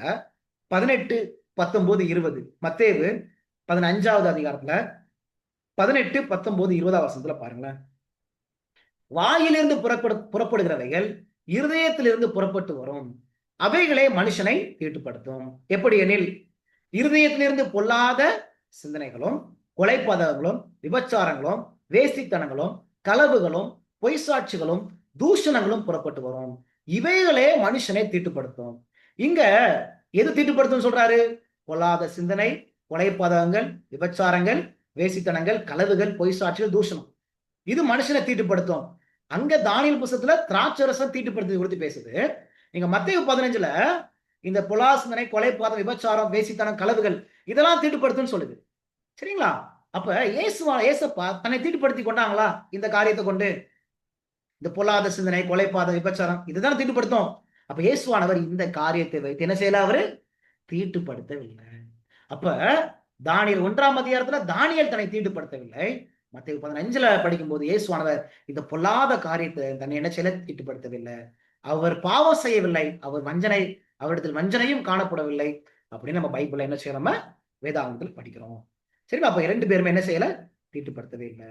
18, 19, 20. மத்தேயு 15வது அதிகாரத்துல 18, 19, 20 வசனத்துல பாருங்களேன். வாயிலிருந்து புறப்படுகிறவைகள் இருதயத்திலிருந்து புறப்பட்டு வரும், அவைகளே மனுஷனை தீட்டுப்படுத்தும். எப்படி எனில், இருதயத்திலிருந்து பொல்லாத சிந்தனைகளும் கொலைபாதகங்களும் விபச்சாரங்களும் வேசித்தனங்களும் களவுகளும் பொய்சாட்சிகளும் தூஷணங்களும் புறப்பட்டு வரும், இவைகளே மனுஷனை தீட்டுப்படுத்தும். இங்க எது தீட்டுப்படுத்தும் சொல்றாரு? பொல்லாத சிந்தனை, கொலைபாதகங்கள், விபச்சாரங்கள், வேசித்தனங்கள், களவுகள், பொய்சாட்சிகள், தூஷணம். இது மனுஷனை தீட்டுப்படுத்தும். அங்க தானியேல் புத்தகத்துல திராட்சரசம் தீட்டுப்படுத்துறது குறித்து பேசுது. நீங்க மத்தேயு 15ல இந்த பொல்லாத சிந்தனை, கொலைபாதகம், விபச்சாரம், வேசித்தனம், களவுகள் இதெல்லாம் தீட்டுப்படுத்தும்னு சொல்லுது. சரிங்களா? அப்ப ஏசப்பா தன்னை தீட்டுப்படுத்தி கொண்டாங்களா இந்த காரியத்தை கொண்டு? இந்த பொல்லாத சிந்தனை, கொலைபாதகம், விபச்சாரம் இதுதான் தீட்டுப்படுத்தும். அப்ப இயேசுவானவர் இந்த காரியத்தை வைத்து என்ன செய்யல, அவரு தீட்டுப்படுத்தவில்லை. அப்ப தானியேல் 1ஆம் அதிகாரத்துல தானியேல் தன்னை தீட்டுப்படுத்தவில்லை. மத்தேயு 15ல படிக்கும்போது இயேசுவானவர் இந்த பொல்லாத காரியத்தை தன்னை என்ன செய்யல, தீட்டுப்படுத்தவில்லை. அவர் பாவம் செய்யவில்லை, அவரிடத்தில் வஞ்சனையும் காணப்படவில்லை அப்படின்னு நம்ம பைபிள்ல என்ன செய்யறோம், நம்ம வேதாகமத்தில் படிக்கிறோம். சரிங்களா? அப்ப 2 பேருமே என்ன செய்யல, தீட்டுப்படுத்தவே இல்லை.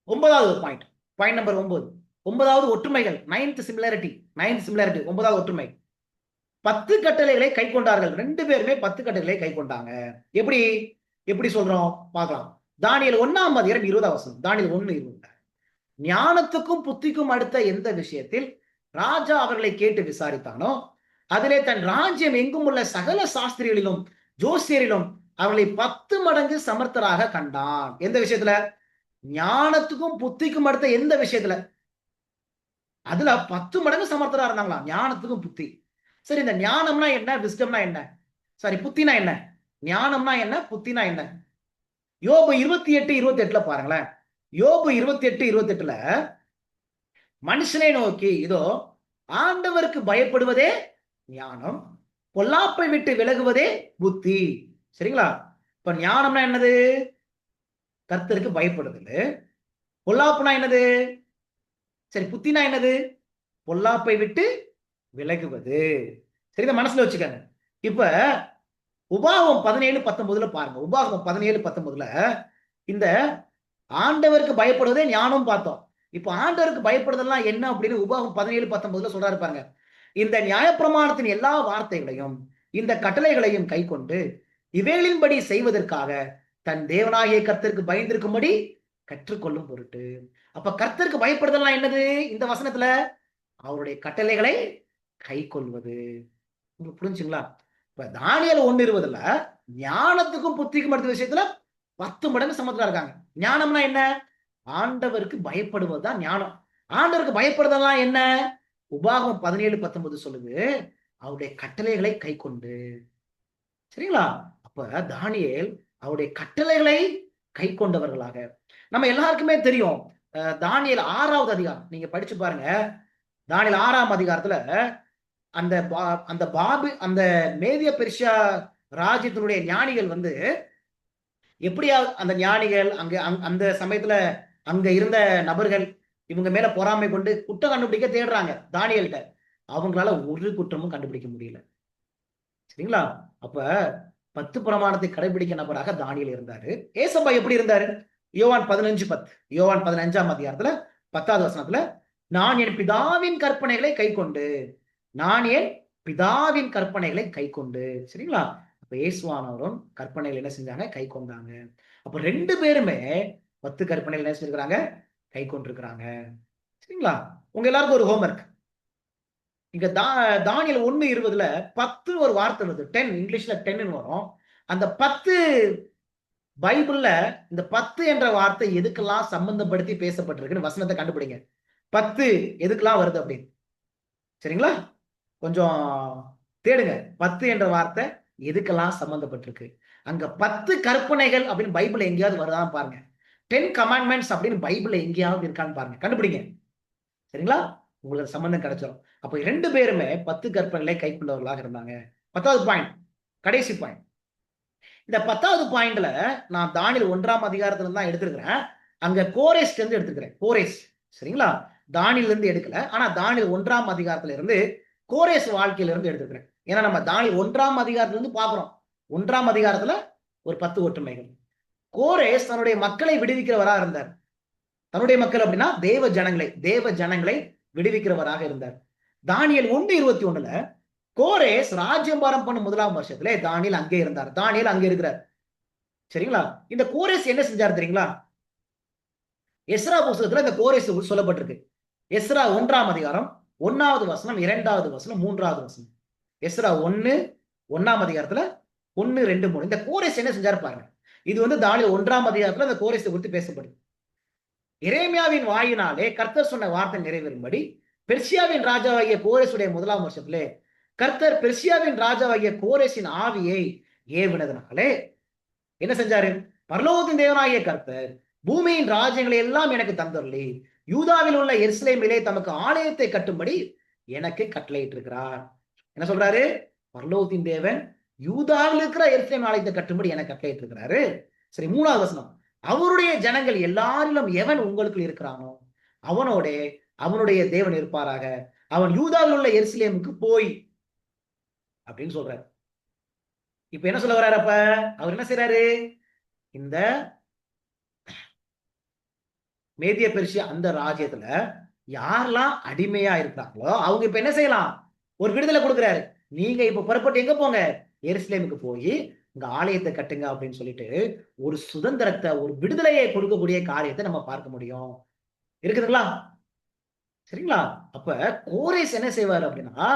9வது பாயிண்ட் நம்பர் 9, 9வது ஒற்றுமைகள். 9th similarity. 9வது ஒற்றுமை. 10 கட்டளைகளை கை கொண்டார்கள். 2 பேருமே 10 கட்டளைகளை கை கொண்டாங்க. எப்படி சொல்றோம் பார்க்கலாம். தானியேல் 1ஆம் அதிகாரம் 20வது வசனம். தானியேல் 1:20. ஞானத்துக்கும் புத்திக்கும் அடுத்த எந்த விஷயத்தில் ராஜா அவர்களை கேட்டு விசாரித்தானோ அதிலே தன் ராஜ்யம் எங்கும் உள்ள சகல சாஸ்திரிகளிலும் ஜோசியரிலும் அவர்களை 10 மடங்கு சமர்த்தராக கண்டான். எந்த விஷயத்துல? ஞானத்துக்கும் புத்திக்கும் அடுத்த எந்த விஷயத்துல? அதுல 10 மடங்கு சமர்த்தரா இருந்தாங்களாம், ஞானத்துக்கும் புத்தி. சரி, இந்த ஞானம்னா என்ன, விஸ்டம்னா என்ன, சாரி புத்தினா என்ன? ஞானம்னா என்ன, புத்தினா என்ன? யோபு 28:28 பாருங்களேன். யோபு 28:28 மனுஷனை நோக்கி, இதோ ஆண்டவருக்கு பயப்படுவதே ஞானம், பொல்லாப்பை விட்டு விலகுவதே புத்தி. சரிங்களா? இப்ப ஞானம்னா என்னது? கர்த்தருக்கு பயப்படுதல். பொல்லாப்புனா என்னது? சரி, புத்தினா என்னது? பொல்லாப்பை விட்டு விலகுவது. சரி, இதை மனசுல வச்சுக்கங்க. இப்ப உபாகமம் 17:19 பாருங்க. உபாகமம் 17:19 இந்த ஆண்டவருக்கு பயப்படுவதே ஞானம் பார்த்தோம். இப்ப ஆண்டவருக்கு பயப்படுதல்லாம் என்ன அப்படின்னு உபாகமம் 17:19 சொல்றாரு பாருங்க. இந்த நியாயப்பிரமாணத்தின் எல்லா வார்த்தைகளையும் இந்த கட்டளைகளையும் கை கொண்டு இவைகளின்படி செய்வதற்காக தன் தேவனாகிய கர்த்தருக்கு பயந்திருக்கும்படி கற்றுக்கொள்ளும் பொருட்டு. அப்ப கர்த்தருக்கு பயப்படுதல்லாம் என்னது? இந்த வசனத்துல அவருடைய கட்டளைகளை கை கொள்வது. உங்களுக்கு புரிஞ்சுங்களா? இப்ப தானியேல் 1:20 ஞானத்துக்கும் புத்திக்கும் அடுத்த விஷயத்துல 10 மடங்கு சமத்துல இருக்காங்க. ஞானம்னா என்ன? ஆண்டவருக்கு பயப்படுவதுதான் ஞானம். ஆண்டவருக்கு பயப்படுதெல்லாம் என்ன? உபாகமம் 17:19 சொல்லுது, அவருடைய கட்டளைகளை கை கொண்டு. சரிங்களா? அப்ப தானியேல் அவருடைய கட்டளைகளை கை கொண்டவர்களாக. நம்ம எல்லாருக்குமே தெரியும், தானியேல் 6வது அதிகாரம் நீங்க படிச்சு பாருங்க. தானியேல் 6ஆம் அதிகாரத்துல அந்த மேதிய பெர்ஷியா ராஜ்யத்தினுடைய ஞானிகள் எப்படியா அந்த ஞானிகள் அந்த சமயத்துல அங்க இருந்த நபர்கள் இவங்க மேல பொறாமை கொண்டு குற்றம் கண்டுபிடிக்க தேடுறாங்க தானியேல்கிட்ட. அவங்களால ஒரு குற்றமும் கண்டுபிடிக்க முடியல. சரிங்களா? அப்ப 10 பிரமாணத்தை கடைபிடிக்க நபராக தானியேல் இருந்தாரு. ஏசப்பா எப்படி இருந்தாரு? யோவான் 15:10. யோவான் 15ஆம் அதிகாரத்துல 10வது வசனத்துல, நான் என் பிதாவின் கற்பனைகளை கை கொண்டு, நான் என் பிதாவின் கற்பனைகளை கை கொண்டு. சரிங்களா? அப்ப இயேசுவானவரும் கற்பனைகள் என்ன செஞ்சாங்க? கை கொண்டாங்க. அப்ப 2 பேருமே 10 கற்பனைகள் என்ன செஞ்சிருக்கிறாங்க? கை கொண்டிருக்கிறாங்க. சரிங்களா? உங்க எல்லாருக்கும் ஒரு ஹோம்ஒர்க். இங்க தானியேல் 1:20 10 ஒரு வார்த்தை வருது. 10 இங்கிலீஷ்ல 10 வரும். அந்த 10 பைபிள்ல இந்த 10 என்ற வார்த்தை எதுக்கெல்லாம் சம்பந்தப்படுத்தி பேசப்பட்டிருக்குன்னு வசனத்தை கண்டுபிடிங்க. 10 எதுக்கெல்லாம் வருது அப்படின்னு. சரிங்களா? கொஞ்சம் தேடுங்க. 10 என்ற வார்த்தை எதுக்கெல்லாம் சம்பந்தப்பட்டிருக்கு. அங்க 10 கற்பனைகள் அப்படின்னு பைபிள் எங்கேயாவது வருதான்னு பாருங்க. 10 கமாண்ட்மெண்ட்ஸ் அப்படின்னு பைபிள்ல எங்கேயாவது இருக்கான்னு பாருங்க. கண்டுபிடிங்க. சரிங்களா? உங்களுக்கு சம்பந்தம் கிடைச்சிடும். அப்ப 2 பேருமே 10 கற்பனைகளை கைக்கொண்டவர்களாக இருந்தாங்க. 10வது பாயிண்ட், கடைசி பாயிண்ட். இந்த 10வது பாயிண்ட்ல நான் தானியேல் 1ஆம் அதிகாரத்துல இருந்து தான் எடுத்திருக்கிறேன். அங்க கோரேஸ்ல இருந்து எடுத்துக்கிறேன். கோரேஸ். சரிங்களா? தானியேல்ல இருந்து எடுக்கல. ஆனா தானியேல் 1ஆம் அதிகாரத்துல இருந்து கோரேஸ் வாழ்க்கையில இருந்து எடுத்துக்கிறேன். ஏன்னா நம்ம தானியேல் 1ஆம் அதிகாரத்துல இருந்து பார்க்கிறோம். 1ஆம் அதிகாரத்துல ஒரு 10 ஒற்றுமைகள். கோரேஸ் தன்னுடைய மக்களை விடுவிக்கிறவரா இருந்தார். தன்னுடைய மக்கள் அப்படின்னா தேவ ஜனங்களை விடுவிக்கிறவராக இருந்தார். தானியேல் 1:21 கோரேஸ் ராஜ்யபாரம் பண்ணும் 1ஆம் வருஷத்துல தானியேல் அங்கே இருந்தார். தானியேல் அங்கே இருக்கிறார். சரிங்களா? இந்த கோரேஸ் என்ன செஞ்சார் தெரியுங்களா? எஸ்ரா புஸ்தகத்துல இந்த கோரேஸ் சொல்லப்பட்டிருக்கு. எஸ்ரா 1ஆம் அதிகாரம் 1வது வசனம், 2வது வசனம், 3வது வசனம். எஸ்ரா 1ஆம் அதிகாரத்துல 1, 2, 3. இந்த கோரேஸ் என்ன செஞ்சாரு பாருங்க. இது வந்து தானியேல் 1ஆம் அதிகாரத்துல இந்த கோரேஸ் குறித்து பேசப்படுது. எரேமியாவின் வாயினாலே கர்த்தர் சொன்ன வார்த்தை நிறைவேறும்படி பெர்சியாவின் ராஜாவாகிய கோரேசுடைய 1ஆம் வருஷத்திலே கர்த்தர் பெர்சியாவின் ராஜாவாகிய கோரேசின் ஆவியை ஏவினதுனாலே என்ன செஞ்சாரு? பரலோகத்தின் தேவனாகிய கர்த்தர் பூமியின் ராஜ்யங்களை எல்லாம் எனக்கு தந்தருளி யூதாவில் உள்ள எருசலேமிலே தமக்கு ஆலயத்தை கட்டும்படி எனக்கு கட்டளையிட்டு இருக்கிறார். என்ன சொல்றாரு? பரலோகத்தின் தேவன் யூதாவில் இருக்கிற எருசலேம் ஆலயத்தை கட்டும்படி எனக்கு கட்டளையிட்டு இருக்கிறாரு. சரி, 3வது வசனம். அவருடைய ஜனங்கள் எல்லாரிலும் எவன் உங்களுக்குள் இருக்கிறானோ அவனோட அவனுடைய தேவன் இருப்பாராக. அவன் யூதாவில் உள்ள எருசலேமுக்கு போய் அப்படின்னு சொல்றாரு. இப்ப என்ன சொல்ல வர்றாரு? அப்ப அவர் என்ன செய்யறாரு? இந்த மேதிய பெர்சியா அந்த ராஜ்யத்துல யாரெல்லாம் அடிமையா இருக்கிறாங்களோ அவங்க இப்ப என்ன செய்யலாம்? ஒரு விடுதலை கொடுக்கிறாரு. நீங்க இப்ப புறப்பட்டு எங்க போங்க? எருசலேமுக்கு போய் இங்க ஆலயத்தை கட்டுங்க அப்படின்னு சொல்லிட்டு ஒரு சுதந்திரத்தை, ஒரு விடுதலையை கொடுக்கக்கூடிய காரியத்தை நம்ம பார்க்க முடியும். இருக்குதுங்களா? சரிங்களா? அப்ப கோரேஸ் என்ன செய்வார் அப்படின்னா,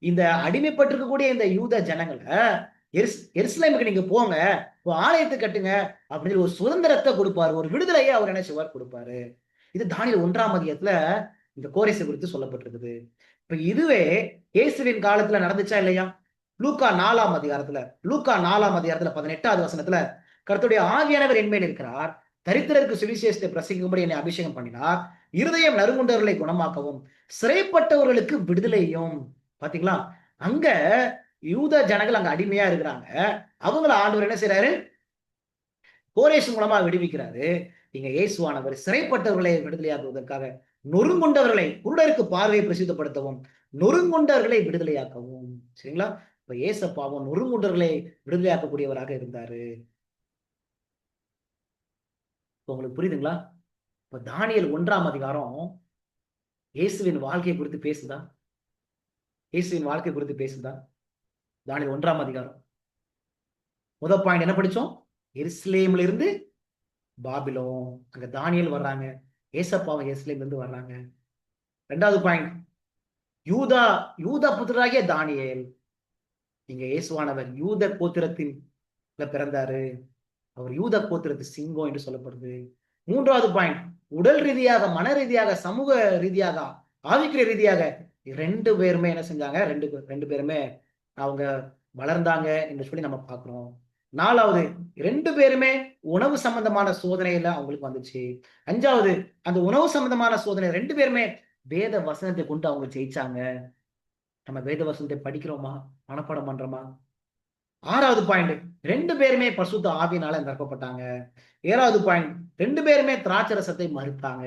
இந்த அடிமைப்பட்டிருக்கக்கூடிய இந்த யூத ஜனங்களை எருசலேமுக்கு நீங்க போங்க, ஆலயத்தை கட்டுங்க அப்படின்னு ஒரு சுதந்திரத்தை கொடுப்பாரு, ஒரு விடுதலையை அவர் என்ன செய்வார்? கொடுப்பாரு. இது தானியேல் 1ஆம் அதிகாரத்துல இந்த கோரேசை குறித்து சொல்லப்பட்டிருக்குது. இப்ப இதுவே இயேசுவின் காலத்துல நடந்துச்சா இல்லையா? லூக்கா 4ஆம் அதிகாரத்துல 18வது வசனத்துல கர்த்தருடைய ஆவியானவர் என்மேல் இருக்கிறார், தரித்திரருக்கு சுவிசேஷத்தை பிரசங்கிக்கும்படி என்னை அபிஷேகம் பண்ணினார், இருதயம் நறுங்குண்டவர்களை குணமாக்கவும் சிறைப்பட்டவர்களுக்கு விடுதலையும். பாத்தீங்களா? அங்க யூத ஜனங்கள் அங்க அடிமையா இருக்கிறாங்க. அவங்கள ஆண்டவர் என்ன செய்யறாரு? கோரேஸ் மூலமா விடுவிக்கிறாரு. இங்க இயேசுவானவர் சிறைப்பட்டவர்களை விடுதலையாக்குவதற்காக நொறுங்குண்டவர்களை, குருடருக்கு பார்வையை பிரசித்தப்படுத்தவும் நொறுங்குண்டவர்களை விடுதலையாக்கவும். சரிங்களா? இப்ப ஏசப்பாவும் நொறுங்குண்டவர்களை விடுதலையாக்கக்கூடியவராக இருந்தாரு. உங்களுக்கு புரியுதுங்களா? இப்ப தானியேல் 1ஆம் அதிகாரம் இயேசுவின் வாழ்க்கையை குறித்து பேசுதா? இயேசுவின் வாழ்க்கை குறித்து பேசுதா? தானியேல் 1ஆம் அதிகாரம் முதல் பாயிண்ட் என்ன படிச்சோம்? எருசலேம்ல இருந்து பாபிலோன். அங்க தானியேல் வர்றாங்க, ஏசப்பாவும் எருசலேம்ல இருந்து வர்றாங்க. 2வது பாயிண்ட், யூதா புத்திரராகிய தானியேல். இங்க இயேசுவானவர் யூத கோத்திரத்தின் பிறந்தாரு. அவர் யூத கோத்திரத்து சிங்கம் என்று சொல்லப்படுது. 3வது பாயிண்ட், உடல் ரீதியாக, மன ரீதியாக, சமூக ரீதியாக, ஆவிக்குரிய ரீதியாக 2 பேருமே என்ன செஞ்சாங்க? 2 பேருமே அவங்க வளர்ந்தாங்க என்று சொல்லி நம்ம பார்க்கிறோம். 4வது, 2 பேருமே உணவு சம்பந்தமான சோதனையில அவங்களுக்கு வந்துச்சு. 5வது, அந்த உணவு சம்பந்தமான சோதனை 2 பேருமே வேத வசனத்தை கொண்டு அவங்க ஜெயிச்சாங்க. நம்ம வேத வசனத்தை படிக்கிறோமா? மனப்பாடம் பண்றோமா? 6வது பாயிண்ட், 2 பேருமே பரிசுத்த ஆவியினால நிரப்பப்பட்டாங்க. 7வது பாயிண்ட், 2 பேருமே திராட்சரசத்தை மறுத்தாங்க.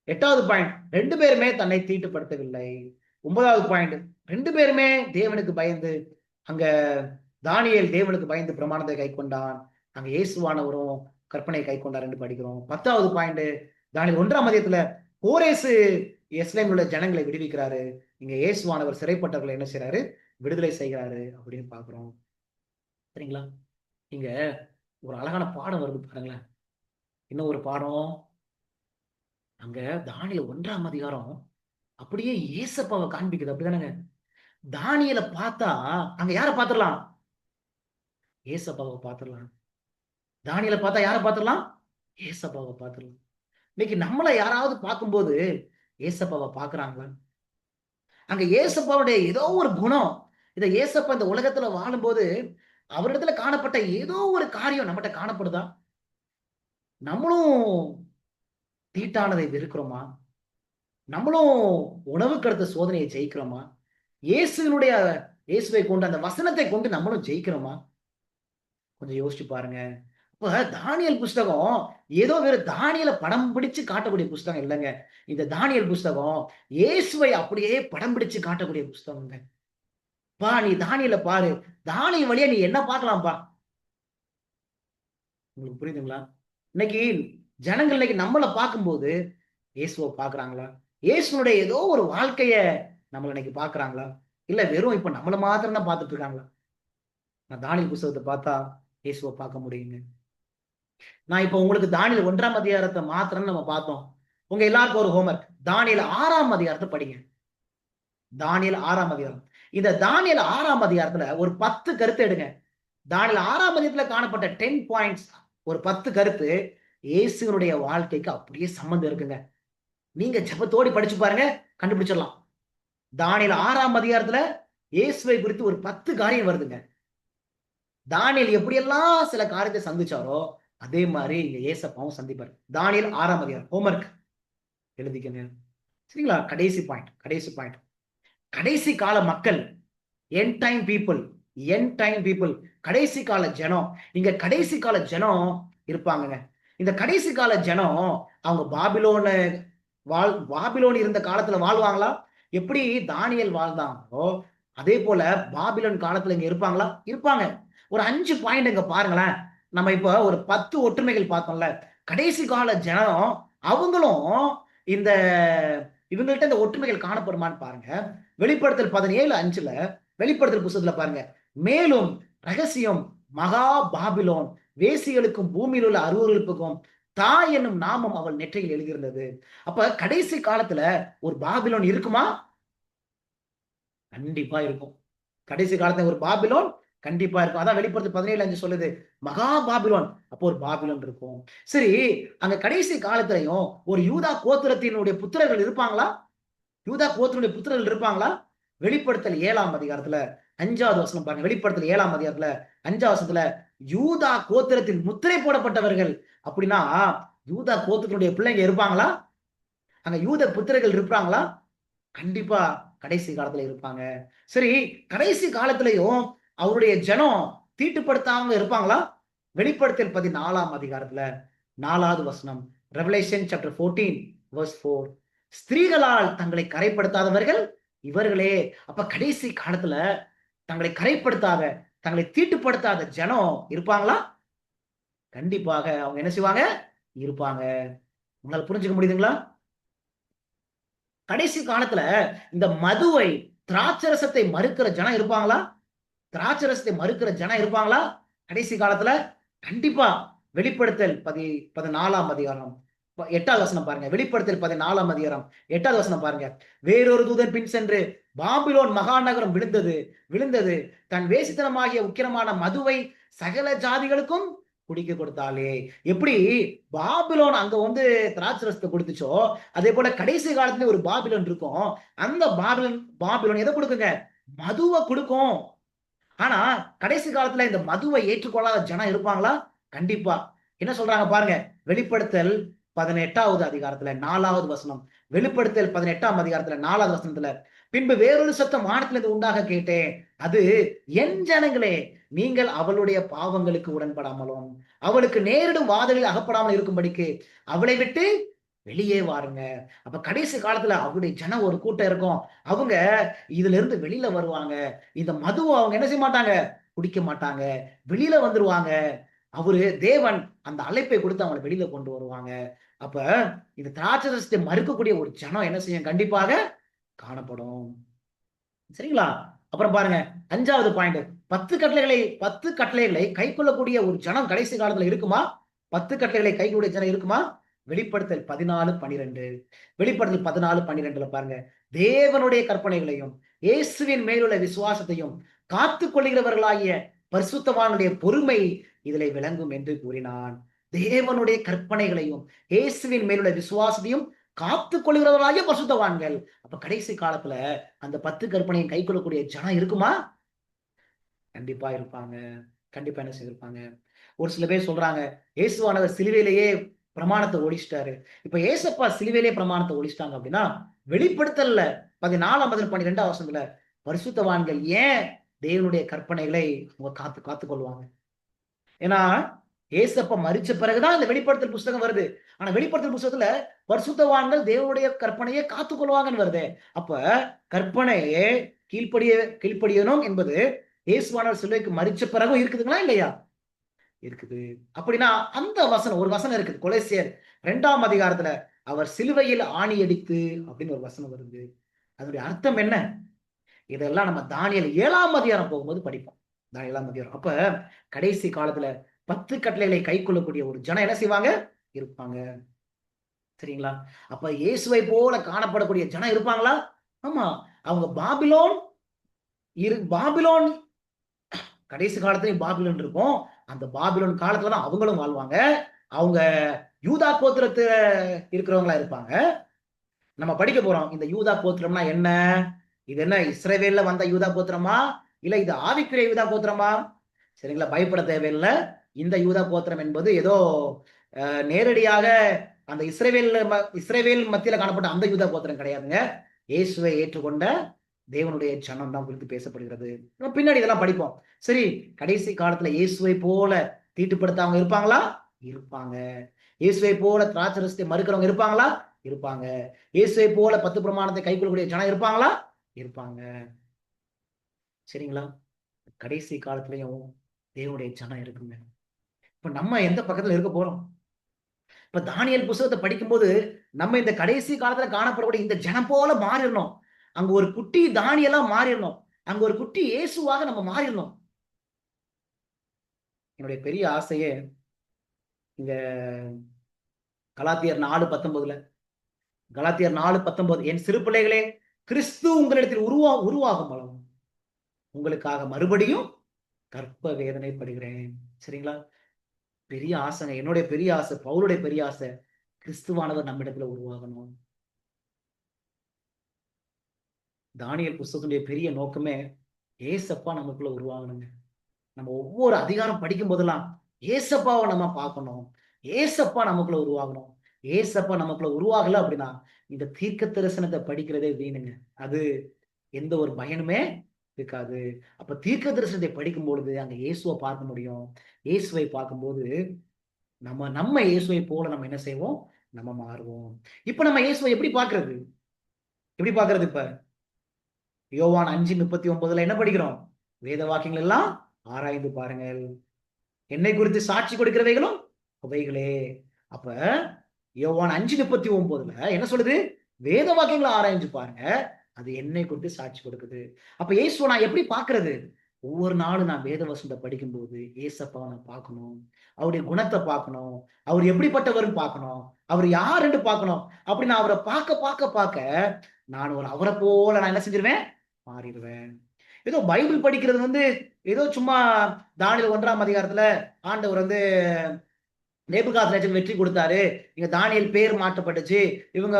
8வது பாயிண்ட், 2 பேருமே தன்னை தீட்டுப்படுத்தவில்லை. 9வது பாயிண்ட், 2 பேருமே தேவனுக்கு பயந்து, அங்க தானியேல் தேவனுக்கு பயந்து பிரமாணத்தை கை கொண்டான், அங்க இயேசுவானவரும் கற்பனை கை கொண்டார் என்று படிக்கிறோம். 10வது பாயிண்ட், தானியேல் 1ஆம் அதிகாரத்துல கோரேசு எருசலேமில் உள்ள ஜனங்களை விடுவிக்கிறாரு. இங்க இயேசுவானவர் சிறைப்பட்டவர்களை என்ன செய்யறாரு? விடுதலை செய்கிறாரு அப்படின்னு பாக்குறோம். சரிங்களா? இங்க ஒரு அழகான பாடம் வருது பாருங்களேன். இன்னும் ஒரு பாடம், அங்க தானியேல் 1ஆம் அதிகாரம் அப்படியே ஏசப்பாவை காண்பிக்குது. அப்படிதானங்க? தானியேலை பார்த்தா அங்க யாரை பார்த்துடலாம்? ஏசப்பாவை பார்த்துடலாம். தானியேலை பார்த்தா யாரை பார்த்துடலாம்? ஏசப்பாவை பார்த்துடலாம். இன்னைக்கு நம்மள யாராவது பார்க்கும்போது ஏசப்பாவை பார்க்கறாங்களா? அங்க ஏசப்பாவுடைய ஏதோ ஒரு குணம், இத ஏசப்பா இந்த உலகத்துல வாழும்போது அவரிடத்துல காணப்பட்ட ஏதோ ஒரு காரியம் நம்மகிட்ட காணப்படுதா? நம்மளும் தீட்டானதை வெறுக்கிறோமா? நம்மளும் உணவுக்கு அடுத்த சோதனையை ஜெயிக்கிறோமா? இயேசுவை கொண்டு, அந்த வசனத்தை கொண்டு நம்மளும் ஜெயிக்கிறோமா? கொஞ்சம் யோசிச்சு பாருங்க. இப்ப தானியேல் புஸ்தகம் ஏதோ வேற தானியேலை படம் பிடிச்சு காட்டக்கூடிய புஸ்தகம் இல்லைங்க. இந்த தானியேல் புஸ்தகம் இயேசுவை அப்படியே படம் பிடிச்சு காட்டக்கூடிய புஸ்தகங்க. நீ தானியேலை பாரு. தானியேல் வழியா நீ என்ன பார்க்கலாம்ப்பா? உங்களுக்கு புரியுதுங்களா? இன்னைக்கு ஜனங்கள் இன்னைக்கு நம்மளை பார்க்கும்போது இயேசுவை பார்க்கறாங்களா? இயேசுனுடைய ஏதோ ஒரு வாழ்க்கைய நம்மள இன்னைக்கு பார்க்கறாங்களா? இல்ல வெறும் இப்ப நம்மள மாத்திரம் தான் பார்த்துட்டு இருக்காங்களா? நான் தானியேல் புஸ்தகத்தை பார்த்தா இயேசுவை பார்க்க முடியுங்க. நான் இப்ப உங்களுக்கு தானியேல் 1ஆம் அதிகாரத்தை மாத்திரம் நம்ம பார்த்தோம். உங்க எல்லாருக்கும் ஒரு ஹோம்வொர்க். தானியேல் 6ஆம் அதிகாரத்தை படிங்க. தானியேல் 6ஆம் அதிகாரம். இந்த தானியேல் 6ஆம் அதிகாரத்துல ஒரு 10 கருத்து எடுங்க. தானியேல் 6ஆம் அதிகாரத்துல காணப்பட்ட 10 பாயிண்ட்ஸ், ஒரு 10 கருத்து இயேசுனுடைய வாழ்க்கைக்கு அப்படியே சம்பந்தம் இருக்குங்க. நீங்க ஜெபத்தோடி படிச்சு பாருங்க, கண்டுபிடிச்சிடலாம். தானியேல் 6ஆம் அதிகாரத்துல இயேசுவை குறித்து ஒரு 10 காரியம் வருதுங்க. தானியேல் எப்படியெல்லாம் சில காரியத்தை சந்திச்சாரோ அதே மாதிரி இங்க ஏசப்பாவும் சந்திப்பார். தானியேல் 6ஆம் அதிகாரம் ஹோம்வொர்க் எழுதிக்கங்க. சரிங்களா? கடைசி பாயிண்ட். கடைசி கால மக்கள், எண்ட் டைம் பீப்புள், கடைசி கால ஜனம். இங்க கடைசி கால ஜனம் இருப்பாங்க. இந்த கடைசி கால ஜனம் அவங்க பாபிலோன் இருந்த காலத்துல வாழ்வாங்களா? எப்படி தானியேல் வாழ்ந்தாங்களோ அதே போல பாபிலோன் காலத்துல இங்க இருப்பாங்களா? இருப்பாங்க. ஒரு 5 பாயிண்ட் இங்க பாருங்களேன். நம்ம இப்ப ஒரு 10 ஒற்றுமைகள் பார்த்தோம்ல. கடைசி கால ஜனம் அவங்களும் இவங்கள்ட்ட இந்த ஒற்றுமைகள் காணப்படுமான்னு பாருங்க. வெளிப்படுத்தல் 17:5 வெளிப்படுத்தல் புத்தகத்துல பாருங்க. மேலும் ரகசியம் மகா பாபிலோன் வேசிகளுக்கும் பூமியில் உள்ள அருவருப்புக்கும் தாய் என்னும் நாமம் அவள் நெற்றியில் எழுதியிருந்தது. அப்ப கடைசி காலத்துல ஒரு பாபிலோன் இருக்குமா? கண்டிப்பா இருக்கும். கடைசி காலத்துல ஒரு பாபிலோன் கண்டிப்பா இருக்கும். அதான் வெளிப்படுத்தல் 17:5 சொல்லுது, மகா பாபிலோன். அப்போ ஒரு பாபிலோன் இருக்கும். சரி, அங்க கடைசி காலத்திலையும் ஒரு யூதா கோத்திரத்தினுடைய புத்திரர்கள் இருப்பாங்களா? வெளிப்படுத்தல் 7ஆம் அதிகாரத்துல 5வது வசனம் பாருங்க. வெளிப்படுத்தல் 7ஆம் அதிகாரத்துல 5வது வசனத்துல யூதா கோத்திரத்தில் முத்திரை போடப்பட்டவர்கள். அப்படின்னா யூதா கோத்திரத்தினுடைய பிள்ளைங்க இருப்பாங்களா? அங்க யூத புத்திரர்கள் இருப்பாங்களா? கண்டிப்பா கடைசி காலத்துல இருப்பாங்க. சரி, கடைசி காலத்திலையும் அவருடைய ஜனம் தீட்டுப்படுத்தாம இருப்பாங்களா? வெளிப்படுத்தல் 14ஆம் அதிகாரத்துல 4வது வசனம், ரெவலேஷன் சாப்டர் 14:4, ஸ்திரீகளால் தங்களை கரைப்படுத்தாதவர்கள் இவர்களே. அப்ப கடைசி காலத்துல தங்களை கரைப்படுத்தாத, தங்களை தீட்டுப்படுத்தாத ஜனம் இருப்பாங்களா? கண்டிப்பாக அவங்க என்ன செய்வாங்க? இருப்பாங்க. உங்களால புரிஞ்சுக்க முடியுதுங்களா? கடைசி காலத்துல இந்த மதுவை, திராட்சரசத்தை மறுக்கிற ஜனம் இருப்பாங்களா? கடைசி காலத்துல கண்டிப்பா. வெளிப்படுத்தல் 14ஆம் அதிகாரம் 8வது வசனம் பாருங்க. வெளிப்படுத்தல் 14ஆம் அதிகாரம் 8வது வசனம் பாருங்க. வேறொரு தூதன் பின் சென்று பாபிலோன் மகாநகரம் விழுந்தது தன் வேசித்தனமாகிய உக்கிரமான மதுவை சகல ஜாதிகளுக்கும் குடிக்க கொடுத்தாலே. எப்படி பாபிலோன் அங்க திராட்சரசத்தை கொடுத்துச்சோ அதே போல கடைசி காலத்துல ஒரு பாபிலோன் இருக்கும். அந்த பாபிலோன் எதை கொடுக்குங்க? மதுவை கொடுக்கும். ஆனா கடைசி காலத்துல இந்த மதுவை ஏற்றுக்கொள்ளாத ஜனம் இருப்பாங்களா? கண்டிப்பா. என்ன சொல்றாங்க பாருங்க. வெளிப்படுத்தல் 18வது அதிகாரத்துல 4வது வசனம். வெளிப்படுத்தல் 18ஆம் அதிகாரத்துல 4வது வசனத்துல, பின்பு வேறொரு சத்தம் வானத்திலிருந்து உண்டாக கேட்டேன். அது, என் ஜனங்களே, நீங்கள் அவளுடைய பாவங்களுக்கு உடன்படாமலும் அவளுக்கு நேரிடும் வாதலில் அகப்படாமல் இருக்கும்படிக்கு அவளை விட்டு வெளியே வாருங்க. அப்ப கடைசி காலத்துல அவருடைய ஜனம் ஒரு கூட்டம் இருக்கும். அவங்க இதுல இருந்து வெளியில வருவாங்க. இந்த மதுவை அவங்க என்ன செய்ய மாட்டாங்க? குடிக்க மாட்டாங்க. வெளியில வந்துருவாங்க. தேவன் அந்த அழைப்பை கொடுத்து அவங்களை வெளியில கொண்டு வருவாங்க. அப்ப இந்த திராட்சரசத்தை மறுக்கக்கூடிய ஒரு ஜனம் என்ன செய்யும்? கண்டிப்பாக காணப்படும். சரிங்களா? அப்புறம் பாருங்க 5வது பாயிண்ட். 10 கட்டளைகளை கை கொள்ளக்கூடிய ஒரு ஜனம் கடைசி காலத்துல இருக்குமா? 10 கட்டளைகளை கை கொள்ளக்கூடிய ஜனம் இருக்குமா? வெளிப்படுத்தல் 14:12. வெளிப்படுத்தல் 14:12 பாருங்க, தேவனுடைய கற்பனைகளையும் இயேசுவின் மேலுள்ள விசுவாசத்தையும் காத்து கொள்கிறவர்களாகிய பரிசுத்தவானுடைய பொறுமை இதிலே விளங்கும் என்று கூறினான். தேவனுடைய கற்பனைகளையும் இயேசுவின் மேலுள்ள விசுவாசத்தையும் காத்து கொள்கிறவர்களாகிய பரிசுத்தவான்கள். அப்ப கடைசி காலத்துல அந்த 10 கற்பனையும் கை கொள்ளக்கூடிய ஜனம் இருக்குமா? கண்டிப்பா இருப்பாங்க. கண்டிப்பா என்ன செய்திருப்பாங்க? ஒரு சில பேர் சொல்றாங்க, இயேசுவானவர் சிலுவையிலேயே பிரமாணத்தை ஒழிச்சிட்டாரு. இப்ப ஏசப்பா சிலுவையிலேயே பிரமாணத்தை ஒழிச்சிட்டாங்க அப்படின்னா, வெளிப்படுத்தல்ல 14:12 வசனத்துல பரிசுத்தவான்கள் ஏன் தேவனுடைய கற்பனைகளை அவங்க காத்து கொள்வாங்க? ஏன்னா ஏசப்பா மரிச்ச பிறகுதான் இந்த வெளிப்படுத்தல் புஸ்தகம் வருது. ஆனா வெளிப்படுத்தல் புஸ்தகத்துல பரிசுத்தவான்கள் தேவனுடைய கற்பனையை காத்துக்கொள்வாங்கன்னு வருது. அப்ப கற்பனையே கீழ்ப்படியணும் என்பது இயேசுவானவர் சிலுவைக்கு மரிச்ச பிறகும் இருக்குதுங்களா இல்லையா? இருக்குது. அப்படின்னா அந்த வசனம், ஒரு வசனம் இருக்குது கொலோசியர் 2ஆம் அதிகாரத்துல, அவர் சிலுவையில் ஆணி அடித்து அப்படின்னு ஒரு வசனம் வருது. அதனுடைய அர்த்தம் என்ன? இதெல்லாம் நம்ம தானியேல் 7ஆம் அதிகாரம் போகும்போது படிப்போம். தானியேல் 7ஆம் அதிகாரம். அப்ப கடைசி காலத்துல 10 கட்டளைகளை கை கொள்ளக்கூடிய ஒரு ஜனம் என்ன செய்வாங்க? இருப்பாங்க. சரிங்களா? அப்ப இயேசுவை போல காணப்படக்கூடிய ஜனம் இருப்பாங்களா? ஆமா. அவங்க பாபிலோன் கடைசி காலத்துலயும் பாபிலோன் இருக்கும். அந்த பாபிலோன் காலத்துலதான் அவங்களும் வாழ்வாங்க. அவங்க யூதா கோத்திரத்துல இருக்கிறவங்களா இருப்பாங்க. நம்ம படிக்க போறோம். இந்த யூதா கோத்திரம்னா என்ன? இது என்ன இஸ்ரவேல்ல வந்த யூதா கோத்திரமா, இல்ல இது ஆவிக்குரிய யூதா கோத்திரமா? சரிங்களா? பயப்பட தேவையில்லை. இந்த யூதா கோத்திரம் என்பது ஏதோ நேரடியாக அந்த இஸ்ரவேல் மத்தியில காணப்பட்ட அந்த யூதா கோத்திரம் கிடையாதுங்க. இயேசுவை ஏற்றுக்கொண்ட தேவனுடைய ஜனம் தான் குறித்து பேசப்படுகிறது. பின்னாடி இதெல்லாம் படிப்போம். சரி, கடைசி காலத்துல இயேசுவை போல தீட்டுப்படுத்தவங்க இருப்பாங்களா? இருப்பாங்க. இயேசுவை போல திராட்சரசத்தை மறுக்கிறவங்க இருப்பாங்களா? இருப்பாங்க. இயேசுவை போல 10 பிரமாணத்தை கைக்கொள்ளக்கூடிய ஜனம் இருப்பாங்களா? இருப்பாங்க. சரிங்களா? கடைசி காலத்திலையும் தேவனுடைய ஜனம் இருக்குங்க. இப்ப நம்ம எந்த பக்கத்துல இருக்க போறோம்? இப்ப தானியேல் புத்தகத்தை படிக்கும்போது நம்ம இந்த கடைசி காலத்துல காணப்படக்கூடிய இந்த ஜனம் போல மாறிடணும். அங்க ஒரு குட்டி தானியேலா மாறிடணும். அங்க ஒரு குட்டி இயேசுவாக நம்ம மாறிடணும். என்னுடைய பெரிய ஆசையே இங்க கலாத்தியர் 4:19 கலாத்தியர் 4:19 என் சிறு பிள்ளைகளே, கிறிஸ்து உங்களிடத்தில் உருவாகும் அளவும் உங்களுக்காக மறுபடியும் கற்ப வேதனைப்படுகிறேன். சரிங்களா? பெரிய ஆசைங்க. என்னுடைய பெரிய ஆசை, பவுலுடைய பெரிய ஆசை, கிறிஸ்துவானவர் நம்ம இடத்துல உருவாகணும். தானியேல் புத்தகத்துடைய பெரிய நோக்கமே ஏசப்பா நமக்குள்ள உருவாகணுங்க. நம்ம ஒவ்வொரு அதிகாரம் படிக்கும் போதெல்லாம் ஏசப்பாவை நம்ம பார்க்கணும். ஏசப்பா நமக்குள்ள உருவாகணும். ஏசப்பா நமக்குள்ள உருவாகல அப்படின்னா இந்த தீர்க்க தரிசனத்தை படிக்கிறதே வீணுங்க. அது எந்த ஒரு பயனுமே இருக்காது. அப்ப தீர்க்க தரிசனத்தை படிக்கும் பொழுது அங்க இயேசுவை பார்க்க முடியும். இயேசுவை பார்க்கும்போது நம்ம இயேசுவை போல நம்ம என்ன செய்வோம்? நம்ம மாறுவோம். இப்ப நம்ம இயேசுவை எப்படி பார்க்கிறது? இப்ப யோவான் 5:39 என்ன படிக்கிறோம்? வேத வாக்கியங்கள் எல்லாம் ஆராய்ந்து பாருங்கள், என்னை குறித்து சாட்சி கொடுக்கிறவைகளும் அவைகளே. அப்ப யோவான் 5:39 என்ன சொல்லுது? வேத வாக்கியங்களை ஆராய்ஞ்சு பாருங்க, அது என்னை குறித்து சாட்சி கொடுக்குது. அப்ப இயேசுவை நான் எப்படி பார்க்கிறது? ஒவ்வொரு நாளும் நான் வேத வசனத்தை படிக்கும்போது ஏசப்பாவை நான் பார்க்கணும், அவருடைய குணத்தை பார்க்கணும், அவர் எப்படிப்பட்டவர்னு பார்க்கணும், அவர் யாருன்னு பார்க்கணும். அப்படி நான் அவரை பார்க்க நான் ஒரு அவரை போல நான் என்ன செஞ்சிருவேன்? மாறிடுவேன். ஏதோ பைபிள் படிக்கிறது ஏதோ சும்மா தானியேல் 1ஆம் அதிகாரத்துல ஆண்டவர் நேபுகாத்நேச்சருக்கு வெற்றி கொடுத்தாரு, இங்க தானியேல் பேர் மாற்றப்பட்டுச்சு, இவங்க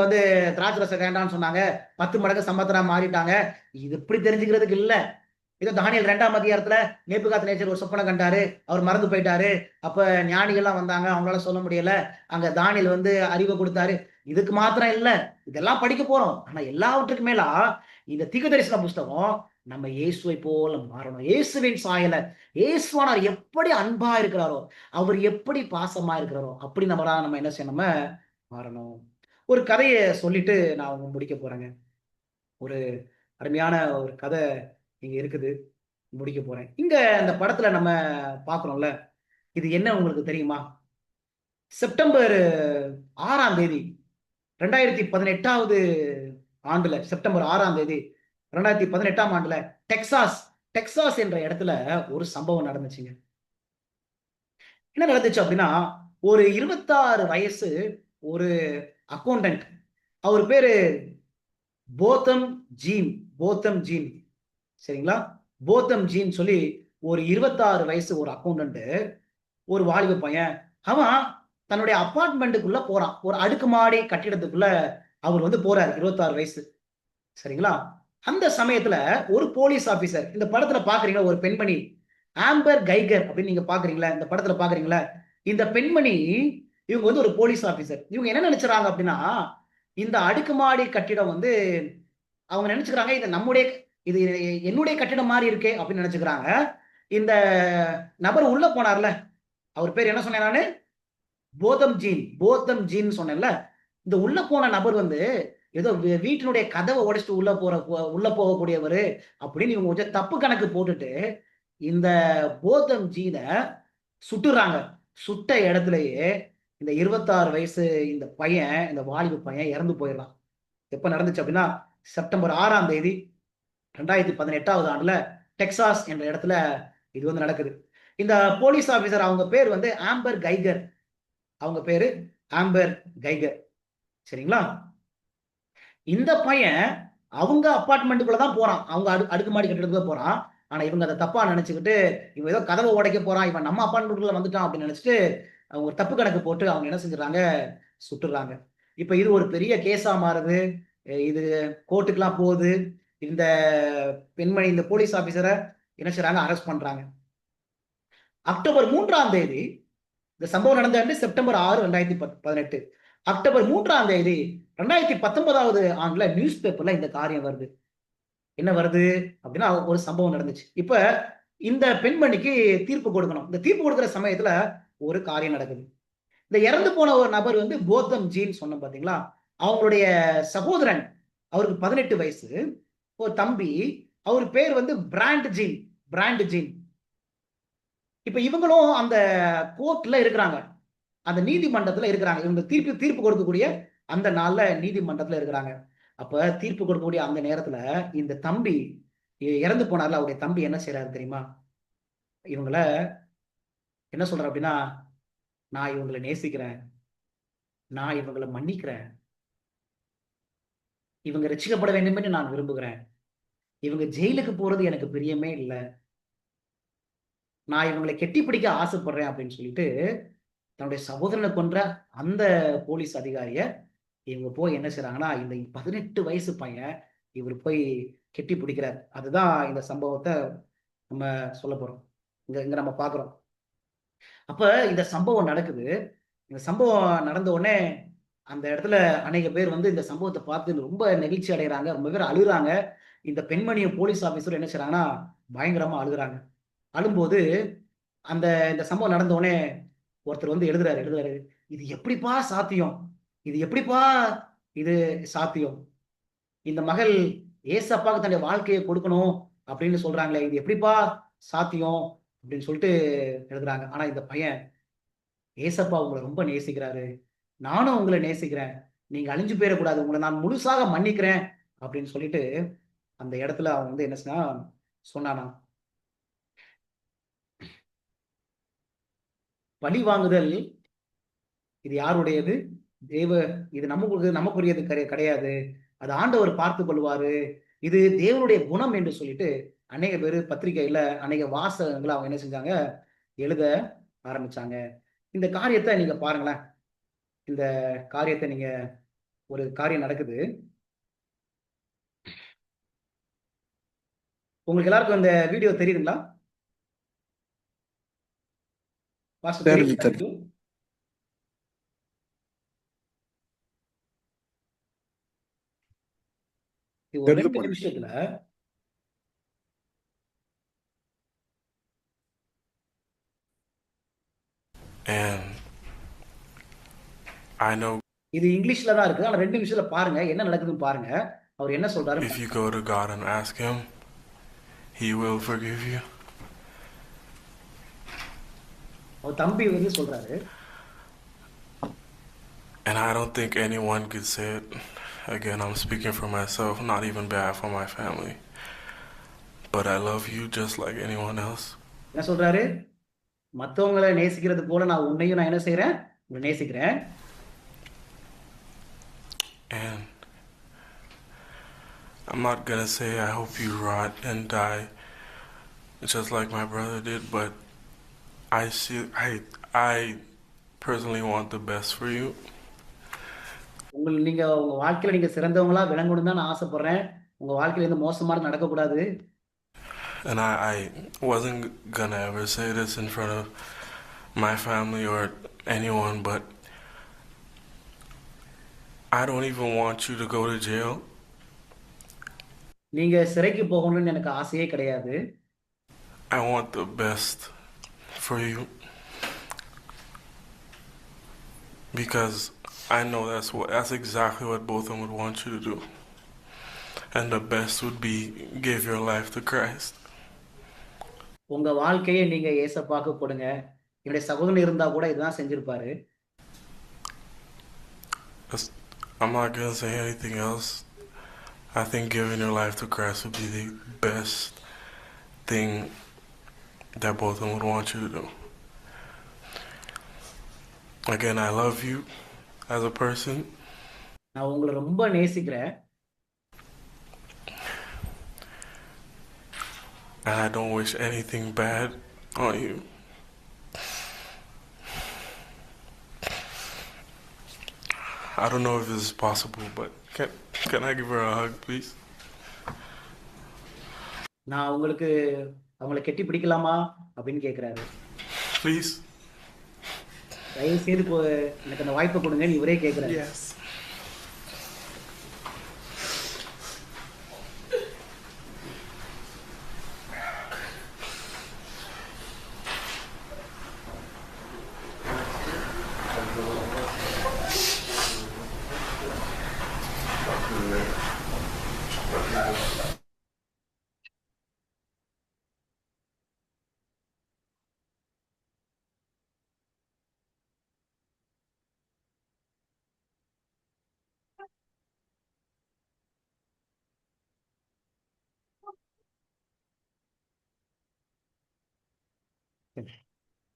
திராட்சரசம் வேண்டாம்னு சொன்னாங்க, 10 மடங்கு சம்பத்தரா மாறிட்டாங்க, இது எப்படி தெரிஞ்சுக்கிறதுக்கு இல்ல. ஏதோ தானியேல் 2ஆம் அதிகாரத்துல நேபுகாத்நேச்சர் ஒரு சொப்பனை கண்டாரு, அவர் மறந்து போயிட்டாரு, அப்ப ஞானிகள்லாம் வந்தாங்க, அவங்களால சொல்ல முடியல, அங்க தானியேல் அறிவை கொடுத்தாரு, இதுக்கு மாத்திரம் இல்ல, இதெல்லாம் படிக்க போறோம். ஆனா எல்லாவற்றுக்கு மேலா இந்த தீர்க்கதரிசன புஸ்தகம் நம்ம இயேசுவை போல மாறணும். இயேசுவின் சாயல, இயேசுவானவர் எப்படி அன்பா இருக்கிறாரோ, அவர் எப்படி பாசமா இருக்கிறாரோ அப்படி நம்ம என்ன செய்யணும்? மாறணும். ஒரு கதையை சொல்லிட்டு நான் முடிக்க போறேங்க. ஒரு அருமையான ஒரு கதை இங்க இருக்குது, முடிக்க போறேன். இங்க இந்த படத்துல நம்ம பாக்குறோம்ல, இது என்ன உங்களுக்கு தெரியுமா? செப்டம்பர் 6ஆம் தேதி 2018வது ஆண்டுல, செப்டம்பர் 6ஆம் தேதி 2018ஆம் ஆண்டுல டெக்சாஸ் என்ற இடத்துல ஒரு சம்பவம் நடந்துச்சுங்க. என்ன நடந்துச்சு அப்படின்னா, ஒரு 26 வயசு ஒரு அக்கௌண்டன்ட். அவர் பேரு போத்தம் ஜீன். போத்தம் ஜீன். சரிங்களா? போத்தம் ஜீன் சொல்லி ஒரு 26 வயசு ஒரு அக்கௌண்டன்ட், ஒரு வாலிப பையன். அவன் தன்னுடைய அபார்ட்மெண்ட்டுக்குள்ள போறான். ஒரு அடுக்குமாடி கட்டிடத்துக்குள்ள அவர் வந்து போறாரு. 26 வயசு. சரிங்களா? அந்த சமயத்துல ஒரு போலீஸ் ஆபீசர், இந்த படத்துல பாக்குறீங்களா ஒரு பெண்மணி ஆம்பர் கைகர் அப்படின்னு நீங்க பாக்குறீங்களா? இந்த படத்துல பாக்குறீங்களா? இந்த பெண்மணி இவங்க வந்து ஒரு போலீஸ் ஆபீசர். இவங்க என்ன நினைச்சுறாங்க அப்படின்னா, இந்த அடுக்குமாடி கட்டிடம் வந்து அவங்க நினைச்சுக்கிறாங்க இது நம்முடைய, இது என்னுடைய கட்டிடம் மாதிரி இருக்கே அப்படின்னு நினைச்சுக்கிறாங்க. இந்த நபர் உள்ள போனார்ல, அவர் பேர் என்ன சொன்னேன் நானு? போதம் ஜீன். போதம் ஜீன் சொன்னேன்ல. இந்த உள்ள போன நபர் வந்து ஏதோ வீட்டினுடைய கதவை உடைச்சிட்டு உள்ள போகக்கூடியவர் அப்படின்னு இவங்க கொஞ்சம் தப்பு கணக்கு போட்டுட்டு இந்த போதம் ஜீனை சுட்டுறாங்க. சுட்ட இடத்துலயே இந்த 26 வயசு இந்த பையன், இந்த வாலிப பையன் இறந்து போயிடலாம். எப்ப நடந்துச்சு அப்படின்னா செப்டம்பர் 6ஆம் தேதி 2018ஆவது ஆண்டுல டெக்சாஸ் என்ற இடத்துல இது வந்து நடக்குது. இந்த போலீஸ் ஆபீசர் அவங்க பேர் வந்து ஆம்பர் கைகர். அவங்க பேரு ஆம்பர் கைகர். சரிங்களா? இந்த பையன் அவங்க அபார்ட்மெண்ட்டுக்குள்ள தான் போறான். அவங்க அடுக்குமாடி கட்டிடத்துக்குள்ள போறான். ஆனா இவங்க அதை தப்பா நினைச்சுக்கிட்டு இவன் ஏதோ கதவை உடைக்க போறான், இவன் நம்ம அபார்ட்மெண்ட்டுக்குள்ள வந்துட்டான் அப்படின்னு நினைச்சிட்டு அவங்க ஒரு தப்பு கணக்கு போட்டு அவங்க என்ன செஞ்சுறாங்க? சுட்டுறாங்க. இப்ப இது ஒரு பெரிய கேஸா மாறுது. இது கோர்ட்டுக்கெல்லாம் போகுது. இந்த பெண்மணி, இந்த போலீஸ் ஆபீசரை என்ன செய்றாங்க? அரெஸ்ட் பண்றாங்க. அக்டோபர் 3ஆம் தேதி இந்த சம்பவம் நடந்த ஆண்டு செப்டம்பர் 6, 2018. அக்டோபர் 3ஆம் தேதி 2019ஆவது ஆண்டுல நியூஸ் பேப்பர்ல இந்த காரியம் வருது. என்ன வருது அப்படின்னா ஒரு சம்பவம் நடந்துச்சு. இப்ப இந்த பெண்மணிக்கு தீர்ப்பு கொடுக்கணும். இந்த தீர்ப்பு கொடுக்கிற சமயத்துல ஒரு காரியம் நடக்குது. இந்த இறந்து போன ஒரு நபர் வந்து போத்தம் ஜீன் சொன்னோம் பாத்தீங்களா? அவங்களுடைய சகோதரன், அவருக்கு 18 வயசு, ஒரு தம்பி, அவர் பேர் வந்து பிராண்ட் ஜீன். Brand gene. இப்ப இவங்களும் அந்த கோர்ட்ல இருக்கிறாங்க, அந்த நீதிமன்றத்துல இருக்கிறாங்க. இவங்க தீர்ப்பு கொடுக்கக்கூடிய அந்த நாள்ல நீதிமன்றத்துல இருக்கிறாங்க. அப்ப தீர்ப்பு கொடுக்கக்கூடிய அந்த நேரத்துல இந்த தம்பி இறந்து போனார்ல, அவருடைய தம்பி என்ன செய்யறாரு தெரியுமா? இவங்கள என்ன சொல்ற அப்படின்னா, நான் இவங்களை நேசிக்கிறேன், நான் இவங்களை மன்னிக்கிறேன், இவங்க ரட்சிக்கப்பட வேண்டும் என்று நான் விரும்புகிறேன், இவங்க ஜெயிலுக்கு போறது எனக்கு பிரியமே இல்லை, நான் இவங்களை கெட்டி பிடிக்க ஆசைப்படுறேன் அப்படின்னு சொல்லிட்டு தன்னுடைய சகோதரனை கொன்ற அந்த போலீஸ் அதிகாரிய இவங்க போய் என்ன செய்றாங்கன்னா, இந்த 18 வயசு பையன் இவர் போய் கெட்டி பிடிக்கிறார். அதுதான் இந்த சம்பவத்தை நம்ம சொல்ல போறோம். இங்க நம்ம பாக்குறோம். அப்ப இந்த சம்பவம் நடக்குது. இந்த சம்பவம் நடந்த உடனே அந்த இடத்துல அநேக பேர் வந்து இந்த சம்பவத்தை பார்த்து ரொம்ப நெகிழ்ச்சி அடைகிறாங்க. ரொம்ப பேர் அழுகுறாங்க. இந்த பெண்மணியும் போலீஸ் ஆபீசரும் என்ன செய்றாங்கன்னா, பயங்கரமா அழுகுறாங்க. அழும்போது இந்த சம்பவம் நடந்த உடனே ஒருத்தர் வந்து எழுதுறாரு, இது எப்படிப்பா சாத்தியம்? இது எப்படிப்பா இது சாத்தியம்? இந்த மகள் ஏசப்பாவுக்கு தன்னுடைய வாழ்க்கையை கொடுக்கணும் அப்படின்னு சொல்றாங்களே, இது எப்படிப்பா சாத்தியம் அப்படின்னு சொல்லிட்டு எழுதுறாங்க. ஆனா இந்த பையன், ஏசப்பா உங்களை ரொம்ப நேசிக்கிறாரு, நானும் உங்களை நேசிக்கிறேன், நீங்க அழிஞ்சு போயிடக்கூடாது, உங்களை நான் முழுசாக மன்னிக்கிறேன் அப்படின்னு சொல்லிட்டு அந்த இடத்துல அவன் வந்து என்ன சொன்னானா, பழி வாங்குதல் இது யாருடையது? இது நமக்குரியது கிடையாது. அது ஆண்டவர் பார்த்துக் கொள்வாரு. இது தேவனுடைய குணம் என்று சொல்லிட்டு அநேக பேரு பத்திரிகையில அநேக வாசகங்களை அவங்க என்ன செஞ்சாங்க? எழுத ஆரம்பிச்சாங்க. இந்த காரியத்தை நீங்க பாருங்களேன். இந்த காரியத்தை நீங்க ஒரு காரியம் நடக்குது. உங்களுக்கு எல்லாருக்கும் இந்த வீடியோ தெரியுதுங்களா? தெரியுது. ஒரு 2 நிமிஷத்துல இது இங்கிலீஷ்ல தான் இருக்கு. ஆனா 2 நிமிஷத்துல பாருங்க என்ன நடக்குதுன்னு பாருங்க. அவர் என்ன சொல்றாரு? If you go to God and ask him, he will forgive you. அவர் தம்பி வந்து சொல்றாரு. And I don't think anyone could say it. Again, I'm speaking for myself, not even bad for my family. But I love you just like anyone else. என்ன சொல்றாரு? மத்தவங்களை நேசிக்கிறது போல நான் உன்னையும் நான் என்ன செய்றேன்? உன்னை நேசிக்கிறேன். And I'm not gonna say I hope you rot and die just like my brother did, but I personally want the best for you. நீங்க உங்க வாழ்க்கையில நீங்க சிறந்தவங்களா விளங்கணும் தான் நான் ஆசைப்படுறேன். உங்க வாழ்க்கையில எந்த மோசமான நடக்கக்கூடாது. And I wasn't gonna ever say this in front of my family or anyone, but I don't even want you to go to jail. நீங்க சிறைக்கு போகணும்னு எனக்கு ஆசையே கிடையாது. I want the best for you. Because I know that's exactly what both of them would want you to do. And the best would be give your life to Christ. உங்க வாழ்க்கையை நீங்க ஏசப்பாக்கு கொடுங்க. என்னுடைய சகோதரன் இருந்தா கூட இதுதான் செஞ்சிருப்பாரு. I'm not gonna say anything else. I think giving your life to Christ would be the best thing that both of them would want you to do. Again, I love you as a person. நான் உங்களை ரொம்ப நேசிக்கிறேன். And I don't wish anything bad on you. I don't know if this is possible, but can I give her a hug, please? நான் அவங்களை கெட்டி பிடிக்கலாமா அப்படின்னு கேட்கிறாரு. Please. தயவு செய்து எனக்கு அந்த வாய்ப்பை கொடுங்கன்னு இவரே கேட்கிறாரு. Yes.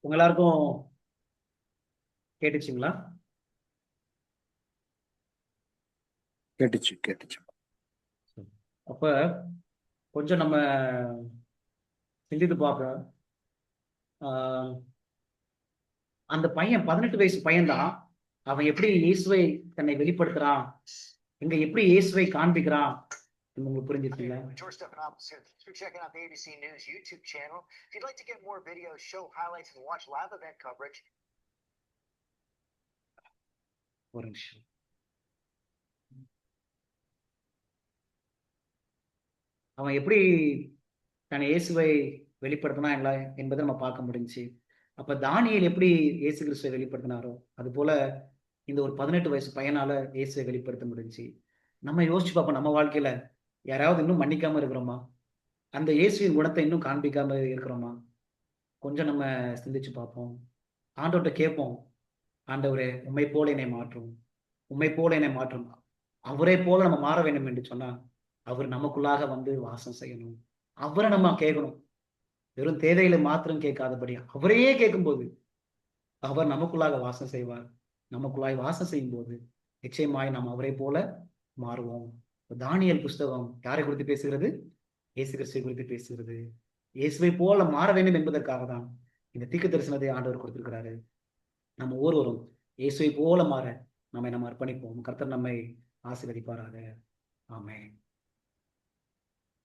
உங்க எல்லாருக்கும் கேட்டுச்சுங்களா? கேட்டுச்சு. அப்ப கொஞ்சம் நம்ம சிந்தித்து பார்க்க, அந்த பையன் 18 வயசு பையன்தான். அவன் எப்படி இயேசுவை தன்னை வெளிப்படுத்துறான், இங்க எப்படி இயேசுவை காண்பிக்கிறான் உங்களுக்கு புரிஞ்சிருக்கீங்களா? George Stephanopoulos here. Thanks for checking out the ABC News YouTube channel. If you'd like to get more videos, show highlights, and watch live event coverage, ஒரு நிமிஷம். அவன் எப்படி தன்னை இயேசுவை வெளிப்படுத்தினா என்பதை நம்ம பார்க்க முடிஞ்சுச்சு. அப்ப தானியேல் எப்படி இயேசு கிறிஸ்துவை வெளிப்படுத்தினாரோ அது போல இந்த ஒரு 18 வயசு பையனால இயேசுவை வெளிப்படுத்த முடிஞ்சுச்சு. நம்ம யோசிச்சு பார்ப்போம், நம்ம வாழ்க்கையில யாராவது இன்னும் மன்னிக்காம இருக்கிறோமா? அந்த இயேசுவின் குணத்தை இன்னும் காண்பிக்காம இருக்கிறோமா? கொஞ்சம் நம்ம சிந்திச்சு பார்ப்போம். ஆண்டவர்கிட்ட கேட்போம், ஆண்டவரே உம்மை போல என்னை மாற்றும், உம்மை போல என்னை மாற்றும். அவரை போல நம்ம மாற வேண்டும் என்று சொன்னா அவர் நமக்குள்ளாக வந்து வாசம் செய்யணும். அவரை நம்ம கேட்கணும். வெறும் தேவையில மாத்திரம் கேட்காதபடி அவரையே கேட்கும்போது அவர் நமக்குள்ளாக வாசம் செய்வார். நமக்குள்ளாய் வாசம் செய்யும் போது நிச்சயமாய் நாம் அவரை போல மாறுவோம். தானியேல் புஸ்தகம் யாரை குறித்து பேசுகிறது? இயேசு கிறிஸ்துவை குறித்து பேசுகிறது. இயேசுவை போல மாற வேண்டும் என்பதற்காக தான் இந்த தீர்க்க தரிசனத்தை ஆண்டவர் கொடுத்திருக்கிறாரு. நம்ம ஒவ்வொருவரும் இயேசுவை போல மாற நம்ம அர்ப்பணிப்போம். கர்த்தர் நம்மை ஆசீர்வதிப்பாராக. ஆமென்.